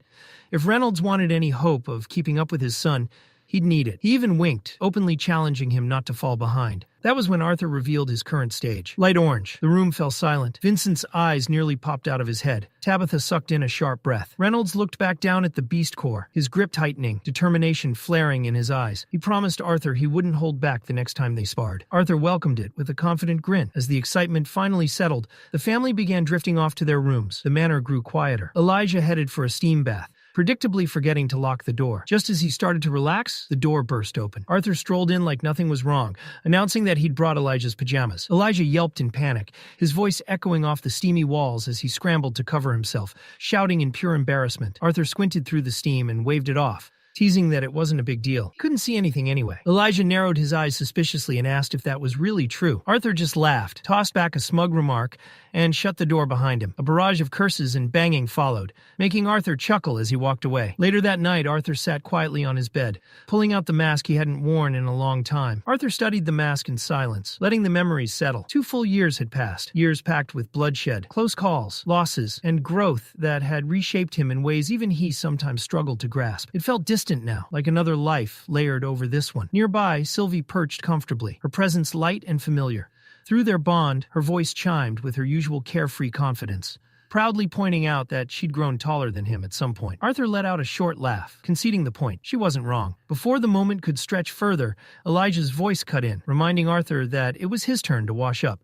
If Reynolds wanted any hope of keeping up with his son, he'd need it. He even winked, openly challenging him not to fall behind. That was when Arthur revealed his current stage. Light orange. The room fell silent. Vincent's eyes nearly popped out of his head. Tabitha sucked in a sharp breath. Reynolds looked back down at the beast core, his grip tightening, determination flaring in his eyes. He promised Arthur he wouldn't hold back the next time they sparred. Arthur welcomed it with a confident grin. As the excitement finally settled, the family began drifting off to their rooms. The manor grew quieter. Elijah headed for a steam bath, predictably forgetting to lock the door. Just as he started to relax, the door burst open. Arthur strolled in like nothing was wrong, announcing that he'd brought Elijah's pajamas. Elijah yelped in panic, his voice echoing off the steamy walls as he scrambled to cover himself, shouting in pure embarrassment. Arthur squinted through the steam and waved it off, teasing that it wasn't a big deal. He couldn't see anything anyway. Elijah narrowed his eyes suspiciously and asked if that was really true. Arthur just laughed, tossed back a smug remark, and shut the door behind him. A barrage of curses and banging followed, making Arthur chuckle as he walked away. Later that night, Arthur sat quietly on his bed, pulling out the mask he hadn't worn in a long time. Arthur studied the mask in silence, letting the memories settle. 2 full years had passed, years packed with bloodshed, close calls, losses, and growth that had reshaped him in ways even he sometimes struggled to grasp. It felt distant now, like another life layered over this one. Nearby, Sylvie perched comfortably, her presence light and familiar. Through their bond, her voice chimed with her usual carefree confidence, proudly pointing out that she'd grown taller than him at some point. Arthur let out a short laugh, conceding the point. She wasn't wrong. Before the moment could stretch further, Elijah's voice cut in, reminding Arthur that it was his turn to wash up.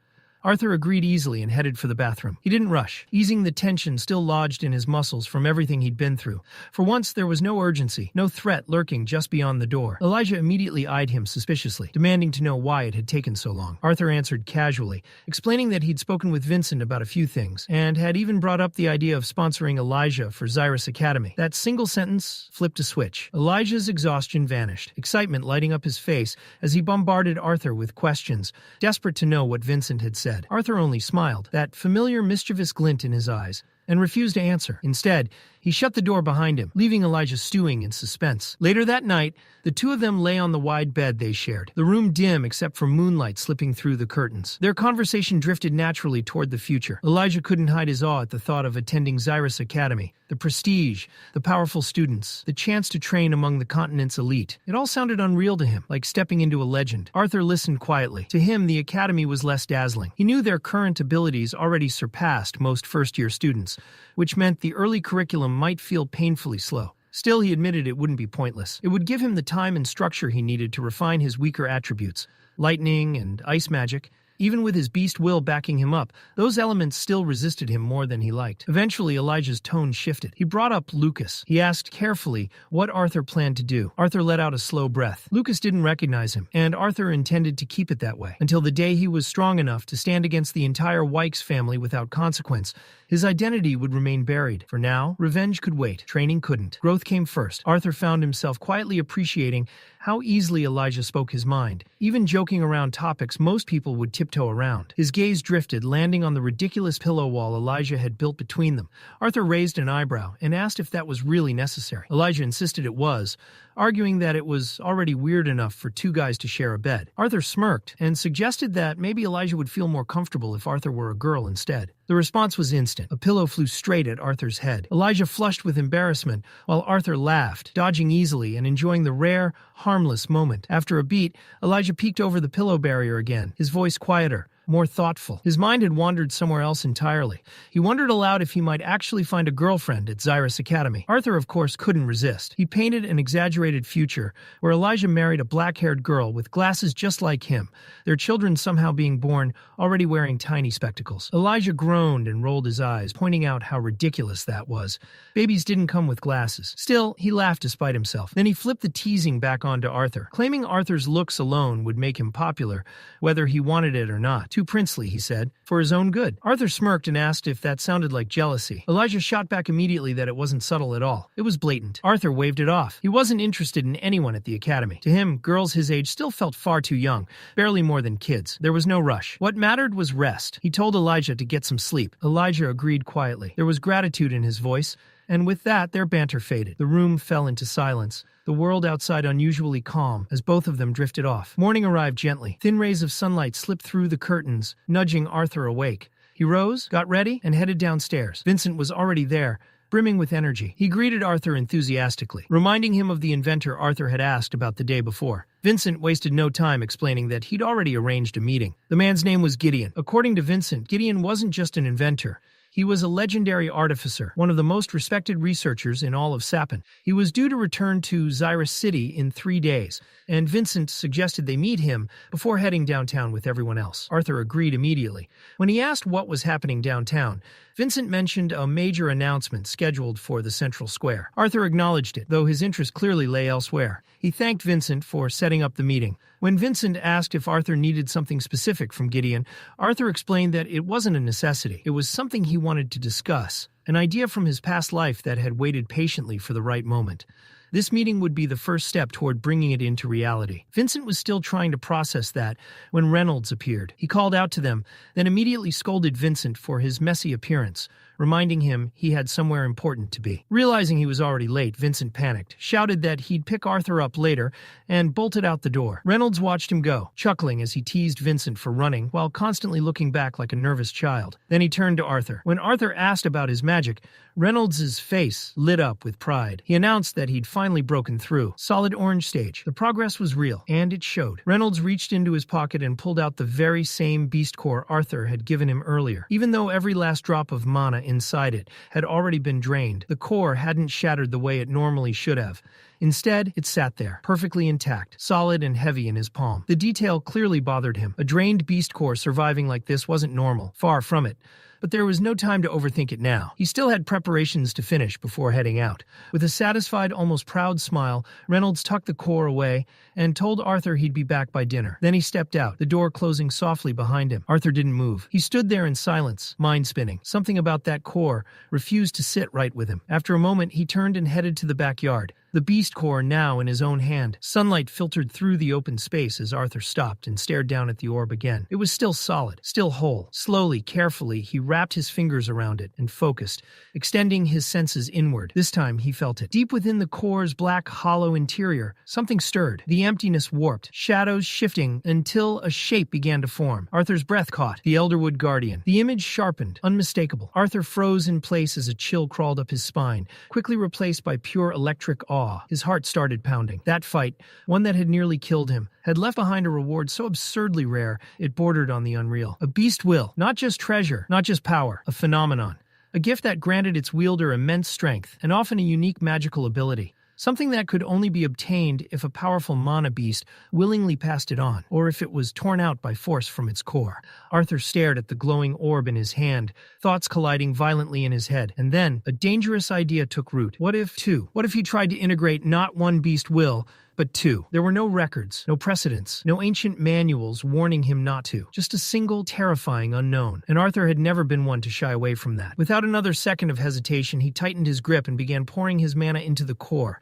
Arthur agreed easily and headed for the bathroom. He didn't rush, easing the tension still lodged in his muscles from everything he'd been through. For once, there was no urgency, no threat lurking just beyond the door. Elijah immediately eyed him suspiciously, demanding to know why it had taken so long. Arthur answered casually, explaining that he'd spoken with Vincent about a few things, and had even brought up the idea of sponsoring Elijah for Xyrus Academy. That single sentence flipped a switch. Elijah's exhaustion vanished, excitement lighting up his face as he bombarded Arthur with questions, desperate to know what Vincent had said. Arthur only smiled, that familiar mischievous glint in his eyes, and refused to answer. Instead, he He shut the door behind him, leaving Elijah stewing in suspense. Later that night, the two of them lay on the wide bed they shared, the room dim except for moonlight slipping through the curtains. Their conversation drifted naturally toward the future. Elijah couldn't hide his awe at the thought of attending Xyrus Academy, the prestige, the powerful students, the chance to train among the continent's elite. It all sounded unreal to him, like stepping into a legend. Arthur listened quietly. To him, the academy was less dazzling. He knew their current abilities already surpassed most first-year students, which meant the early curriculum might feel painfully slow. Still, he admitted it wouldn't be pointless. It would give him the time and structure he needed to refine his weaker attributes, lightning and ice magic. Even with his beast will backing him up, those elements still resisted him more than he liked. Eventually, Elijah's tone shifted. He brought up Lucas. He asked carefully what Arthur planned to do. Arthur let out a slow breath. Lucas didn't recognize him, and Arthur intended to keep it that way, until the day he was strong enough to stand against the entire Wykes family without consequence. His identity would remain buried. For now, revenge could wait. Training couldn't. Growth came first. Arthur found himself quietly appreciating how easily Elijah spoke his mind, even joking around topics most people would tiptoe around. His gaze drifted, landing on the ridiculous pillow wall Elijah had built between them. Arthur raised an eyebrow and asked if that was really necessary. Elijah insisted it was, arguing that it was already weird enough for two guys to share a bed. Arthur smirked and suggested that maybe Elijah would feel more comfortable if Arthur were a girl instead. The response was instant. A pillow flew straight at Arthur's head. Elijah flushed with embarrassment, while Arthur laughed, dodging easily and enjoying the rare, harmless moment. After a beat, Elijah peeked over the pillow barrier again, his voice quieter, more thoughtful. His mind had wandered somewhere else entirely. He wondered aloud if he might actually find a girlfriend at Xyrus Academy. Arthur, of course, couldn't resist. He painted an exaggerated future where Elijah married a black-haired girl with glasses just like him, their children somehow being born already wearing tiny spectacles. Elijah groaned and rolled his eyes, pointing out how ridiculous that was. Babies didn't come with glasses. Still, he laughed despite himself. Then he flipped the teasing back onto Arthur, claiming Arthur's looks alone would make him popular, whether he wanted it or not. Too princely, he said, for his own good. Arthur smirked and asked if that sounded like jealousy. Elijah shot back immediately that it wasn't subtle at all. It was blatant. Arthur waved it off. He wasn't interested in anyone at the academy. To him, girls his age still felt far too young, barely more than kids. There was no rush. What mattered was rest. He told Elijah to get some sleep. Elijah agreed quietly. There was gratitude in his voice, and with that, their banter faded. The room fell into silence, the world outside unusually calm as both of them drifted off. Morning arrived gently. Thin rays of sunlight slipped through the curtains, nudging Arthur awake. He rose, got ready, and headed downstairs. Vincent was already there, brimming with energy. He greeted Arthur enthusiastically, reminding him of the inventor Arthur had asked about the day before. Vincent wasted no time explaining that he'd already arranged a meeting. The man's name was Gideon. According to Vincent, Gideon wasn't just an inventor. He was a legendary artificer, one of the most respected researchers in all of Sapin. He was due to return to Xyrus City in 3 days, and Vincent suggested they meet him before heading downtown with everyone else. Arthur agreed immediately. When he asked what was happening downtown, Vincent mentioned a major announcement scheduled for the central square. Arthur acknowledged it, though his interest clearly lay elsewhere. He thanked Vincent for setting up the meeting. When Vincent asked if Arthur needed something specific from Gideon, Arthur explained that it wasn't a necessity. It was something he wanted to discuss, an idea from his past life that had waited patiently for the right moment. This meeting would be the first step toward bringing it into reality. Vincent was still trying to process that when Reynolds appeared. He called out to them, then immediately scolded Vincent for his messy appearance, reminding him he had somewhere important to be. Realizing he was already late, Vincent panicked, shouted that he'd pick Arthur up later, and bolted out the door. Reynolds watched him go, chuckling as he teased Vincent for running, while constantly looking back like a nervous child. Then he turned to Arthur. When Arthur asked about his magic, Reynolds' face lit up with pride. He announced that he'd finally broken through. Solid orange stage. The progress was real, and it showed. Reynolds reached into his pocket and pulled out the very same beast core Arthur had given him earlier. Even though every last drop of mana inside it had already been drained, the core hadn't shattered the way it normally should have. Instead, it sat there, perfectly intact, solid and heavy in his palm. The detail clearly bothered him. A drained beast core surviving like this wasn't normal. Far from it. But there was no time to overthink it now. He still had preparations to finish before heading out. With a satisfied, almost proud smile, Reynolds tucked the core away and told Arthur he'd be back by dinner. Then he stepped out, the door closing softly behind him. Arthur didn't move. He stood there in silence, mind spinning. Something about that core refused to sit right with him. After a moment, he turned and headed to the backyard. the beast core now in his own hand. Sunlight filtered through the open space as Arthur stopped and stared down at the orb again. It was still solid, still whole. Slowly, carefully, he wrapped his fingers around it and focused, extending his senses inward. This time he felt it. Deep within the core's black, hollow interior, something stirred. The emptiness warped, shadows shifting until a shape began to form. Arthur's breath caught. The Elderwood Guardian. The image sharpened, unmistakable. Arthur froze in place as a chill crawled up his spine, quickly replaced by pure electric awe. His heart started pounding. That fight, one that had nearly killed him, had left behind a reward so absurdly rare it bordered on the unreal. A beast will, not just treasure, not just power, a phenomenon. A gift that granted its wielder immense strength and often a unique magical ability. Something that could only be obtained if a powerful mana beast willingly passed it on, or if it was torn out by force from its core. Arthur stared at the glowing orb in his hand, thoughts colliding violently in his head, and then a dangerous idea took root. What if he tried to integrate not one beast will, but two? There were no records, no precedents, no ancient manuals warning him not to. Just a single, terrifying unknown. And Arthur had never been one to shy away from that. Without another second of hesitation, he tightened his grip and began pouring his mana into the core.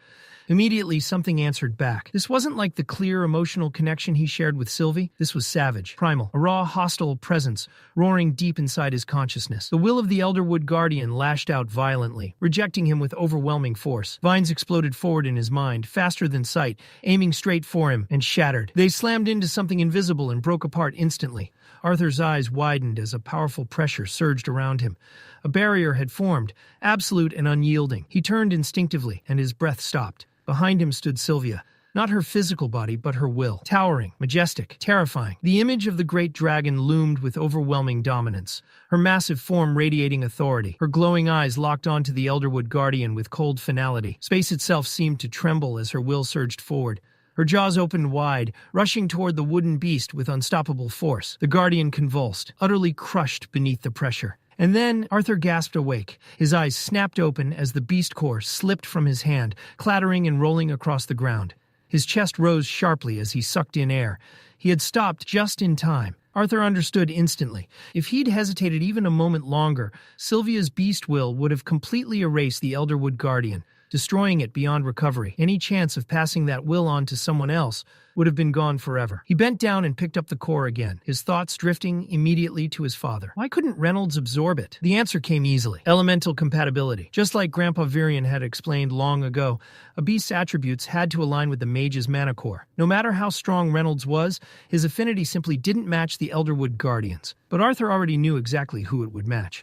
Immediately, something answered back. This wasn't like the clear, emotional connection he shared with Sylvie. This was savage, primal, a raw, hostile presence roaring deep inside his consciousness. The will of the Elderwood Guardian lashed out violently, rejecting him with overwhelming force. Vines exploded forward in his mind, faster than sight, aiming straight for him, and shattered. They slammed into something invisible and broke apart instantly. Arthur's eyes widened as a powerful pressure surged around him. A barrier had formed, absolute and unyielding. He turned instinctively, and his breath stopped. Behind him stood Sylvia, not her physical body, but her will. Towering, majestic, terrifying. The image of the great dragon loomed with overwhelming dominance, her massive form radiating authority. Her glowing eyes locked onto the Elderwood Guardian with cold finality. Space itself seemed to tremble as her will surged forward. Her jaws opened wide, rushing toward the wooden beast with unstoppable force. The Guardian convulsed, utterly crushed beneath the pressure. And then Arthur gasped awake. His eyes snapped open as the beast core slipped from his hand, clattering and rolling across the ground. His chest rose sharply as he sucked in air. He had stopped just in time. Arthur understood instantly. If he'd hesitated even a moment longer, Sylvia's beast will would have completely erased the Elderwood Guardian, destroying it beyond recovery. Any chance of passing that will on to someone else would have been gone forever. He bent down and picked up the core again, his thoughts drifting immediately to his father. Why couldn't Reynolds absorb it? The answer came easily. Elemental compatibility. Just like Grandpa Virion had explained long ago, a beast's attributes had to align with the mage's mana core. No matter how strong Reynolds was, his affinity simply didn't match the Elderwood Guardians. But Arthur already knew exactly who it would match.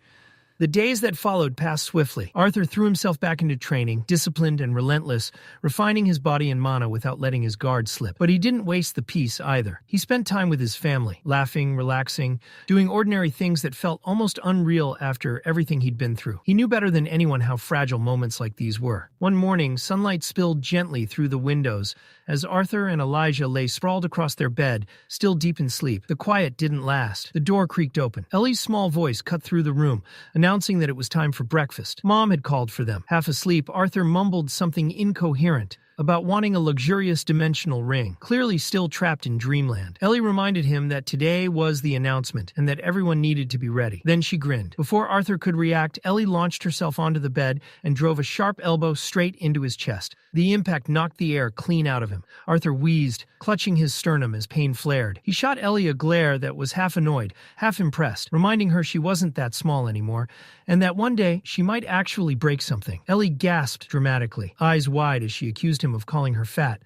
The days that followed passed swiftly. Arthur threw himself back into training, disciplined and relentless, refining his body and mana without letting his guard slip. But he didn't waste the peace either. He spent time with his family, laughing, relaxing, doing ordinary things that felt almost unreal after everything he'd been through. He knew better than anyone how fragile moments like these were. One morning, sunlight spilled gently through the windows as Arthur and Elijah lay sprawled across their bed, still deep in sleep. The quiet didn't last. The door creaked open. Ellie's small voice cut through the room, announcing that it was time for breakfast. Mom had called for them. Half asleep, Arthur mumbled something incoherent about wanting a luxurious dimensional ring, clearly still trapped in dreamland. Ellie reminded him that today was the announcement and that everyone needed to be ready. Then she grinned. Before Arthur could react, Ellie launched herself onto the bed and drove a sharp elbow straight into his chest. The impact knocked the air clean out of him. Arthur wheezed, clutching his sternum as pain flared. He shot Ellie a glare that was half annoyed, half impressed, reminding her she wasn't that small anymore, and that one day she might actually break something. Ellie gasped dramatically, eyes wide as she accused him of calling her fat.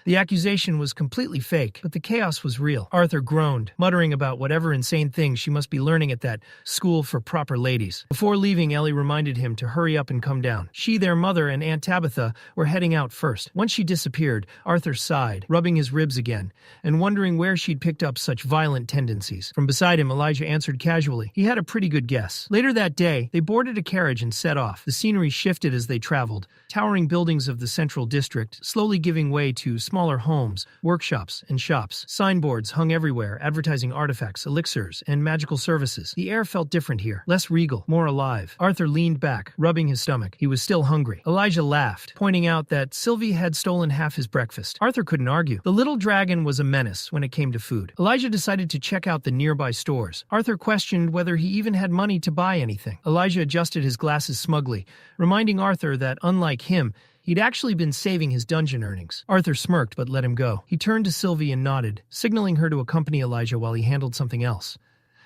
The accusation was completely fake, but the chaos was real. Arthur groaned, muttering about whatever insane things she must be learning at that school for proper ladies. Before leaving, Ellie reminded him to hurry up and come down. She, their mother, and Aunt Tabitha were heading out first. Once she disappeared, Arthur sighed, rubbing his ribs again, and wondering where she'd picked up such violent tendencies. From beside him, Elijah answered casually. He had a pretty good guess. Later that day, they boarded a carriage and set off. The scenery shifted as they traveled, towering buildings of the central district, slowly giving way to smaller homes, workshops, and shops. Signboards hung everywhere, advertising artifacts, elixirs, and magical services. The air felt different here, less regal, more alive. Arthur leaned back, rubbing his stomach. He was still hungry. Elijah laughed, pointing out that Sylvie had stolen half his breakfast. Arthur couldn't argue. The little dragon was a menace when it came to food. Elijah decided to check out the nearby stores. Arthur questioned whether he even had money to buy anything. Elijah adjusted his glasses smugly, reminding Arthur that, unlike him, He'd actually been saving his dungeon earnings. Arthur smirked but let him go. He turned to Sylvie and nodded, signaling her to accompany Elijah while he handled something else.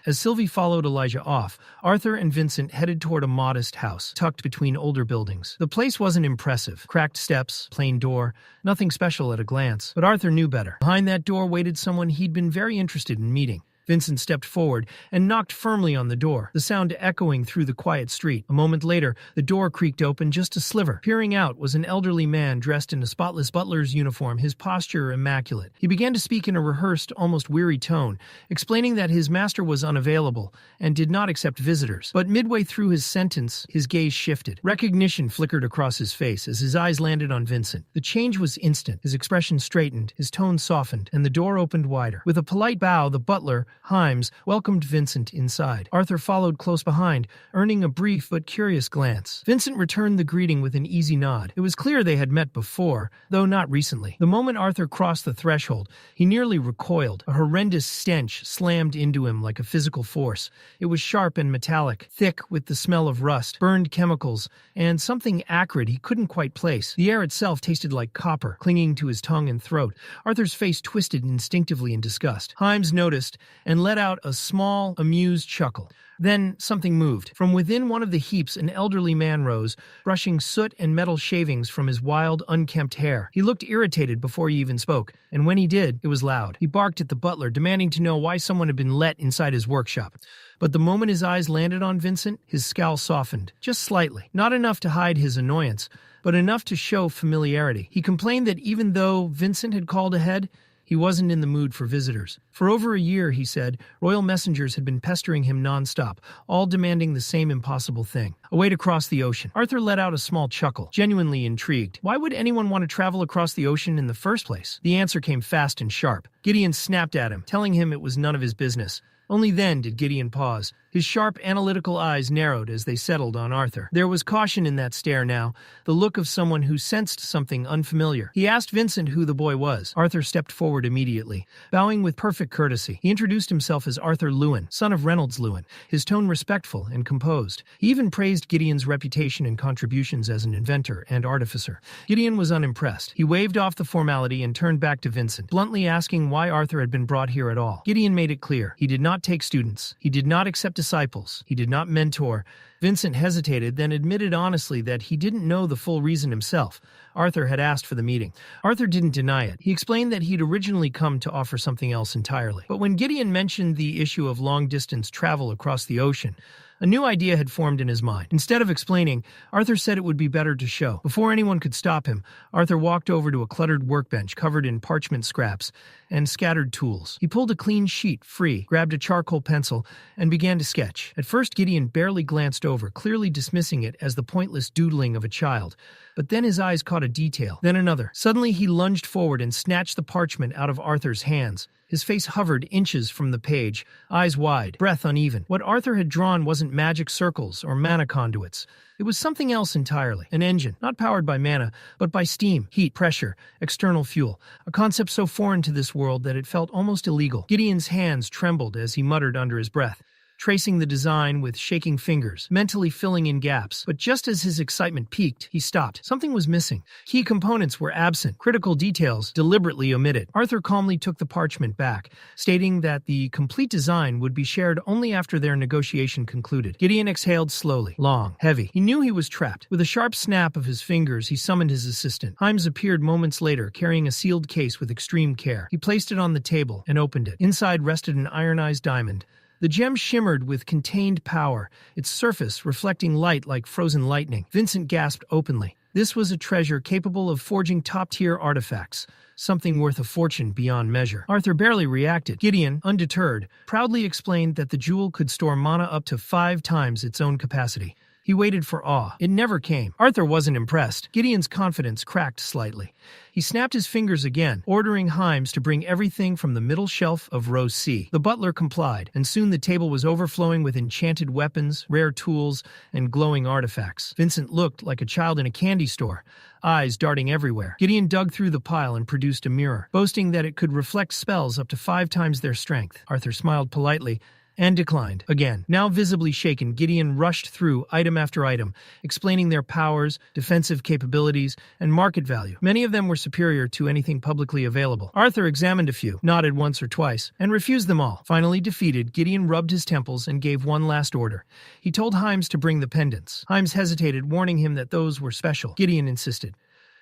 As Sylvie followed Elijah off, Arthur and Vincent headed toward a modest house, tucked between older buildings. The place wasn't impressive. Cracked steps, plain door, nothing special at a glance. But Arthur knew better. Behind that door waited someone he'd been very interested in meeting. Vincent stepped forward and knocked firmly on the door, the sound echoing through the quiet street. A moment later, the door creaked open just a sliver. Peering out was an elderly man dressed in a spotless butler's uniform, his posture immaculate. He began to speak in a rehearsed, almost weary tone, explaining that his master was unavailable and did not accept visitors. But midway through his sentence, his gaze shifted. Recognition flickered across his face as his eyes landed on Vincent. The change was instant. His expression straightened, his tone softened, and the door opened wider. With a polite bow, the butler, Himes, welcomed Vincent inside. Arthur followed close behind, earning a brief but curious glance. Vincent returned the greeting with an easy nod. It was clear they had met before, though not recently. The moment Arthur crossed the threshold, he nearly recoiled. A horrendous stench slammed into him like a physical force. It was sharp and metallic, thick with the smell of rust, burned chemicals, and something acrid he couldn't quite place. The air itself tasted like copper, clinging to his tongue and throat. Arthur's face twisted instinctively in disgust. Himes noticed and let out a small, amused chuckle. Then something moved. From within one of the heaps, an elderly man rose, brushing soot and metal shavings from his wild, unkempt hair. He looked irritated before he even spoke, and when he did, it was loud. He barked at the butler, demanding to know why someone had been let inside his workshop. But the moment his eyes landed on Vincent, his scowl softened, just slightly. Not enough to hide his annoyance, but enough to show familiarity. He complained that even though Vincent had called ahead, he wasn't in the mood for visitors. For over a year, he said, royal messengers had been pestering him nonstop, all demanding the same impossible thing: a way to cross the ocean. Arthur let out a small chuckle, genuinely intrigued. Why would anyone want to travel across the ocean in the first place? The answer came fast and sharp. Gideon snapped at him, telling him it was none of his business. Only then did Gideon pause. His sharp, analytical eyes narrowed as they settled on Arthur. There was caution in that stare now, the look of someone who sensed something unfamiliar. He asked Vincent who the boy was. Arthur stepped forward immediately, bowing with perfect courtesy. He introduced himself as Arthur Leywin, son of Reynolds Leywin, his tone respectful and composed. He even praised Gideon's reputation and contributions as an inventor and artificer. Gideon was unimpressed. He waved off the formality and turned back to Vincent, bluntly asking why Arthur had been brought here at all. Gideon made it clear. He did not take students. He did not accept disciples. He did not mentor. Vincent hesitated, then admitted honestly that he didn't know the full reason himself. Arthur had asked for the meeting. Arthur didn't deny it. He explained that he'd originally come to offer something else entirely. But when Gideon mentioned the issue of long-distance travel across the ocean, a new idea had formed in his mind. Instead of explaining, Arthur said it would be better to show. Before anyone could stop him, Arthur walked over to a cluttered workbench covered in parchment scraps and scattered tools. He pulled a clean sheet free, grabbed a charcoal pencil, and began to sketch. At first, Gideon barely glanced over, clearly dismissing it as the pointless doodling of a child. But then his eyes caught a detail, then another. Suddenly, he lunged forward and snatched the parchment out of Arthur's hands. His face hovered inches from the page, eyes wide, breath uneven. What Arthur had drawn wasn't magic circles or mana conduits. It was something else entirely. An engine, not powered by mana, but by steam, heat, pressure, external fuel. A concept so foreign to this world that it felt almost illegal. Gideon's hands trembled as he muttered under his breath, tracing the design with shaking fingers, mentally filling in gaps. But just as his excitement peaked, he stopped. Something was missing. Key components were absent, critical details deliberately omitted. Arthur calmly took the parchment back, stating that the complete design would be shared only after their negotiation concluded. Gideon exhaled slowly, long, heavy. He knew he was trapped. With a sharp snap of his fingers, he summoned his assistant. Himes appeared moments later, carrying a sealed case with extreme care. He placed it on the table and opened it. Inside rested an ironized diamond. The gem shimmered with contained power, its surface reflecting light like frozen lightning. Vincent gasped openly. This was a treasure capable of forging top-tier artifacts, something worth a fortune beyond measure. Arthur barely reacted. Gideon, undeterred, proudly explained that the jewel could store mana up to 5 times its own capacity. He waited for awe. It never came. Arthur wasn't impressed. Gideon's confidence cracked slightly. He snapped his fingers again, ordering Himes to bring everything from the middle shelf of row C. The butler complied, and soon the table was overflowing with enchanted weapons, rare tools, and glowing artifacts. Vincent looked like a child in a candy store, eyes darting everywhere. Gideon dug through the pile and produced a mirror, boasting that it could reflect spells up to 5 times their strength. Arthur smiled politely and declined. Again, now visibly shaken, Gideon rushed through item after item, explaining their powers, defensive capabilities, and market value. Many of them were superior to anything publicly available. Arthur examined a few, nodded once or twice, and refused them all. Finally defeated, Gideon rubbed his temples and gave one last order. He told Himes to bring the pendants. Himes hesitated, warning him that those were special. Gideon insisted.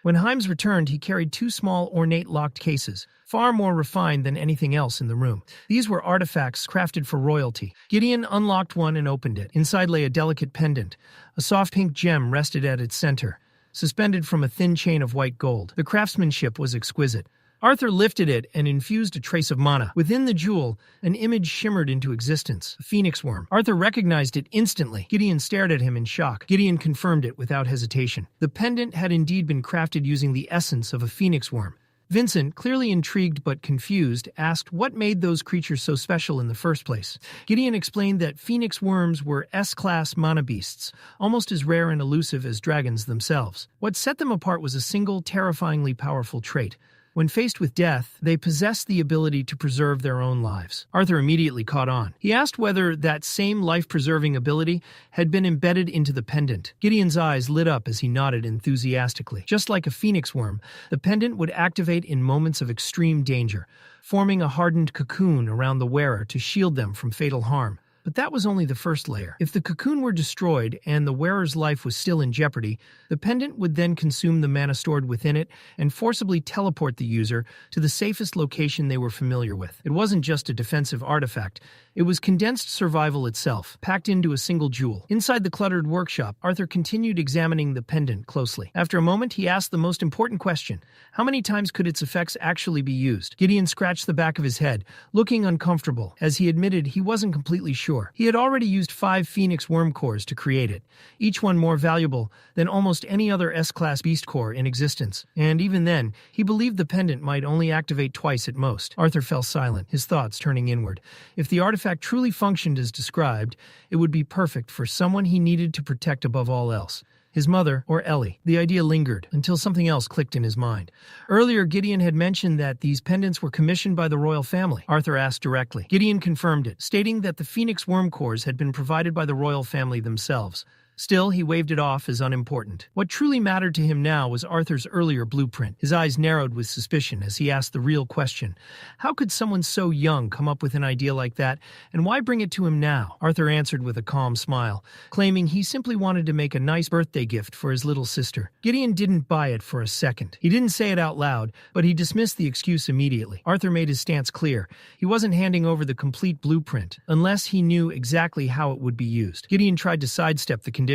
When Himes returned, he carried two small, ornate locked cases, far more refined than anything else in the room. These were artifacts crafted for royalty. Gideon unlocked one and opened it. Inside lay a delicate pendant. A soft pink gem rested at its center, suspended from a thin chain of white gold. The craftsmanship was exquisite. Arthur lifted it and infused a trace of mana. Within the jewel, an image shimmered into existence, a phoenix worm. Arthur recognized it instantly. Gideon stared at him in shock. Gideon confirmed it without hesitation. The pendant had indeed been crafted using the essence of a phoenix worm. Vincent, clearly intrigued but confused, asked what made those creatures so special in the first place. Gideon explained that phoenix worms were S-class mana beasts, almost as rare and elusive as dragons themselves. What set them apart was a single, terrifyingly powerful trait. When faced with death, they possessed the ability to preserve their own lives. Arthur immediately caught on. He asked whether that same life-preserving ability had been embedded into the pendant. Gideon's eyes lit up as he nodded enthusiastically. Just like a phoenix worm, the pendant would activate in moments of extreme danger, forming a hardened cocoon around the wearer to shield them from fatal harm. But that was only the first layer. If the cocoon were destroyed and the wearer's life was still in jeopardy, the pendant would then consume the mana stored within it and forcibly teleport the user to the safest location they were familiar with. It wasn't just a defensive artifact. It was condensed survival itself, packed into a single jewel. Inside the cluttered workshop, Arthur continued examining the pendant closely. After a moment, he asked the most important question. How many times could its effects actually be used? Gideon scratched the back of his head, looking uncomfortable, as he admitted he wasn't completely sure. He had already used 5 Phoenix Worm cores to create it, each one more valuable than almost any other S-class beast core in existence. And even then, he believed the pendant might only activate twice at most. Arthur fell silent, his thoughts turning inward. If the artifact truly functioned as described, it would be perfect for someone he needed to protect above all else. His mother, or Ellie. The idea lingered, until something else clicked in his mind. Earlier, Gideon had mentioned that these pendants were commissioned by the royal family. Arthur asked directly. Gideon confirmed it, stating that the Phoenix Worm cores had been provided by the royal family themselves. Still, he waved it off as unimportant. What truly mattered to him now was Arthur's earlier blueprint. His eyes narrowed with suspicion as he asked the real question. How could someone so young come up with an idea like that, and why bring it to him now? Arthur answered with a calm smile, claiming he simply wanted to make a nice birthday gift for his little sister. Gideon didn't buy it for a second. He didn't say it out loud, but he dismissed the excuse immediately. Arthur made his stance clear. He wasn't handing over the complete blueprint, unless he knew exactly how it would be used. Gideon tried to sidestep the condition,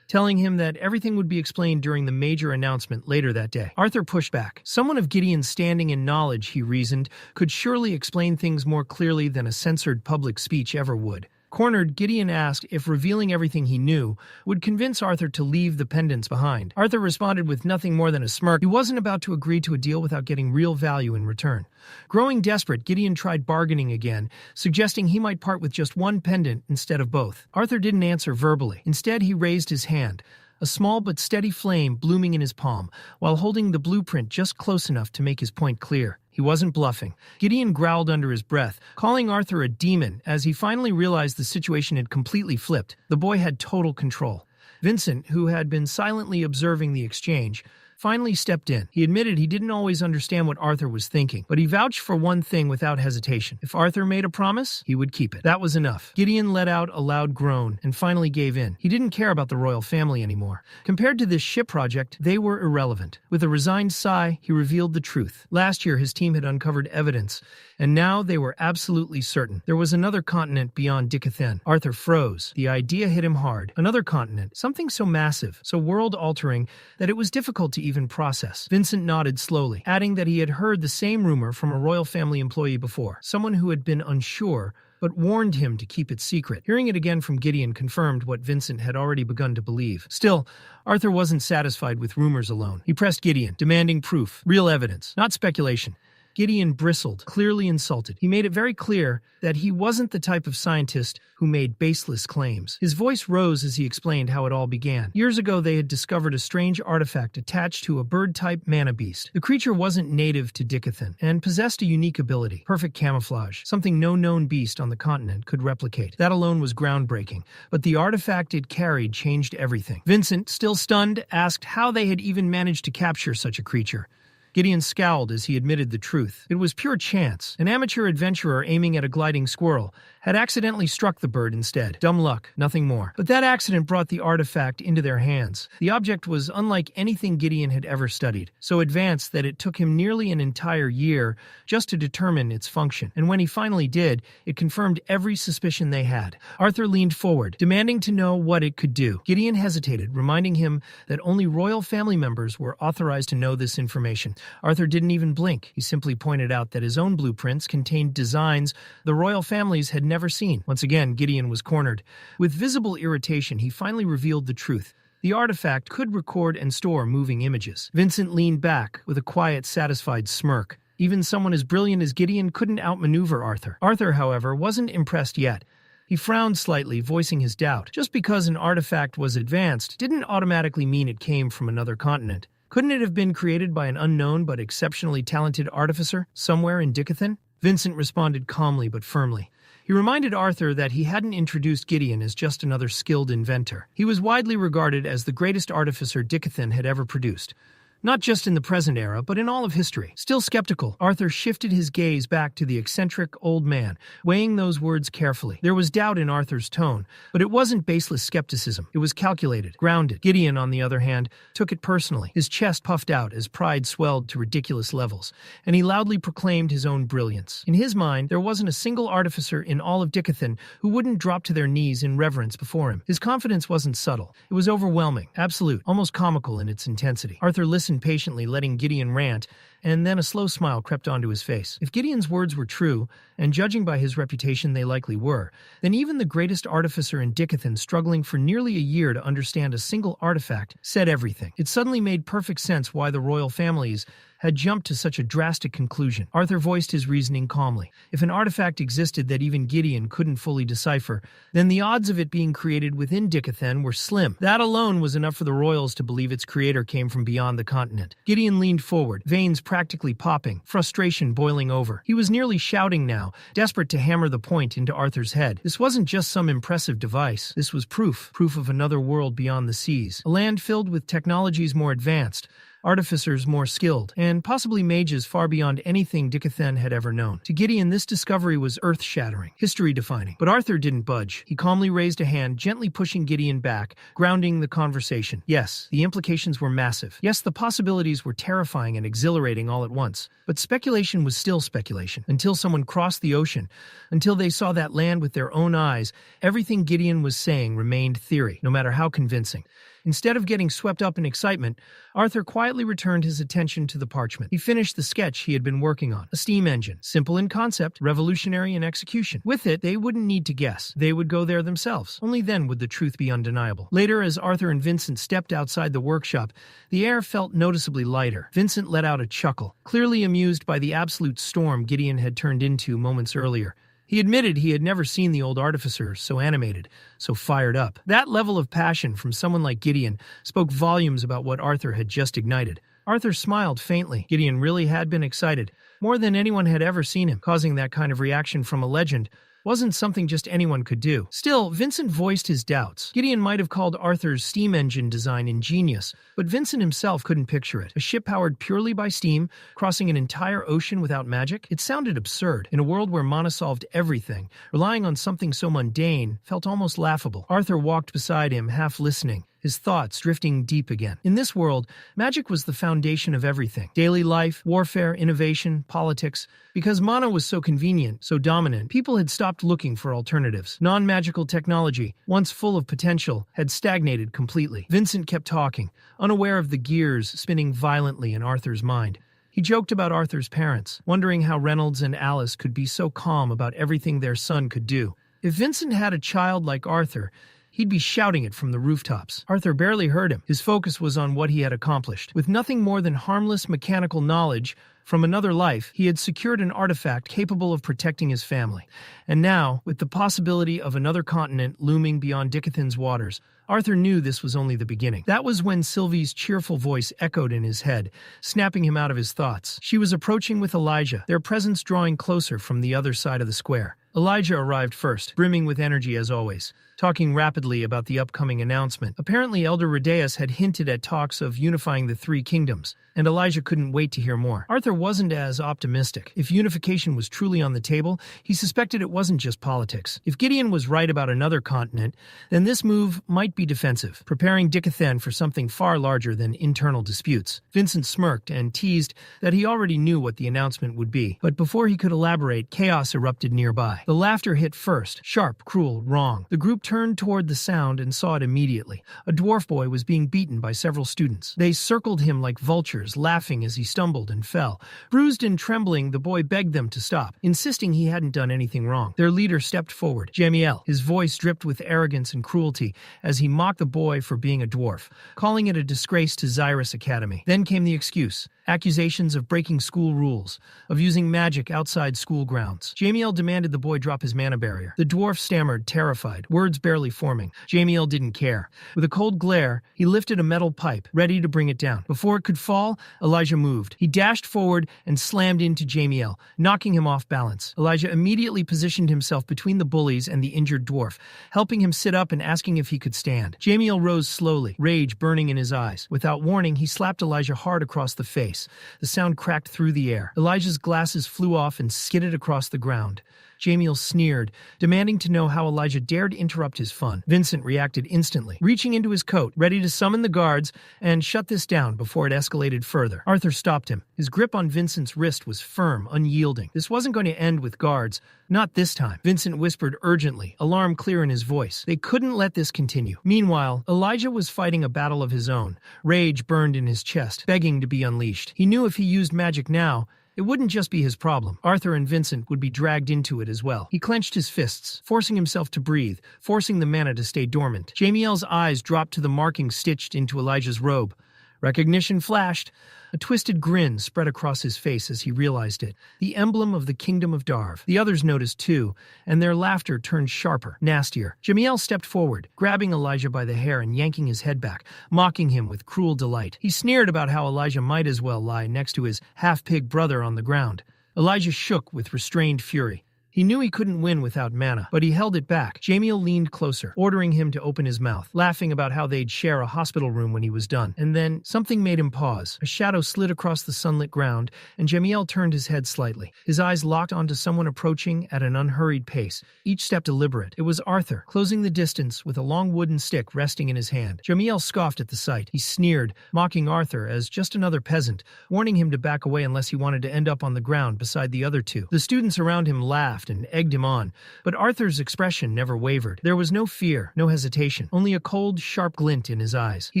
telling him that everything would be explained during the major announcement later that day. Arthur pushed back. Someone of Gideon's standing and knowledge, he reasoned, could surely explain things more clearly than a censored public speech ever would. Cornered, Gideon asked if revealing everything he knew would convince Arthur to leave the pendants behind. Arthur responded with nothing more than a smirk. He wasn't about to agree to a deal without getting real value in return. Growing desperate, Gideon tried bargaining again, suggesting he might part with just one pendant instead of both. Arthur didn't answer verbally. Instead, he raised his hand, a small but steady flame blooming in his palm, while holding the blueprint just close enough to make his point clear. He wasn't bluffing. Gideon growled under his breath, calling Arthur a demon as he finally realized the situation had completely flipped. The boy had total control. Vincent, who had been silently observing the exchange, finally stepped in. He admitted he didn't always understand what Arthur was thinking, but he vouched for one thing without hesitation. If Arthur made a promise, he would keep it. That was enough. Gideon let out a loud groan and finally gave in. He didn't care about the royal family anymore. Compared to this ship project, they were irrelevant. With a resigned sigh, he revealed the truth. Last year, his team had uncovered evidence, and now they were absolutely certain. There was another continent beyond Dicathen. Arthur froze. The idea hit him hard. Another continent, something so massive, so world-altering, that it was difficult to even process. Vincent nodded slowly, adding that he had heard the same rumor from a royal family employee before, someone who had been unsure, but warned him to keep it secret. Hearing it again from Gideon confirmed what Vincent had already begun to believe. Still, Arthur wasn't satisfied with rumors alone. He pressed Gideon, demanding proof, real evidence, not speculation. Gideon bristled, clearly insulted. He made it very clear that he wasn't the type of scientist who made baseless claims. His voice rose as he explained how it all began. Years ago, they had discovered a strange artifact attached to a bird-type mana beast. The creature wasn't native to Dicathan and possessed a unique ability, perfect camouflage, something no known beast on the continent could replicate. That alone was groundbreaking, but the artifact it carried changed everything. Vincent, still stunned, asked how they had even managed to capture such a creature. Gideon scowled as he admitted the truth. It was pure chance. An amateur adventurer aiming at a gliding squirrel had accidentally struck the bird instead. Dumb luck, nothing more. But that accident brought the artifact into their hands. The object was unlike anything Gideon had ever studied, so advanced that it took him nearly an entire year just to determine its function. And when he finally did, it confirmed every suspicion they had. Arthur leaned forward, demanding to know what it could do. Gideon hesitated, reminding him that only royal family members were authorized to know this information. Arthur didn't even blink. He simply pointed out that his own blueprints contained designs the royal families had never seen. Once again, Gideon was cornered. With visible irritation, he finally revealed the truth. The artifact could record and store moving images. Vincent leaned back with a quiet, satisfied smirk. Even someone as brilliant as Gideon couldn't outmaneuver Arthur. Arthur, however, wasn't impressed yet. He frowned slightly, voicing his doubt. Just because an artifact was advanced didn't automatically mean it came from another continent. Couldn't it have been created by an unknown but exceptionally talented artificer somewhere in Dicathan? Vincent responded calmly but firmly. He reminded Arthur that he hadn't introduced Gideon as just another skilled inventor. He was widely regarded as the greatest artificer Dicathan had ever produced. Not just in the present era, but in all of history. Still skeptical, Arthur shifted his gaze back to the eccentric old man, weighing those words carefully. There was doubt in Arthur's tone, but it wasn't baseless skepticism. It was calculated, grounded. Gideon, on the other hand, took it personally. His chest puffed out as pride swelled to ridiculous levels, and he loudly proclaimed his own brilliance. In his mind, there wasn't a single artificer in all of Dicathan who wouldn't drop to their knees in reverence before him. His confidence wasn't subtle. It was overwhelming, absolute, almost comical in its intensity. Arthur listened patiently, letting Gideon rant, and then a slow smile crept onto his face. If Gideon's words were true, and judging by his reputation they likely were, then even the greatest artificer in Dicathan, struggling for nearly a year to understand a single artifact, said everything. It suddenly made perfect sense why the royal families had jumped to such a drastic conclusion. Arthur voiced his reasoning calmly. If an artifact existed that even Gideon couldn't fully decipher, then the odds of it being created within Dicathan were slim. That alone was enough for the royals to believe its creator came from beyond the continent. Gideon leaned forward, veins practically popping, frustration boiling over. He was nearly shouting now, desperate to hammer the point into Arthur's head. This wasn't just some impressive device. This was proof of another world beyond the seas. A land filled with technologies more advanced, artificers more skilled, and possibly mages far beyond anything Dicathan had ever known. To Gideon, this discovery was earth-shattering, history-defining. But Arthur didn't budge. He calmly raised a hand, gently pushing Gideon back, grounding the conversation. Yes, the implications were massive. Yes, the possibilities were terrifying and exhilarating all at once. But speculation was still speculation. Until someone crossed the ocean, until they saw that land with their own eyes, everything Gideon was saying remained theory, no matter how convincing. Instead of getting swept up in excitement, Arthur quietly returned his attention to the parchment. He finished the sketch he had been working on. A steam engine. Simple in concept, revolutionary in execution. With it, they wouldn't need to guess. They would go there themselves. Only then would the truth be undeniable. Later, as Arthur and Vincent stepped outside the workshop, the air felt noticeably lighter. Vincent let out a chuckle, clearly amused by the absolute storm Gideon had turned into moments earlier. He admitted he had never seen the old artificer so animated, so fired up. That level of passion from someone like Gideon spoke volumes about what Arthur had just ignited. Arthur smiled faintly. Gideon really had been excited, more than anyone had ever seen him. Causing that kind of reaction from a legend wasn't something just anyone could do. Still, Vincent voiced his doubts. Gideon might have called Arthur's steam engine design ingenious, but Vincent himself couldn't picture it. A ship powered purely by steam, crossing an entire ocean without magic? It sounded absurd. In a world where mana solved everything, relying on something so mundane felt almost laughable. Arthur walked beside him, half listening, his thoughts drifting deep again. In this world, magic was the foundation of everything. Daily life, warfare, innovation, politics. Because mana was so convenient, so dominant, people had stopped looking for alternatives. Non-magical technology, once full of potential, had stagnated completely. Vincent kept talking, unaware of the gears spinning violently in Arthur's mind. He joked about Arthur's parents, wondering how Reynolds and Alice could be so calm about everything their son could do. If Vincent had a child like Arthur, he'd be shouting it from the rooftops. Arthur barely heard him. His focus was on what he had accomplished. With nothing more than harmless mechanical knowledge From another life, he had secured an artifact capable of protecting his family. And now, with the possibility of another continent looming beyond Dickethan's waters, Arthur knew this was only the beginning. That was when Sylvie's cheerful voice echoed in his head, snapping him out of his thoughts. She was approaching with Elijah, their presence drawing closer from the other side of the square. Elijah arrived first, brimming with energy as always, talking rapidly about the upcoming announcement. Apparently, Elder Redeus had hinted at talks of unifying the three kingdoms, and Elijah couldn't wait to hear more. Arthur wasn't as optimistic. If unification was truly on the table, he suspected it wasn't just politics. If Gideon was right about another continent, then this move might be defensive, preparing Dickethan for something far larger than internal disputes. Vincent smirked and teased that he already knew what the announcement would be, but before he could elaborate, chaos erupted nearby. The laughter hit first, sharp, cruel, wrong. The group turned toward the sound and saw it immediately. A dwarf boy was being beaten by several students. They circled him like vultures, laughing as he stumbled and fell. Bruised and trembling, the boy begged them to stop, insisting he hadn't done anything wrong. Their leader stepped forward, Jamiel. His voice dripped with arrogance and cruelty as he mocked the boy for being a dwarf, calling it a disgrace to Xyrus Academy. Then came the excuse. Accusations of breaking school rules, of using magic outside school grounds. Jamiel demanded the boy drop his mana barrier. The dwarf stammered, terrified, words barely forming. Jamiel didn't care. With a cold glare, he lifted a metal pipe, ready to bring it down. Before it could fall, Elijah moved. He dashed forward and slammed into Jamiel, knocking him off balance. Elijah immediately positioned himself between the bullies and the injured dwarf, helping him sit up and asking if he could stand. Jamiel rose slowly, rage burning in his eyes. Without warning, he slapped Elijah hard across the face. The sound cracked through the air. Elijah's glasses flew off and skidded across the ground. Jamiel sneered, demanding to know how Elijah dared interrupt his fun. Vincent reacted instantly, reaching into his coat, ready to summon the guards and shut this down before it escalated further. Arthur stopped him. His grip on Vincent's wrist was firm, unyielding. This wasn't going to end with guards. Not this time. Vincent whispered urgently, alarm clear in his voice. They couldn't let this continue. Meanwhile, Elijah was fighting a battle of his own. Rage burned in his chest, begging to be unleashed. He knew if he used magic now, it wouldn't just be his problem. Arthur and Vincent would be dragged into it as well. He clenched his fists, forcing himself to breathe, forcing the mana to stay dormant. Jamiel's eyes dropped to the markings stitched into Elijah's robe. Recognition flashed. A twisted grin spread across his face as he realized it. The emblem of the Kingdom of Darv. The others noticed too, and their laughter turned sharper, nastier. Jamiel stepped forward, grabbing Elijah by the hair and yanking his head back, mocking him with cruel delight. He sneered about how Elijah might as well lie next to his half-pig brother on the ground. Elijah shook with restrained fury. He knew he couldn't win without mana, but he held it back. Jamiel leaned closer, ordering him to open his mouth, laughing about how they'd share a hospital room when he was done. And then, something made him pause. A shadow slid across the sunlit ground, and Jamiel turned his head slightly. His eyes locked onto someone approaching at an unhurried pace, each step deliberate. It was Arthur, closing the distance with a long wooden stick resting in his hand. Jamiel scoffed at the sight. He sneered, mocking Arthur as just another peasant, warning him to back away unless he wanted to end up on the ground beside the other two. The students around him laughed and egged him on, but Arthur's expression never wavered. There was no fear, no hesitation, only a cold, sharp glint in his eyes. He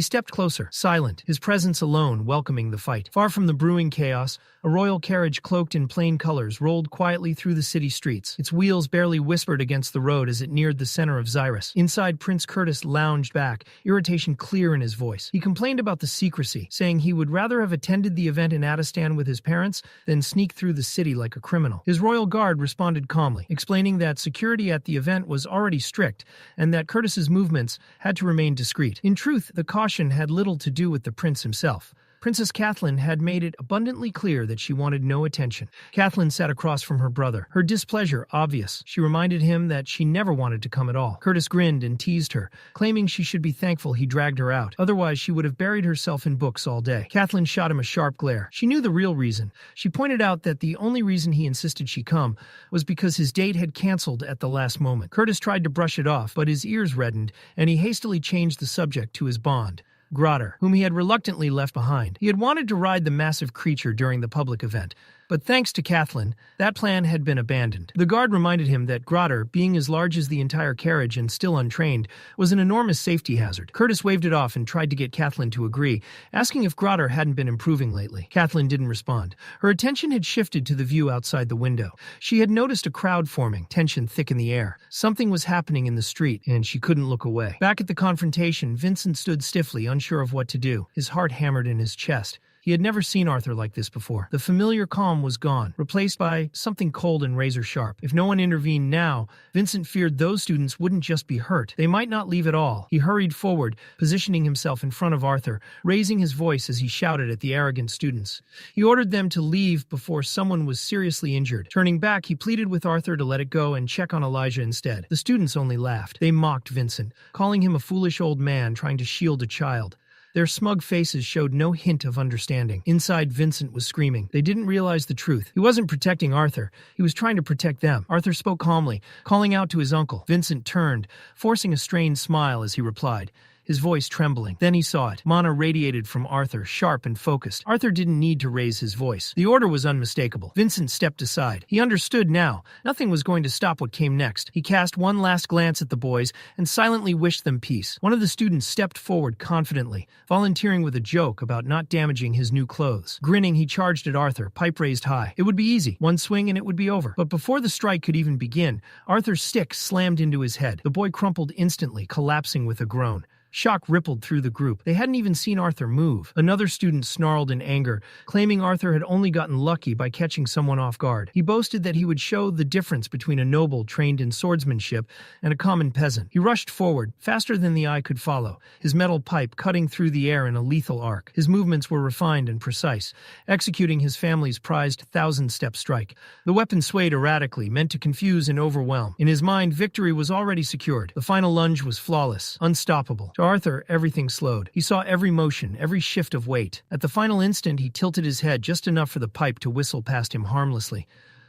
stepped closer, silent, his presence alone welcoming the fight. Far from the brewing chaos, a royal carriage cloaked in plain colors rolled quietly through the city streets. Its wheels barely whispered against the road as it neared the center of Xyrus. Inside, Prince Curtis lounged back, irritation clear in his voice. He complained about the secrecy, saying he would rather have attended the event in Adistan with his parents than sneak through the city like a criminal. His royal guard responded calmly, explaining that security at the event was already strict and that Curtis's movements had to remain discreet. In truth, the caution had little to do with the prince himself. Princess Catelyn had made it abundantly clear that she wanted no attention. Catelyn sat across from her brother, her displeasure obvious. She reminded him that she never wanted to come at all. Curtis grinned and teased her, claiming she should be thankful he dragged her out. Otherwise, she would have buried herself in books all day. Catelyn shot him a sharp glare. She knew the real reason. She pointed out that the only reason he insisted she come was because his date had canceled at the last moment. Curtis tried to brush it off, but his ears reddened, and he hastily changed the subject to his bond, Grotter, whom he had reluctantly left behind. He had wanted to ride the massive creature during the public event, but thanks to Catelyn, that plan had been abandoned. The guard reminded him that Grotter, being as large as the entire carriage and still untrained, was an enormous safety hazard. Curtis waved it off and tried to get Catelyn to agree, asking if Grotter hadn't been improving lately. Catelyn didn't respond. Her attention had shifted to the view outside the window. She had noticed a crowd forming, tension thick in the air. Something was happening in the street, and she couldn't look away. Back at the confrontation, Vincent stood stiffly, unsure of what to do. His heart hammered in his chest. He had never seen Arthur like this before. The familiar calm was gone, replaced by something cold and razor-sharp. If no one intervened now, Vincent feared those students wouldn't just be hurt. They might not leave at all. He hurried forward, positioning himself in front of Arthur, raising his voice as he shouted at the arrogant students. He ordered them to leave before someone was seriously injured. Turning back, he pleaded with Arthur to let it go and check on Elijah instead. The students only laughed. They mocked Vincent, calling him a foolish old man trying to shield a child. Their smug faces showed no hint of understanding. Inside, Vincent was screaming. They didn't realize the truth. He wasn't protecting Arthur. He was trying to protect them. Arthur spoke calmly, calling out to his uncle. Vincent turned, forcing a strained smile as he replied, his voice trembling. Then he saw it. Mana radiated from Arthur, sharp and focused. Arthur didn't need to raise his voice. The order was unmistakable. Vincent stepped aside. He understood now. Nothing was going to stop what came next. He cast one last glance at the boys and silently wished them peace. One of the students stepped forward confidently, volunteering with a joke about not damaging his new clothes. Grinning, he charged at Arthur, pipe raised high. It would be easy. One swing and it would be over. But before the strike could even begin, Arthur's stick slammed into his head. The boy crumpled instantly, collapsing with a groan. Shock rippled through the group. They hadn't even seen Arthur move. Another student snarled in anger, claiming Arthur had only gotten lucky by catching someone off guard. He boasted that he would show the difference between a noble trained in swordsmanship and a common peasant. He rushed forward, faster than the eye could follow, his metal pipe cutting through the air in a lethal arc. His movements were refined and precise, executing his family's prized thousand-step strike. The weapon swayed erratically, meant to confuse and overwhelm. In his mind, victory was already secured. The final lunge was flawless, unstoppable. To Arthur, everything slowed. He saw every motion, every shift of weight. At the final instant, he tilted his head just enough for the pipe to whistle past him harmlessly.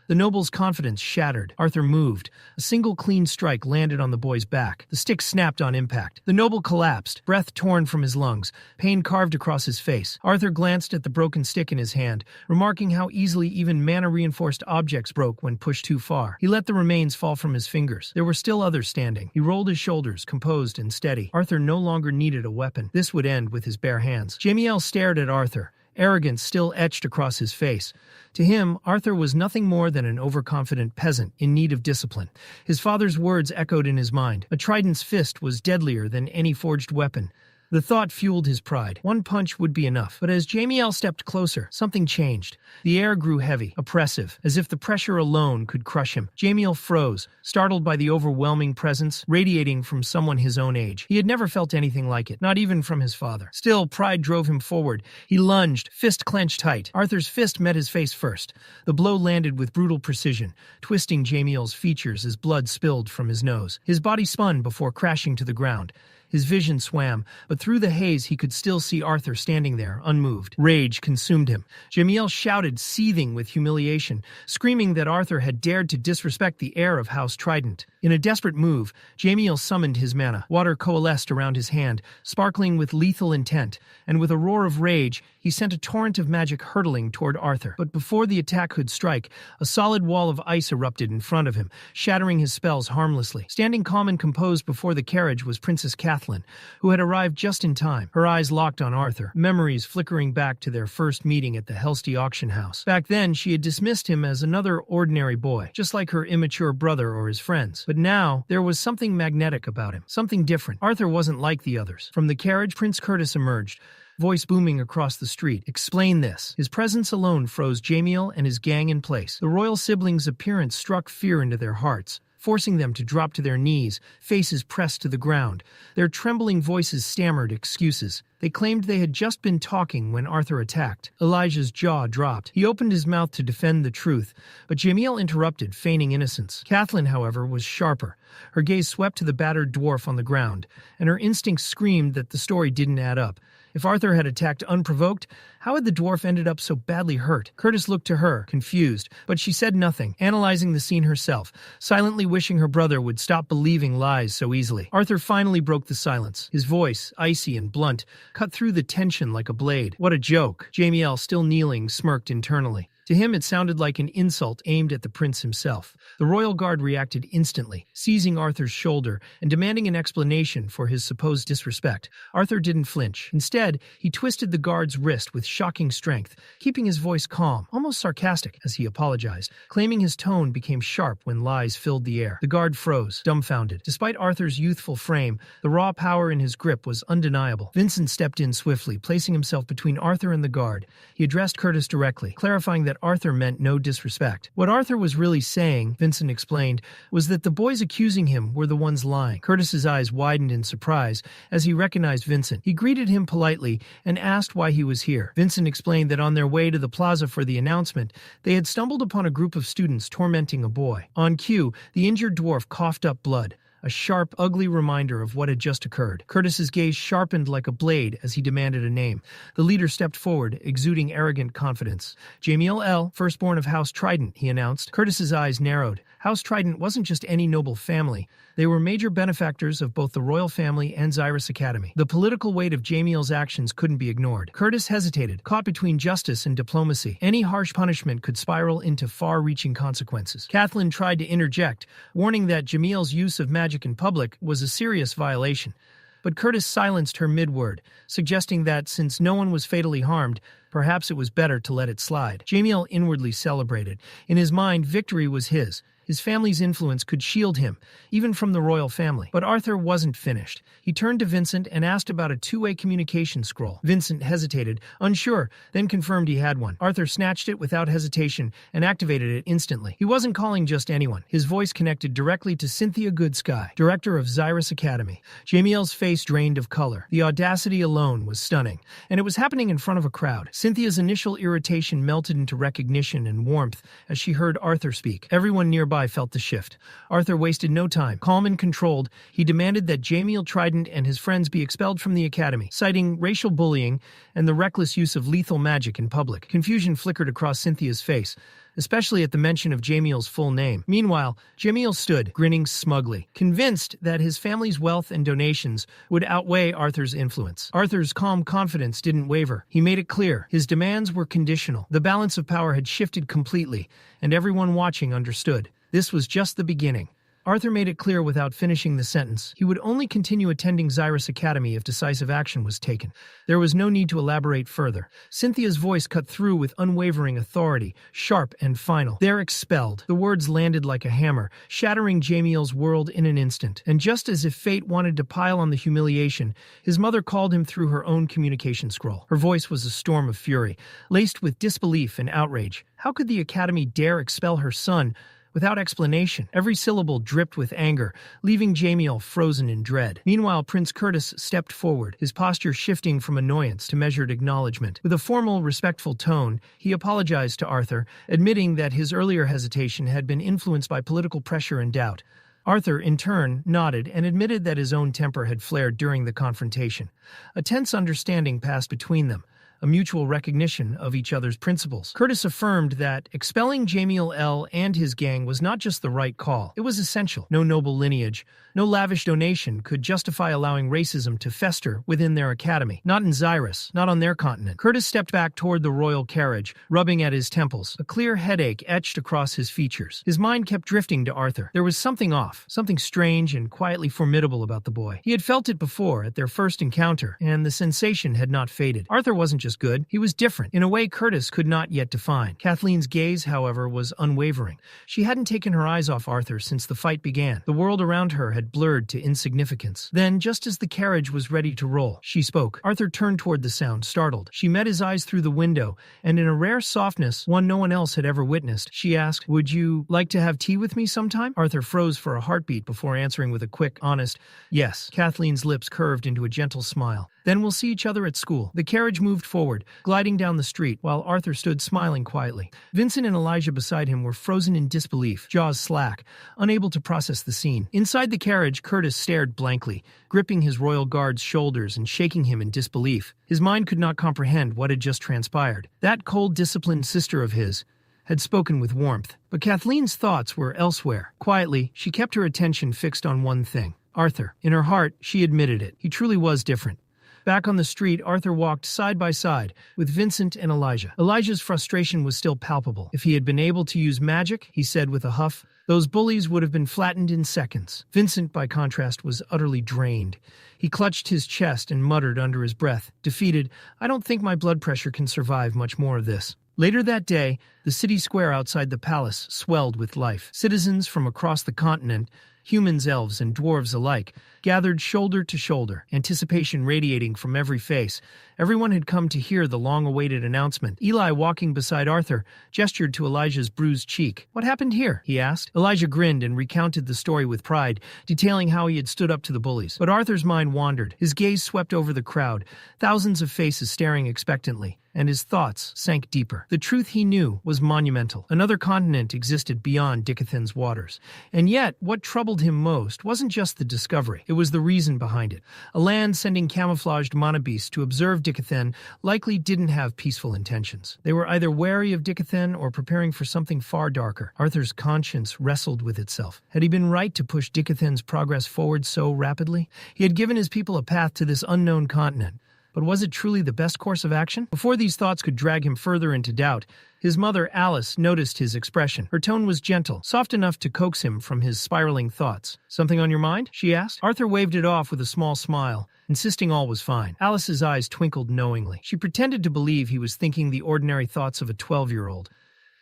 The noble's confidence shattered. Arthur moved. A single clean strike landed on the boy's back. The stick snapped on impact. The noble collapsed, breath torn from his lungs, pain carved across his face. Arthur glanced at the broken stick in his hand, remarking how easily even mana-reinforced objects broke when pushed too far. He let the remains fall from his fingers. There were still others standing. He rolled his shoulders, composed and steady. Arthur no longer needed a weapon. This would end with his bare hands. Jamiel stared at Arthur, arrogance still etched across his face. To him, Arthur was nothing more than an overconfident peasant in need of discipline. His father's words echoed in his mind. A trident's fist was deadlier than any forged weapon. The thought fueled his pride. One punch would be enough. But as Jamiel stepped closer, something changed. The air grew heavy, oppressive, as if the pressure alone could crush him. Jamiel froze, startled by the overwhelming presence radiating from someone his own age. He had never felt anything like it, not even from his father. Still, pride drove him forward. He lunged, fist clenched tight. Arthur's fist met his face first. The blow landed with brutal precision, twisting Jamiel's features as blood spilled from his nose. His body spun before crashing to the ground. His vision swam, but through the haze he could still see Arthur standing there, unmoved. Rage consumed him. Jamiel shouted, seething with humiliation, screaming that Arthur had dared to disrespect the heir of House Trident. In a desperate move, Jamiel summoned his mana. Water coalesced around his hand, sparkling with lethal intent, and with a roar of rage, he sent a torrent of magic hurtling toward Arthur. But before the attack could strike, a solid wall of ice erupted in front of him, shattering his spells harmlessly. Standing calm and composed before the carriage was Princess Kathleen, who had arrived just in time. Her eyes locked on Arthur, memories flickering back to their first meeting at the Helsty auction house. Back then, she had dismissed him as another ordinary boy, just like her immature brother or his friends. But now, there was something magnetic about him, something different. Arthur wasn't like the others. From the carriage, Prince Curtis emerged, voice booming across the street. Explain this. His presence alone froze Jamiel and his gang in place. The royal siblings' appearance struck fear into their hearts, forcing them to drop to their knees, faces pressed to the ground. Their trembling voices stammered excuses. They claimed they had just been talking when Arthur attacked. Elijah's jaw dropped. He opened his mouth to defend the truth, but Jamiel interrupted, feigning innocence. Kathleen, however, was sharper. Her gaze swept to the battered dwarf on the ground, and her instincts screamed that the story didn't add up. If Arthur had attacked unprovoked, how had the dwarf ended up so badly hurt? Curtis looked to her, confused, but she said nothing, analyzing the scene herself, silently wishing her brother would stop believing lies so easily. Arthur finally broke the silence. His voice, icy and blunt, cut through the tension like a blade. What a joke. Jamiel, still kneeling, smirked internally. To him, it sounded like an insult aimed at the prince himself. The royal guard reacted instantly, seizing Arthur's shoulder and demanding an explanation for his supposed disrespect. Arthur didn't flinch. Instead, he twisted the guard's wrist with shocking strength, keeping his voice calm, almost sarcastic, as he apologized, claiming his tone became sharp when lies filled the air. The guard froze, dumbfounded. Despite Arthur's youthful frame, the raw power in his grip was undeniable. Vincent stepped in swiftly, placing himself between Arthur and the guard. He addressed Curtis directly, clarifying that Arthur meant no disrespect. What Arthur was really saying, Vincent explained, was that the boys accusing him were the ones lying. Curtis's eyes widened in surprise as he recognized Vincent. He greeted him politely and asked why he was here. Vincent explained that on their way to the plaza for the announcement, they had stumbled upon a group of students tormenting a boy. On cue, the injured dwarf coughed up blood, a sharp, ugly reminder of what had just occurred. Curtis's gaze sharpened like a blade as he demanded a name. The leader stepped forward, exuding arrogant confidence. Jamiel L., firstborn of House Trident, he announced. Curtis's eyes narrowed. House Trident wasn't just any noble family. They were major benefactors of both the royal family and Xyrus Academy. The political weight of Jamiel's actions couldn't be ignored. Curtis hesitated, caught between justice and diplomacy. Any harsh punishment could spiral into far-reaching consequences. Kathleen tried to interject, warning that Jamiel's use of magic in public was a serious violation. But Curtis silenced her mid-word, suggesting that since no one was fatally harmed, perhaps it was better to let it slide. Jamiel inwardly celebrated. In his mind, victory was his. His family's influence could shield him, even from the royal family. But Arthur wasn't finished. He turned to Vincent and asked about a two-way communication scroll. Vincent hesitated, unsure, then confirmed he had one. Arthur snatched it without hesitation and activated it instantly. He wasn't calling just anyone. His voice connected directly to Cynthia Goodsky, director of Xyrus Academy. Jamiel's face drained of color. The audacity alone was stunning, and it was happening in front of a crowd. Cynthia's initial irritation melted into recognition and warmth as she heard Arthur speak. Everyone nearby felt the shift. Arthur wasted no time. Calm and controlled, he demanded that Jamiel Trident and his friends be expelled from the academy, citing racial bullying and the reckless use of lethal magic in public. Confusion flickered across Cynthia's face, especially at the mention of Jamiel's full name. Meanwhile, Jamiel stood, grinning smugly, convinced that his family's wealth and donations would outweigh Arthur's influence. Arthur's calm confidence didn't waver. He made it clear. His demands were conditional. The balance of power had shifted completely, and everyone watching understood. This was just the beginning. Arthur made it clear without finishing the sentence. He would only continue attending Xyrus Academy if decisive action was taken. There was no need to elaborate further. Cynthia's voice cut through with unwavering authority, sharp and final. They're expelled. The words landed like a hammer, shattering Jamiel's world in an instant. And just as if fate wanted to pile on the humiliation, his mother called him through her own communication scroll. Her voice was a storm of fury, laced with disbelief and outrage. How could the Academy dare expel her son without explanation? Every syllable dripped with anger, leaving Jamiel frozen in dread. Meanwhile, Prince Curtis stepped forward, his posture shifting from annoyance to measured acknowledgement. With a formal, respectful tone, he apologized to Arthur, admitting that his earlier hesitation had been influenced by political pressure and doubt. Arthur, in turn, nodded and admitted that his own temper had flared during the confrontation. A tense understanding passed between them, a mutual recognition of each other's principles. Curtis affirmed that expelling Jamiel L. and his gang was not just the right call. It was essential. No noble lineage, no lavish donation could justify allowing racism to fester within their academy. Not in Xyrus, not on their continent. Curtis stepped back toward the royal carriage, rubbing at his temples. A clear headache etched across his features. His mind kept drifting to Arthur. There was something off, something strange and quietly formidable about the boy. He had felt it before at their first encounter, and the sensation had not faded. Arthur wasn't just good, he was different, in a way Curtis could not yet define. Kathleen's gaze, however, was unwavering. She hadn't taken her eyes off Arthur since the fight began. The world around her had blurred to insignificance. Then, just as the carriage was ready to roll, she spoke. Arthur turned toward the sound, startled. She met his eyes through the window, and in a rare softness, one no one else had ever witnessed, she asked, "Would you like to have tea with me sometime?" Arthur froze for a heartbeat before answering with a quick, honest, "Yes." Kathleen's lips curved into a gentle smile. "Then we'll see each other at school." The carriage moved forward, gliding down the street, while Arthur stood smiling quietly. Vincent and Elijah beside him were frozen in disbelief, jaws slack, unable to process the scene. Inside the carriage, Curtis stared blankly, gripping his royal guard's shoulders and shaking him in disbelief. His mind could not comprehend what had just transpired. That cold, disciplined sister of his had spoken with warmth, but Kathleen's thoughts were elsewhere. Quietly, she kept her attention fixed on one thing: Arthur. In her heart, she admitted it. He truly was different. Back on the street, Arthur walked side by side with Vincent and Elijah. Elijah's frustration was still palpable. If he had been able to use magic, he said with a huff, those bullies would have been flattened in seconds. Vincent, by contrast, was utterly drained. He clutched his chest and muttered under his breath, defeated, I don't think my blood pressure can survive much more of this. Later that day, the city square outside the palace swelled with life. Citizens from across the continent, humans, elves, and dwarves alike, gathered shoulder to shoulder, anticipation radiating from every face. Everyone had come to hear the long-awaited announcement. Eli, walking beside Arthur, gestured to Elijah's bruised cheek. What happened here? He asked. Elijah grinned and recounted the story with pride, detailing how he had stood up to the bullies. But Arthur's mind wandered. His gaze swept over the crowd, thousands of faces staring expectantly, and his thoughts sank deeper. The truth he knew was monumental. Another continent existed beyond Dicathan's waters. And yet, what troubled him most wasn't just the discovery. It was the reason behind it. A land sending camouflaged monobeasts to observe Dicathan likely didn't have peaceful intentions. They were either wary of Dicathan or preparing for something far darker. Arthur's conscience wrestled with itself. Had he been right to push Dicathan's progress forward so rapidly? He had given his people a path to this unknown continent. But was it truly the best course of action? Before these thoughts could drag him further into doubt, his mother, Alice, noticed his expression. Her tone was gentle, soft enough to coax him from his spiraling thoughts. Something on your mind? She asked. Arthur waved it off with a small smile, insisting all was fine. Alice's eyes twinkled knowingly. She pretended to believe he was thinking the ordinary thoughts of a 12-year-old.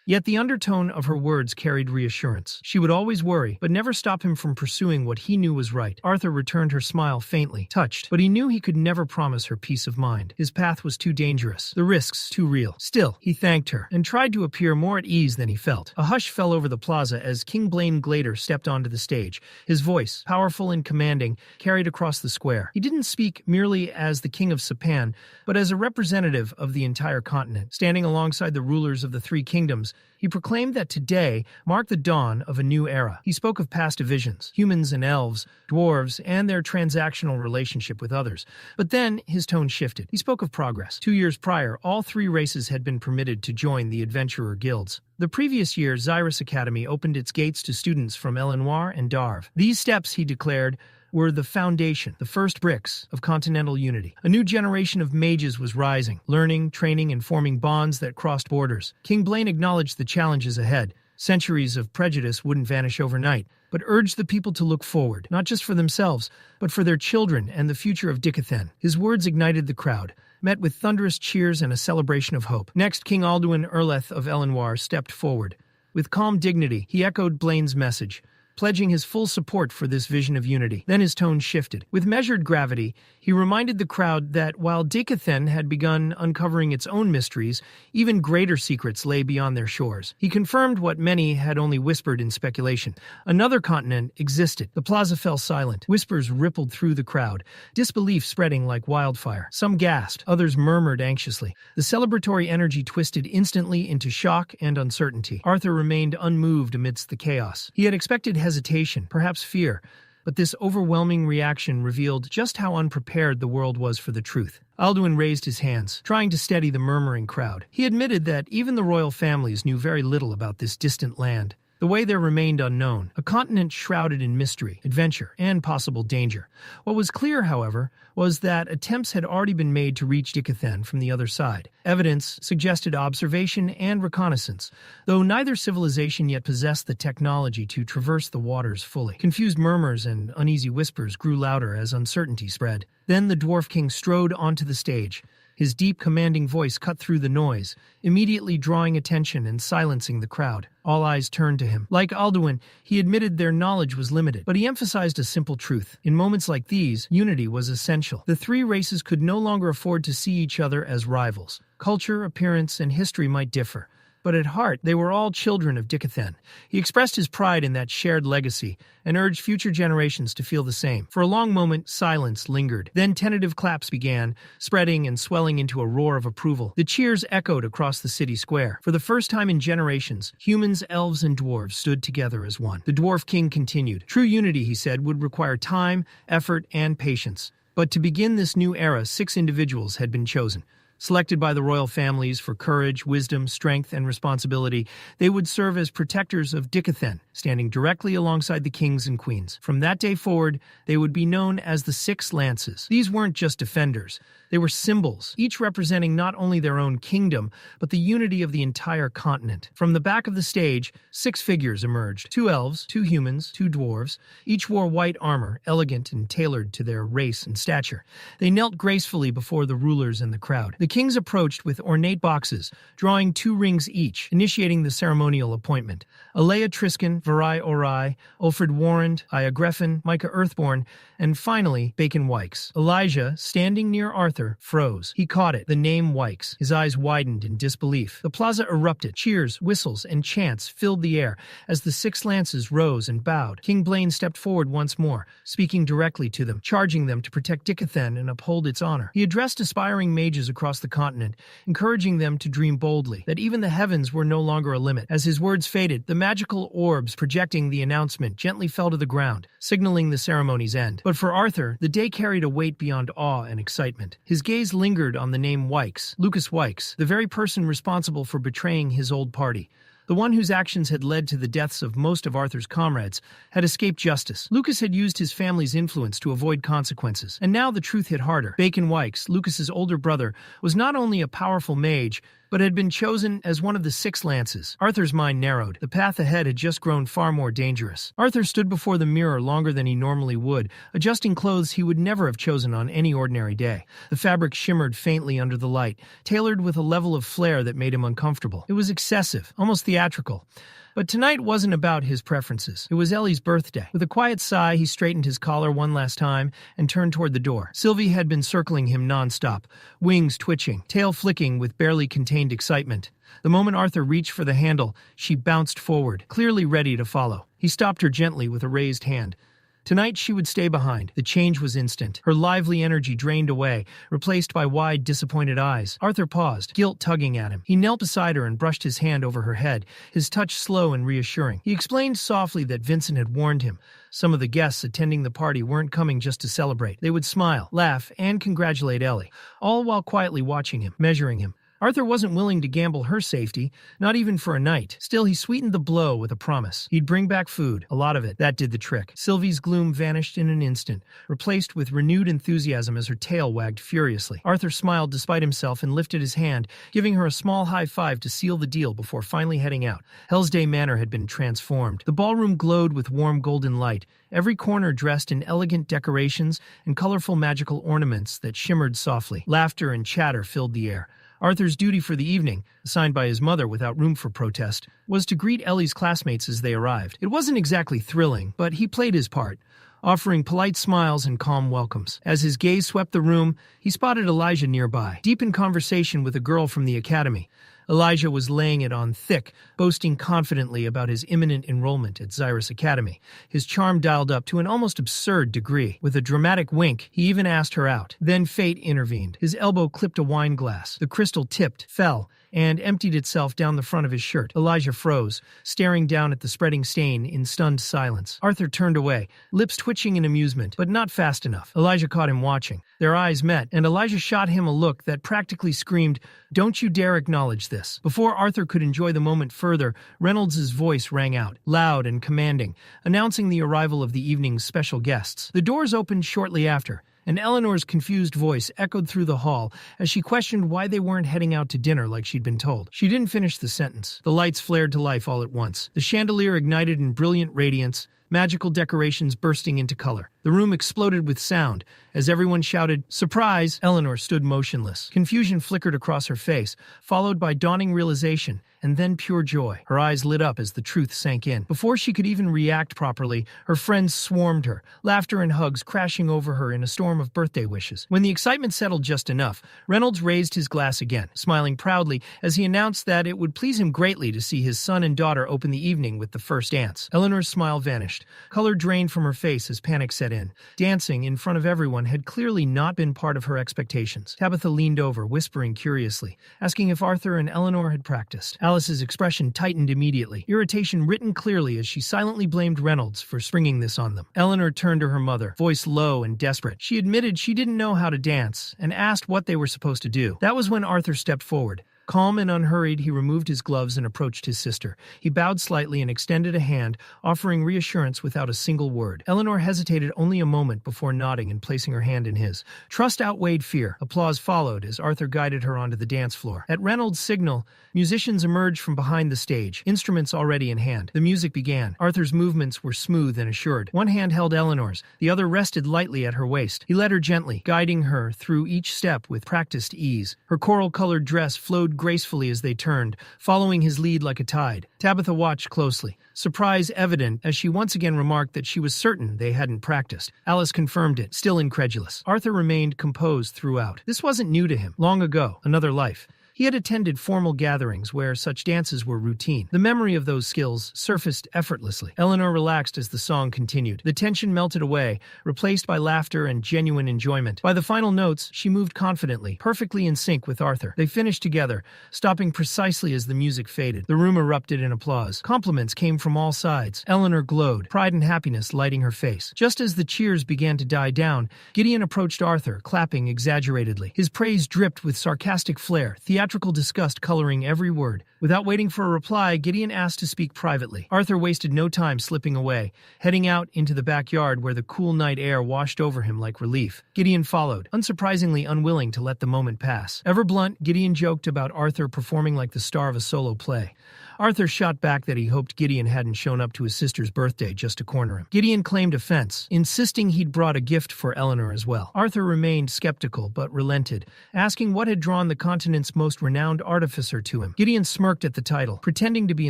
Yet the undertone of her words carried reassurance. She would always worry, but never stop him from pursuing what he knew was right. Arthur returned her smile faintly, touched, but he knew he could never promise her peace of mind. His path was too dangerous, the risks too real. Still, he thanked her, and tried to appear more at ease than he felt. A hush fell over the plaza as King Blaine Glader stepped onto the stage. His voice, powerful and commanding, carried across the square. He didn't speak merely as the King of Sapan, but as a representative of the entire continent. Standing alongside the rulers of the three kingdoms, he proclaimed that today marked the dawn of a new era. He spoke of past divisions, humans and elves, dwarves, and their transactional relationship with others. But then his tone shifted. He spoke of progress. 2 years prior, all three races had been permitted to join the adventurer guilds. The previous year, Xyrus Academy opened its gates to students from Elenoir and Darv. These steps, he declared, were the foundation, the first bricks of continental unity. A new generation of mages was rising, learning, training, and forming bonds that crossed borders. King Blaine acknowledged the challenges ahead. Centuries of prejudice wouldn't vanish overnight, but urged the people to look forward, not just for themselves, but for their children and the future of Dicathan. His words ignited the crowd, met with thunderous cheers and a celebration of hope. Next, King Alduin Erleth of Elenoir stepped forward. With calm dignity, he echoed Blaine's message, pledging his full support for this vision of unity. Then his tone shifted. With measured gravity, he reminded the crowd that while Dicathan had begun uncovering its own mysteries, even greater secrets lay beyond their shores. He confirmed what many had only whispered in speculation. Another continent existed. The plaza fell silent. Whispers rippled through the crowd, disbelief spreading like wildfire. Some gasped, others murmured anxiously. The celebratory energy twisted instantly into shock and uncertainty. Arthur remained unmoved amidst the chaos. He had expected hesitation, perhaps fear, but this overwhelming reaction revealed just how unprepared the world was for the truth. Alduin raised his hands, trying to steady the murmuring crowd. He admitted that even the royal families knew very little about this distant land. The way there remained unknown, a continent shrouded in mystery, adventure, and possible danger. What was clear, however, was that attempts had already been made to reach Dicathan from the other side. Evidence suggested observation and reconnaissance, though neither civilization yet possessed the technology to traverse the waters fully. Confused murmurs and uneasy whispers grew louder as uncertainty spread. Then the Dwarf King strode onto the stage. His deep, commanding voice cut through the noise, immediately drawing attention and silencing the crowd. All eyes turned to him. Like Alduin, he admitted their knowledge was limited, but he emphasized a simple truth. In moments like these, unity was essential. The three races could no longer afford to see each other as rivals. Culture, appearance, and history might differ, but at heart, they were all children of Dicathan. He expressed his pride in that shared legacy and urged future generations to feel the same. For a long moment, silence lingered. Then tentative claps began, spreading and swelling into a roar of approval. The cheers echoed across the city square. For the first time in generations, humans, elves, and dwarves stood together as one. The Dwarf King continued. True unity, he said, would require time, effort, and patience. But to begin this new era, 6 individuals had been chosen. Selected by the royal families for courage, wisdom, strength, and responsibility, they would serve as protectors of Dicathen, standing directly alongside the kings and queens. From that day forward, they would be known as the Six Lances. These weren't just defenders. They were symbols, each representing not only their own kingdom, but the unity of the entire continent. From the back of the stage, 6 figures emerged. 2 elves, 2 humans, 2 dwarves. Each wore white armor, elegant and tailored to their race and stature. They knelt gracefully before the rulers and the crowd. The kings approached with ornate boxes, drawing 2 rings each, initiating the ceremonial appointment. Alea Triskin, Varai Orai, Ulfred Warrand, Aya Greffin, Micah Earthborn, and finally, Bacon Wykes. Elijah, standing near Arthur, froze. He caught it, the name Wykes. His eyes widened in disbelief. The plaza erupted. Cheers, whistles, and chants filled the air as the 6 lances rose and bowed. King Blaine stepped forward once more, speaking directly to them, charging them to protect Dicathen and uphold its honor. He addressed aspiring mages across the continent, encouraging them to dream boldly, that even the heavens were no longer a limit. As his words faded, the magical orbs projecting the announcement gently fell to the ground, signaling the ceremony's end. But for Arthur, the day carried a weight beyond awe and excitement. His gaze lingered on the name Wykes, Lucas Wykes, the very person responsible for betraying his old party. The one whose actions had led to the deaths of most of Arthur's comrades, had escaped justice. Lucas had used his family's influence to avoid consequences, and now the truth hit harder. Bacon Wykes, Lucas's older brother, was not only a powerful mage, but had been chosen as one of the 6 lances. Arthur's mind narrowed. The path ahead had just grown far more dangerous. Arthur stood before the mirror longer than he normally would, adjusting clothes he would never have chosen on any ordinary day. The fabric shimmered faintly under the light, tailored with a level of flair that made him uncomfortable. It was excessive, almost theatrical. But tonight wasn't about his preferences. It was Ellie's birthday. With a quiet sigh, he straightened his collar one last time and turned toward the door. Sylvie had been circling him nonstop, wings twitching, tail flicking with barely contained excitement. The moment Arthur reached for the handle, she bounced forward, clearly ready to follow. He stopped her gently with a raised hand. Tonight she would stay behind. The change was instant. Her lively energy drained away, replaced by wide, disappointed eyes. Arthur paused, guilt tugging at him. He knelt beside her and brushed his hand over her head, his touch slow and reassuring. He explained softly that Vincent had warned him. Some of the guests attending the party weren't coming just to celebrate. They would smile, laugh, and congratulate Ellie, all while quietly watching him, measuring him. Arthur wasn't willing to gamble her safety, not even for a night. Still, he sweetened the blow with a promise. He'd bring back food, a lot of it. That did the trick. Sylvie's gloom vanished in an instant, replaced with renewed enthusiasm as her tail wagged furiously. Arthur smiled despite himself and lifted his hand, giving her a small high five to seal the deal before finally heading out. Hellsday Manor had been transformed. The ballroom glowed with warm golden light, every corner dressed in elegant decorations and colorful magical ornaments that shimmered softly. Laughter and chatter filled the air. Arthur's duty for the evening, assigned by his mother without room for protest, was to greet Ellie's classmates as they arrived. It wasn't exactly thrilling, but he played his part, offering polite smiles and calm welcomes. As his gaze swept the room, he spotted Elijah nearby, deep in conversation with a girl from the academy. Elijah was laying it on thick, boasting confidently about his imminent enrollment at Xyrus Academy, his charm dialed up to an almost absurd degree. With a dramatic wink, he even asked her out. Then fate intervened. His elbow clipped a wine glass. The crystal tipped, fell, and emptied itself down the front of his shirt. Elijah froze, staring down at the spreading stain in stunned silence. Arthur turned away, lips twitching in amusement, but not fast enough. Elijah caught him watching. Their eyes met, and Elijah shot him a look that practically screamed, "Don't you dare acknowledge this." Before Arthur could enjoy the moment further, Reynolds's voice rang out, loud and commanding, announcing the arrival of the evening's special guests. The doors opened shortly after, and Eleanor's confused voice echoed through the hall as she questioned why they weren't heading out to dinner like she'd been told. She didn't finish the sentence. The lights flared to life all at once. The chandelier ignited in brilliant radiance, magical decorations bursting into color. The room exploded with sound. As everyone shouted, "Surprise!" Eleanor stood motionless. Confusion flickered across her face, followed by dawning realization, and then pure joy. Her eyes lit up as the truth sank in. Before she could even react properly, her friends swarmed her, laughter and hugs crashing over her in a storm of birthday wishes. When the excitement settled just enough, Reynolds raised his glass again, smiling proudly as he announced that it would please him greatly to see his son and daughter open the evening with the first dance. Eleanor's smile vanished. Color drained from her face as panic set in. Dancing in front of everyone had clearly not been part of her expectations. Tabitha leaned over, whispering curiously, asking if Arthur and Eleanor had practiced. Alice's expression tightened immediately, irritation written clearly as she silently blamed Reynolds for springing this on them. Eleanor turned to her mother, voice low and desperate. She admitted she didn't know how to dance and asked what they were supposed to do. That was when Arthur stepped forward. Calm and unhurried, he removed his gloves and approached his sister. He bowed slightly and extended a hand, offering reassurance without a single word. Eleanor hesitated only a moment before nodding and placing her hand in his. Trust outweighed fear. Applause followed as Arthur guided her onto the dance floor. At Reynolds' signal, musicians emerged from behind the stage, instruments already in hand. The music began. Arthur's movements were smooth and assured. One hand held Eleanor's, the other rested lightly at her waist. He led her gently, guiding her through each step with practiced ease. Her coral-colored dress flowed gracefully as they turned, following his lead like a tide. Tabitha watched closely, surprise evident as she once again remarked that she was certain they hadn't practiced. Alice confirmed it, still incredulous. Arthur remained composed throughout. This wasn't new to him. Long ago, another life. He had attended formal gatherings where such dances were routine. The memory of those skills surfaced effortlessly. Eleanor relaxed as the song continued. The tension melted away, replaced by laughter and genuine enjoyment. By the final notes, she moved confidently, perfectly in sync with Arthur. They finished together, stopping precisely as the music faded. The room erupted in applause. Compliments came from all sides. Eleanor glowed, pride and happiness lighting her face. Just as the cheers began to die down, Gideon approached Arthur, clapping exaggeratedly. His praise dripped with sarcastic flair, theatrical disgust coloring every word. Without waiting for a reply, Gideon asked to speak privately. Arthur wasted no time slipping away, heading out into the backyard where the cool night air washed over him like relief. Gideon followed, unsurprisingly unwilling to let the moment pass. Ever blunt, Gideon joked about Arthur performing like the star of a solo play. Arthur shot back that he hoped Gideon hadn't shown up to his sister's birthday just to corner him. Gideon claimed offense, insisting he'd brought a gift for Eleanor as well. Arthur remained skeptical but relented, asking what had drawn the continent's most renowned artificer to him. Gideon smirked at the title, pretending to be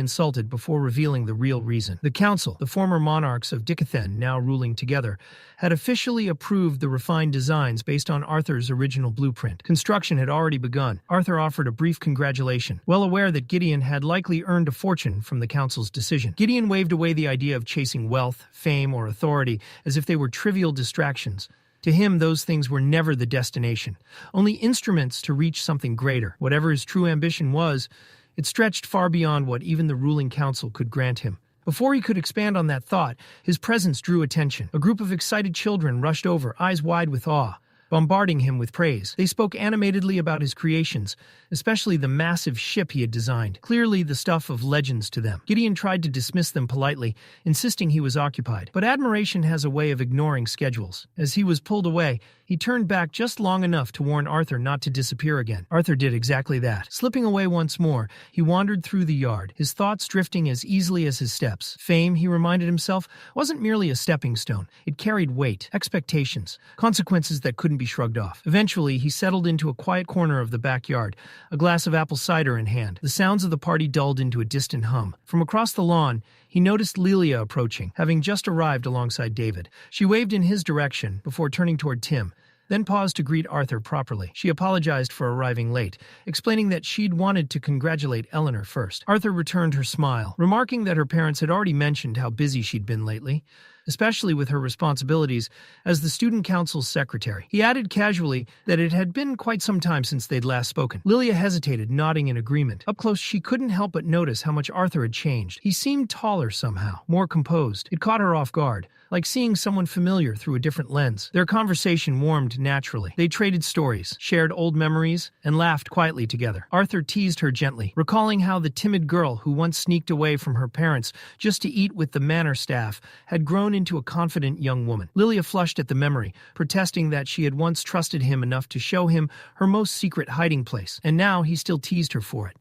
insulted before revealing the real reason. The council, the former monarchs of Dicathen now ruling together, had officially approved the refined designs based on Arthur's original blueprint. Construction had already begun. Arthur offered a brief congratulation, well aware that Gideon had likely earned a fortune from the council's decision. Gideon waved away the idea of chasing wealth, fame, or authority as if they were trivial distractions. To him, those things were never the destination, only instruments to reach something greater. Whatever his true ambition was, it stretched far beyond what even the ruling council could grant him. Before he could expand on that thought, his presence drew attention. A group of excited children rushed over, eyes wide with awe, bombarding him with praise. They spoke animatedly about his creations, especially the massive ship he had designed, clearly the stuff of legends to them. Gideon tried to dismiss them politely, insisting he was occupied. But admiration has a way of ignoring schedules. As he was pulled away, he turned back just long enough to warn Arthur not to disappear again. Arthur did exactly that. Slipping away once more, he wandered through the yard, his thoughts drifting as easily as his steps. Fame, he reminded himself, wasn't merely a stepping stone. It carried weight, expectations, consequences that couldn't be shrugged off. Eventually, he settled into a quiet corner of the backyard, a glass of apple cider in hand. The sounds of the party dulled into a distant hum. From across the lawn, he noticed Lelia approaching, having just arrived alongside David. She waved in his direction before turning toward Tim, then paused to greet Arthur properly. She apologized for arriving late, explaining that she'd wanted to congratulate Eleanor first. Arthur returned her smile, remarking that her parents had already mentioned how busy she'd been lately, especially with her responsibilities as the student council's secretary. He added casually that it had been quite some time since they'd last spoken. Lilia hesitated, nodding in agreement. Up close, she couldn't help but notice how much Arthur had changed. He seemed taller somehow, more composed. It caught her off guard, like seeing someone familiar through a different lens. Their conversation warmed naturally. They traded stories, shared old memories, and laughed quietly together. Arthur teased her gently, recalling how the timid girl who once sneaked away from her parents just to eat with the manor staff had grown into a confident young woman. Lilia flushed at the memory, protesting that she had once trusted him enough to show him her most secret hiding place, and now he still teased her for it.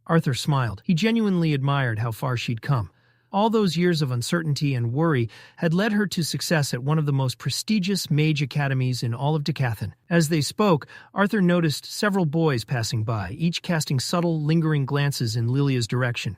Arthur smiled. He genuinely admired how far she'd come. All those years of uncertainty and worry had led her to success at one of the most prestigious mage academies in all of Dicathen. As they spoke, Arthur noticed several boys passing by, each casting subtle, lingering glances in Lilia's direction.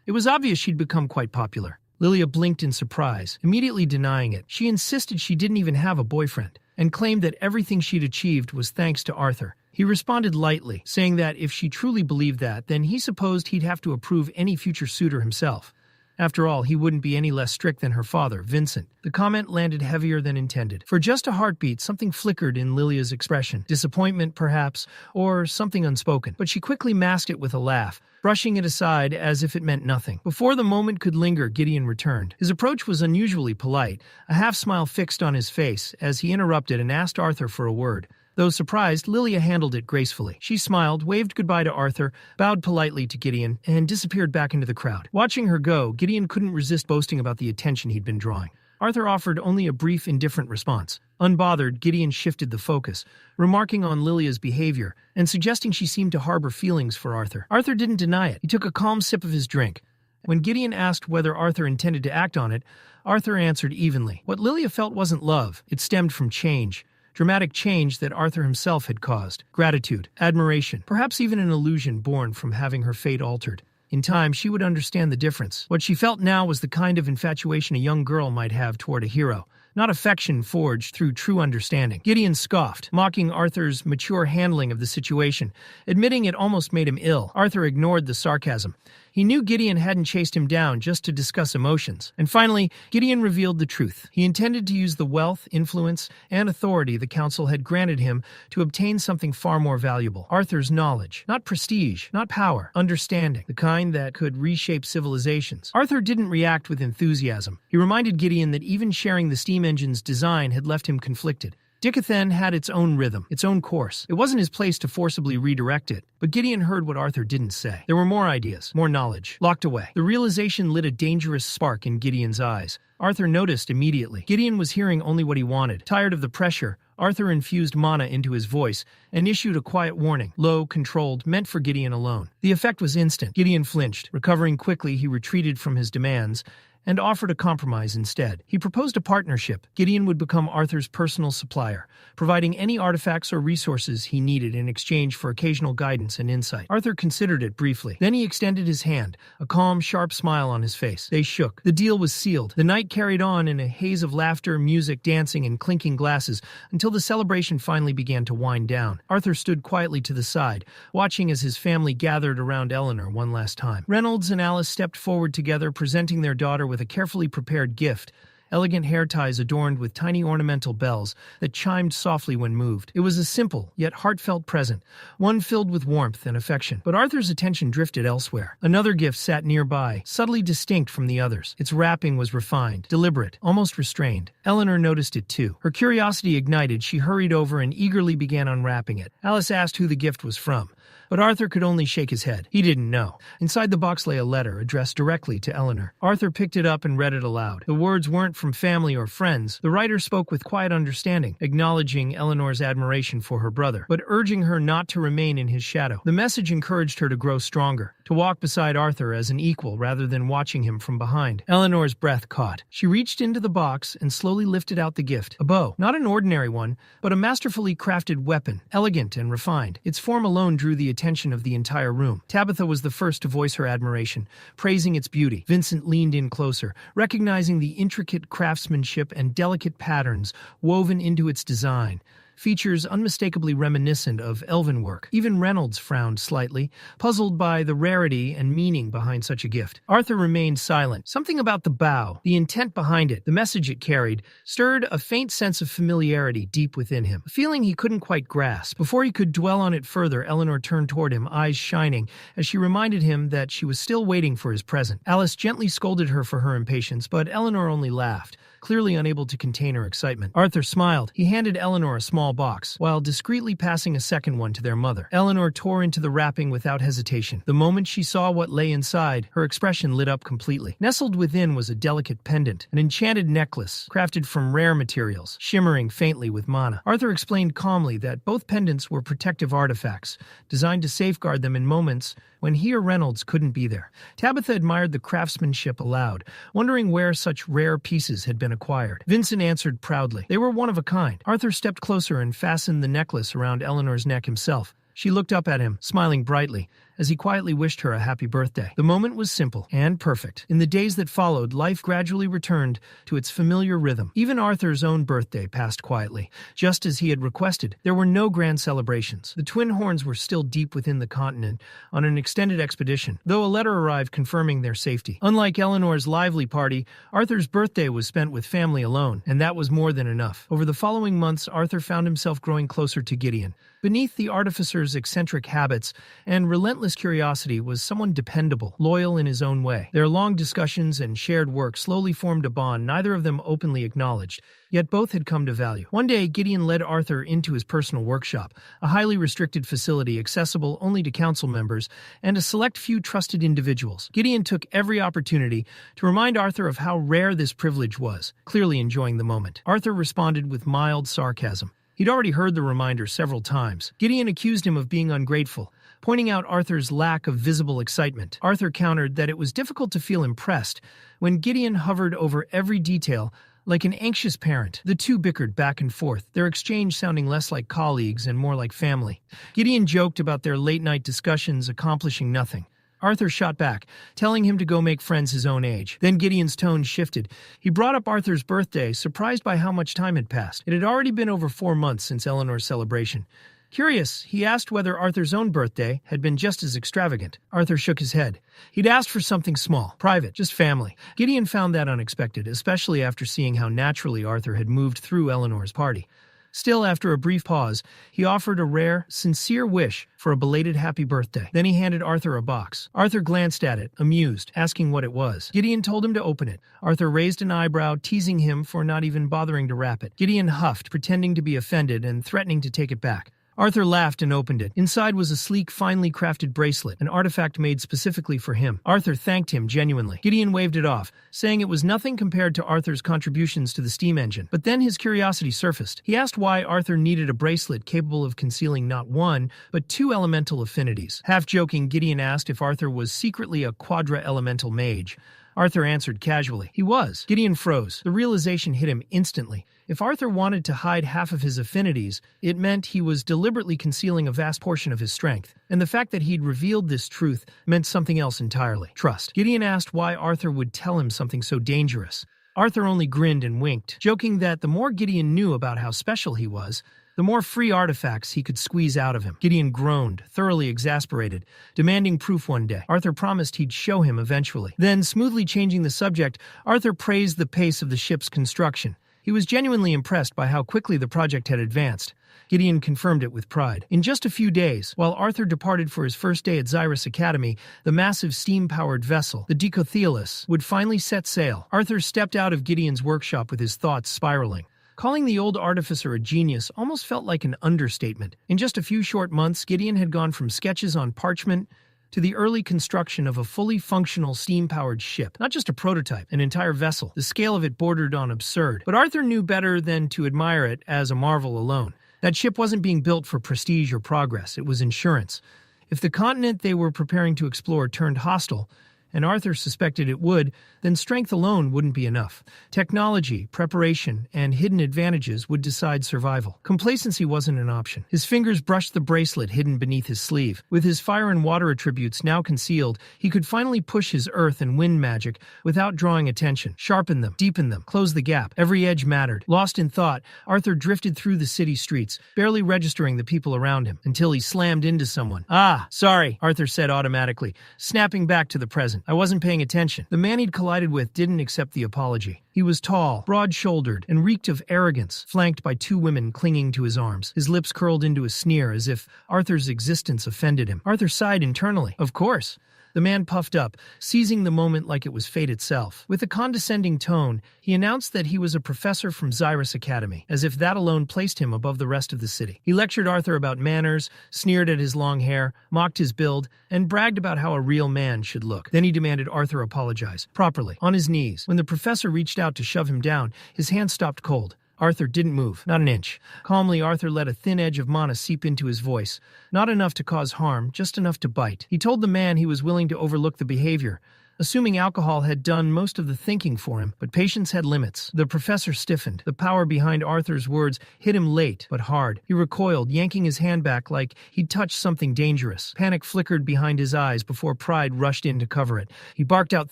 It was obvious she'd become quite popular. Lilia blinked in surprise, immediately denying it. She insisted she didn't even have a boyfriend, and claimed that everything she'd achieved was thanks to Arthur. He responded lightly, saying that if she truly believed that, then he supposed he'd have to approve any future suitor himself. After all, he wouldn't be any less strict than her father, Vincent. The comment landed heavier than intended. For just a heartbeat, something flickered in Lilia's expression. Disappointment, perhaps, or something unspoken. But she quickly masked it with a laugh, brushing it aside as if it meant nothing. Before the moment could linger, Gideon returned. His approach was unusually polite, a half-smile fixed on his face as he interrupted and asked Arthur for a word. Though surprised, Lilia handled it gracefully. She smiled, waved goodbye to Arthur, bowed politely to Gideon, and disappeared back into the crowd. Watching her go, Gideon couldn't resist boasting about the attention he'd been drawing. Arthur offered only a brief, indifferent response. Unbothered, Gideon shifted the focus, remarking on Lilia's behavior and suggesting she seemed to harbor feelings for Arthur. Arthur didn't deny it. He took a calm sip of his drink. When Gideon asked whether Arthur intended to act on it, Arthur answered evenly. What Lilia felt wasn't love. It stemmed from change. Dramatic change that Arthur himself had caused. Gratitude, admiration, perhaps even an illusion born from having her fate altered. In time, she would understand the difference. What she felt now was the kind of infatuation a young girl might have toward a hero, not affection forged through true understanding. Gideon scoffed, mocking Arthur's mature handling of the situation, admitting it almost made him ill. Arthur ignored the sarcasm. He knew Gideon hadn't chased him down just to discuss emotions. And finally, Gideon revealed the truth. He intended to use the wealth, influence, and authority the council had granted him to obtain something far more valuable. Arthur's knowledge. Not prestige, not power, understanding, the kind that could reshape civilizations. Arthur didn't react with enthusiasm. He reminded Gideon that even sharing the steam engine's design had left him conflicted. Dicathen had its own rhythm, its own course. It wasn't his place to forcibly redirect it. But Gideon heard what Arthur didn't say. There were more ideas, more knowledge, locked away. The realization lit a dangerous spark in Gideon's eyes. Arthur noticed immediately. Gideon was hearing only what he wanted. Tired of the pressure, Arthur infused mana into his voice and issued a quiet warning, low, controlled, meant for Gideon alone. The effect was instant. Gideon flinched. Recovering quickly, he retreated from his demands and offered a compromise instead. He proposed a partnership. Gideon would become Arthur's personal supplier, providing any artifacts or resources he needed in exchange for occasional guidance and insight. Arthur considered it briefly. Then he extended his hand, a calm, sharp smile on his face. They shook. The deal was sealed. The night carried on in a haze of laughter, music, dancing, and clinking glasses until the celebration finally began to wind down. Arthur stood quietly to the side, watching as his family gathered around Eleanor one last time. Reynolds and Alice stepped forward together, presenting their daughter with a carefully prepared gift, elegant hair ties adorned with tiny ornamental bells that chimed softly when moved. It was a simple, yet heartfelt present, one filled with warmth and affection. But Arthur's attention drifted elsewhere. Another gift sat nearby, subtly distinct from the others. Its wrapping was refined, deliberate, almost restrained. Eleanor noticed it too. Her curiosity ignited, she hurried over and eagerly began unwrapping it. Alice asked who the gift was from, but Arthur could only shake his head. He didn't know. Inside the box lay a letter addressed directly to Eleanor. Arthur picked it up and read it aloud. The words weren't from family or friends. The writer spoke with quiet understanding, acknowledging Eleanor's admiration for her brother, but urging her not to remain in his shadow. The message encouraged her to grow stronger, to walk beside Arthur as an equal rather than watching him from behind. Eleanor's breath caught. She reached into the box and slowly lifted out the gift. A bow. Not an ordinary one, but a masterfully crafted weapon, elegant and refined. Its form alone drew the attention of the entire room. Tabitha was the first to voice her admiration, praising its beauty. Vincent leaned in closer, recognizing the intricate craftsmanship and delicate patterns woven into its design, features unmistakably reminiscent of elven work. Even Reynolds frowned slightly, puzzled by the rarity and meaning behind such a gift. Arthur remained silent. Something about the bow, the intent behind it, the message it carried, stirred a faint sense of familiarity deep within him, a feeling he couldn't quite grasp. Before he could dwell on it further, Eleanor turned toward him, eyes shining, as she reminded him that she was still waiting for his present. Alice gently scolded her for her impatience, but Eleanor only laughed, clearly unable to contain her excitement. Arthur smiled. He handed Eleanor a small box, while discreetly passing a second one to their mother. Eleanor tore into the wrapping without hesitation. The moment she saw what lay inside, her expression lit up completely. Nestled within was a delicate pendant, an enchanted necklace, crafted from rare materials, shimmering faintly with mana. Arthur explained calmly that both pendants were protective artifacts, designed to safeguard them in moments when he or Reynolds couldn't be there. Tabitha admired the craftsmanship aloud, wondering where such rare pieces had been acquired. Vincent answered proudly. They were one of a kind. Arthur stepped closer and fastened the necklace around Eleanor's neck himself. She looked up at him, smiling brightly, as he quietly wished her a happy birthday. The moment was simple and perfect. In the days that followed, life gradually returned to its familiar rhythm. Even Arthur's own birthday passed quietly. Just as he had requested, there were no grand celebrations. The twin horns were still deep within the continent on an extended expedition, though a letter arrived confirming their safety. Unlike Eleanor's lively party, Arthur's birthday was spent with family alone, and that was more than enough. Over the following months, Arthur found himself growing closer to Gideon. Beneath the artificer's eccentric habits and relentless curiosity was someone dependable, loyal in his own way. Their long discussions and shared work slowly formed a bond neither of them openly acknowledged, yet both had come to value. One day, Gideon led Arthur into his personal workshop, a highly restricted facility accessible only to council members and a select few trusted individuals. Gideon took every opportunity to remind Arthur of how rare this privilege was, clearly enjoying the moment. Arthur responded with mild sarcasm. He'd already heard the reminder several times. Gideon accused him of being ungrateful, pointing out Arthur's lack of visible excitement. Arthur countered that it was difficult to feel impressed when Gideon hovered over every detail like an anxious parent. The two bickered back and forth, their exchange sounding less like colleagues and more like family. Gideon joked about their late-night discussions accomplishing nothing. Arthur shot back, telling him to go make friends his own age. Then Gideon's tone shifted. He brought up Arthur's birthday, surprised by how much time had passed. It had already been over 4 months since Eleanor's celebration. Curious, he asked whether Arthur's own birthday had been just as extravagant. Arthur shook his head. He'd asked for something small, private, just family. Gideon found that unexpected, especially after seeing how naturally Arthur had moved through Eleanor's party. Still, after a brief pause, he offered a rare, sincere wish for a belated happy birthday. Then he handed Arthur a box. Arthur glanced at it, amused, asking what it was. Gideon told him to open it. Arthur raised an eyebrow, teasing him for not even bothering to wrap it. Gideon huffed, pretending to be offended and threatening to take it back. Arthur laughed and opened it. Inside was a sleek, finely crafted bracelet, an artifact made specifically for him. Arthur thanked him genuinely. Gideon waved it off, saying it was nothing compared to Arthur's contributions to the steam engine. But then his curiosity surfaced. He asked why Arthur needed a bracelet capable of concealing not one, but 2 elemental affinities. Half-joking, Gideon asked if Arthur was secretly a quadra-elemental mage. Arthur answered casually. He was. Gideon froze. The realization hit him instantly. If Arthur wanted to hide half of his affinities, it meant he was deliberately concealing a vast portion of his strength. And the fact that he'd revealed this truth meant something else entirely. Trust. Gideon asked why Arthur would tell him something so dangerous. Arthur only grinned and winked, joking that the more Gideon knew about how special he was, the more free artifacts he could squeeze out of him. Gideon groaned, thoroughly exasperated, demanding proof one day. Arthur promised he'd show him eventually. Then, smoothly changing the subject, Arthur praised the pace of the ship's construction. He was genuinely impressed by how quickly the project had advanced. Gideon confirmed it with pride. In just a few days, while Arthur departed for his first day at Xyrus Academy, the massive steam-powered vessel, the Decothelis, would finally set sail. Arthur stepped out of Gideon's workshop with his thoughts spiraling. Calling the old artificer a genius almost felt like an understatement. In just a few short months, Gideon had gone from sketches on parchment to the early construction of a fully functional steam-powered ship. Not just a prototype, an entire vessel. The scale of it bordered on absurd. But Arthur knew better than to admire it as a marvel alone. That ship wasn't being built for prestige or progress. It was insurance. If the continent they were preparing to explore turned hostile, and Arthur suspected it would, then strength alone wouldn't be enough. Technology, preparation, and hidden advantages would decide survival. Complacency wasn't an option. His fingers brushed the bracelet hidden beneath his sleeve. With his fire and water attributes now concealed, he could finally push his earth and wind magic without drawing attention. Sharpen them, deepen them, close the gap. Every edge mattered. Lost in thought, Arthur drifted through the city streets, barely registering the people around him, until he slammed into someone. "Ah, sorry," Arthur said automatically, snapping back to the present. "I wasn't paying attention." The man he'd collided with didn't accept the apology. He was tall, broad-shouldered, and reeked of arrogance, flanked by 2 women clinging to his arms. His lips curled into a sneer as if Arthur's existence offended him. Arthur sighed internally. Of course. The man puffed up, seizing the moment like it was fate itself. With a condescending tone, he announced that he was a professor from Xyrus Academy, as if that alone placed him above the rest of the city. He lectured Arthur about manners, sneered at his long hair, mocked his build, and bragged about how a real man should look. Then he demanded Arthur apologize, properly, on his knees. When the professor reached out to shove him down, his hand stopped cold. Arthur didn't move, not an inch. Calmly, Arthur let a thin edge of mana seep into his voice. Not enough to cause harm, just enough to bite. He told the man he was willing to overlook the behavior, assuming alcohol had done most of the thinking for him, but patience had limits. The professor stiffened. The power behind Arthur's words hit him late, but hard. He recoiled, yanking his hand back like he'd touched something dangerous. Panic flickered behind his eyes before pride rushed in to cover it. He barked out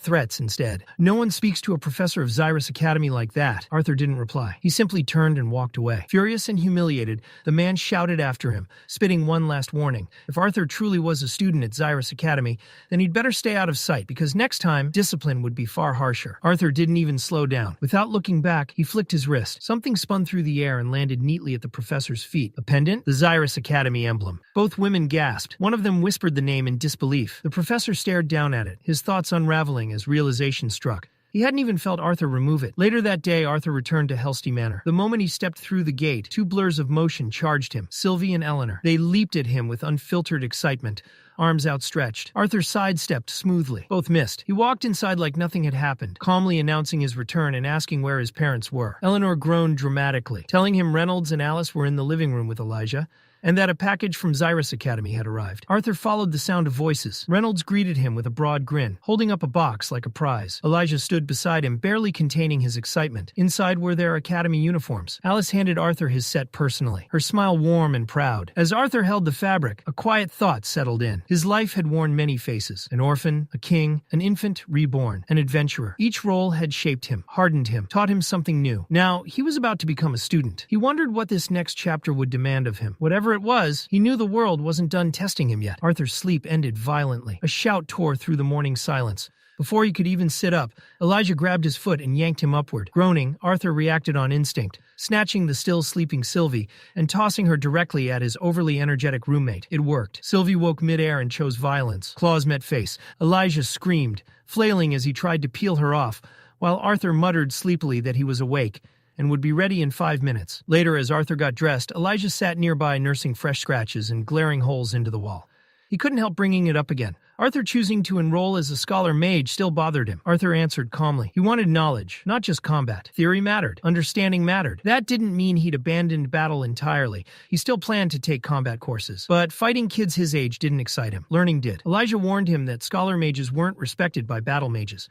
threats instead. "No one speaks to a professor of Xyrus Academy like that." Arthur didn't reply. He simply turned and walked away. Furious and humiliated, the man shouted after him, spitting one last warning. If Arthur truly was a student at Xyrus Academy, then he'd better stay out of sight, because next time, discipline would be far harsher. Arthur didn't even slow down. Without looking back, he flicked his wrist. Something spun through the air and landed neatly at the professor's feet. A pendant? The Xyrus Academy emblem. Both women gasped. One of them whispered the name in disbelief. The professor stared down at it, his thoughts unraveling as realization struck. He hadn't even felt Arthur remove it. Later that day, Arthur returned to Helsty Manor. The moment he stepped through the gate, two blurs of motion charged him, Sylvie and Eleanor. They leaped at him with unfiltered excitement, arms outstretched. Arthur sidestepped smoothly. Both missed. He walked inside like nothing had happened, calmly announcing his return and asking where his parents were. Eleanor groaned dramatically, telling him Reynolds and Alice were in the living room with Elijah, and that a package from Xyrus Academy had arrived. Arthur followed the sound of voices. Reynolds greeted him with a broad grin, holding up a box like a prize. Elijah stood beside him, barely containing his excitement. Inside were their academy uniforms. Alice handed Arthur his set personally, her smile warm and proud. As Arthur held the fabric, a quiet thought settled in. His life had worn many faces: an orphan, a king, an infant reborn, an adventurer. Each role had shaped him, hardened him, taught him something new. Now, he was about to become a student. He wondered what this next chapter would demand of him. Whatever it was, he knew the world wasn't done testing him yet. Arthur's sleep ended violently. A shout tore through the morning silence. Before he could even sit up, Elijah grabbed his foot and yanked him upward. Groaning, Arthur reacted on instinct, snatching the still sleeping Sylvie and tossing her directly at his overly energetic roommate. It worked. Sylvie woke midair and chose violence. Claws met face. Elijah screamed, flailing as he tried to peel her off, while Arthur muttered sleepily that he was awake and would be ready in 5 minutes. Later, as Arthur got dressed, Elijah sat nearby nursing fresh scratches and glaring holes into the wall. He couldn't help bringing it up again. Arthur choosing to enroll as a scholar mage still bothered him. Arthur answered calmly. He wanted knowledge, not just combat. Theory mattered. Understanding mattered. That didn't mean he'd abandoned battle entirely. He still planned to take combat courses. But fighting kids his age didn't excite him. Learning did. Elijah warned him that scholar mages weren't respected by battle mages.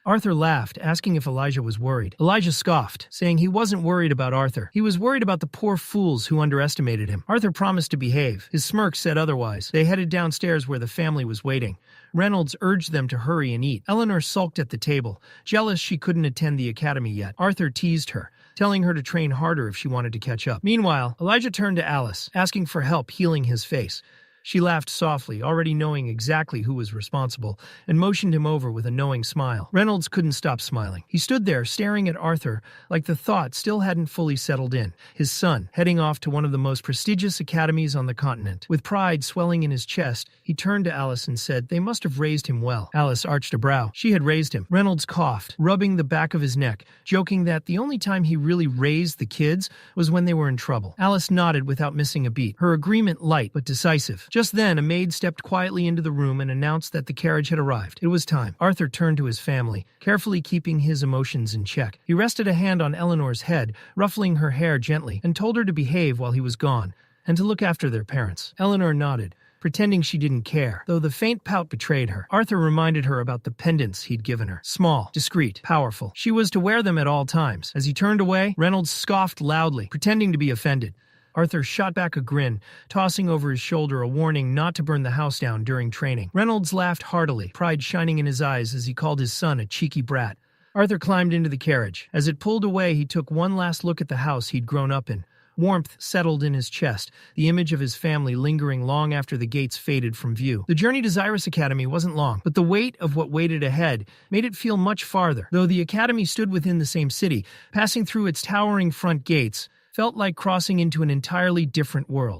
Arthur laughed, asking if Elijah was worried. Elijah scoffed, saying he wasn't worried about Arthur. He was worried about the poor fools who underestimated him. Arthur promised to behave. His smirk said otherwise. They headed downstairs where the family was waiting. Reynolds urged them to hurry and eat. Eleanor sulked at the table, jealous she couldn't attend the academy yet. Arthur teased her, telling her to train harder if she wanted to catch up. Meanwhile, Elijah turned to Alice, asking for help healing his face. She laughed softly, already knowing exactly who was responsible, and motioned him over with a knowing smile. Reynolds couldn't stop smiling. He stood there, staring at Arthur, like the thought still hadn't fully settled in. His son, heading off to one of the most prestigious academies on the continent. With pride swelling in his chest, he turned to Alice and said, "They must have raised him well." Alice arched a brow. She had raised him. Reynolds coughed, rubbing the back of his neck, joking that the only time he really raised the kids was when they were in trouble. Alice nodded without missing a beat, her agreement light but decisive. Just then, a maid stepped quietly into the room and announced that the carriage had arrived. It was time. Arthur turned to his family, carefully keeping his emotions in check. He rested a hand on Eleanor's head, ruffling her hair gently, and told her to behave while he was gone, and to look after their parents. Eleanor nodded, pretending she didn't care, though the faint pout betrayed her. Arthur reminded her about the pendants he'd given her. Small, discreet, powerful. She was to wear them at all times. As he turned away, Reynolds scoffed loudly, pretending to be offended. Arthur shot back a grin, tossing over his shoulder a warning not to burn the house down during training. Reynolds laughed heartily, pride shining in his eyes as he called his son a cheeky brat. Arthur climbed into the carriage. As it pulled away, he took one last look at the house he'd grown up in. Warmth settled in his chest, the image of his family lingering long after the gates faded from view. The journey to Xyrus Academy wasn't long, but the weight of what waited ahead made it feel much farther. Though the academy stood within the same city, passing through its towering front gates felt like crossing into an entirely different world.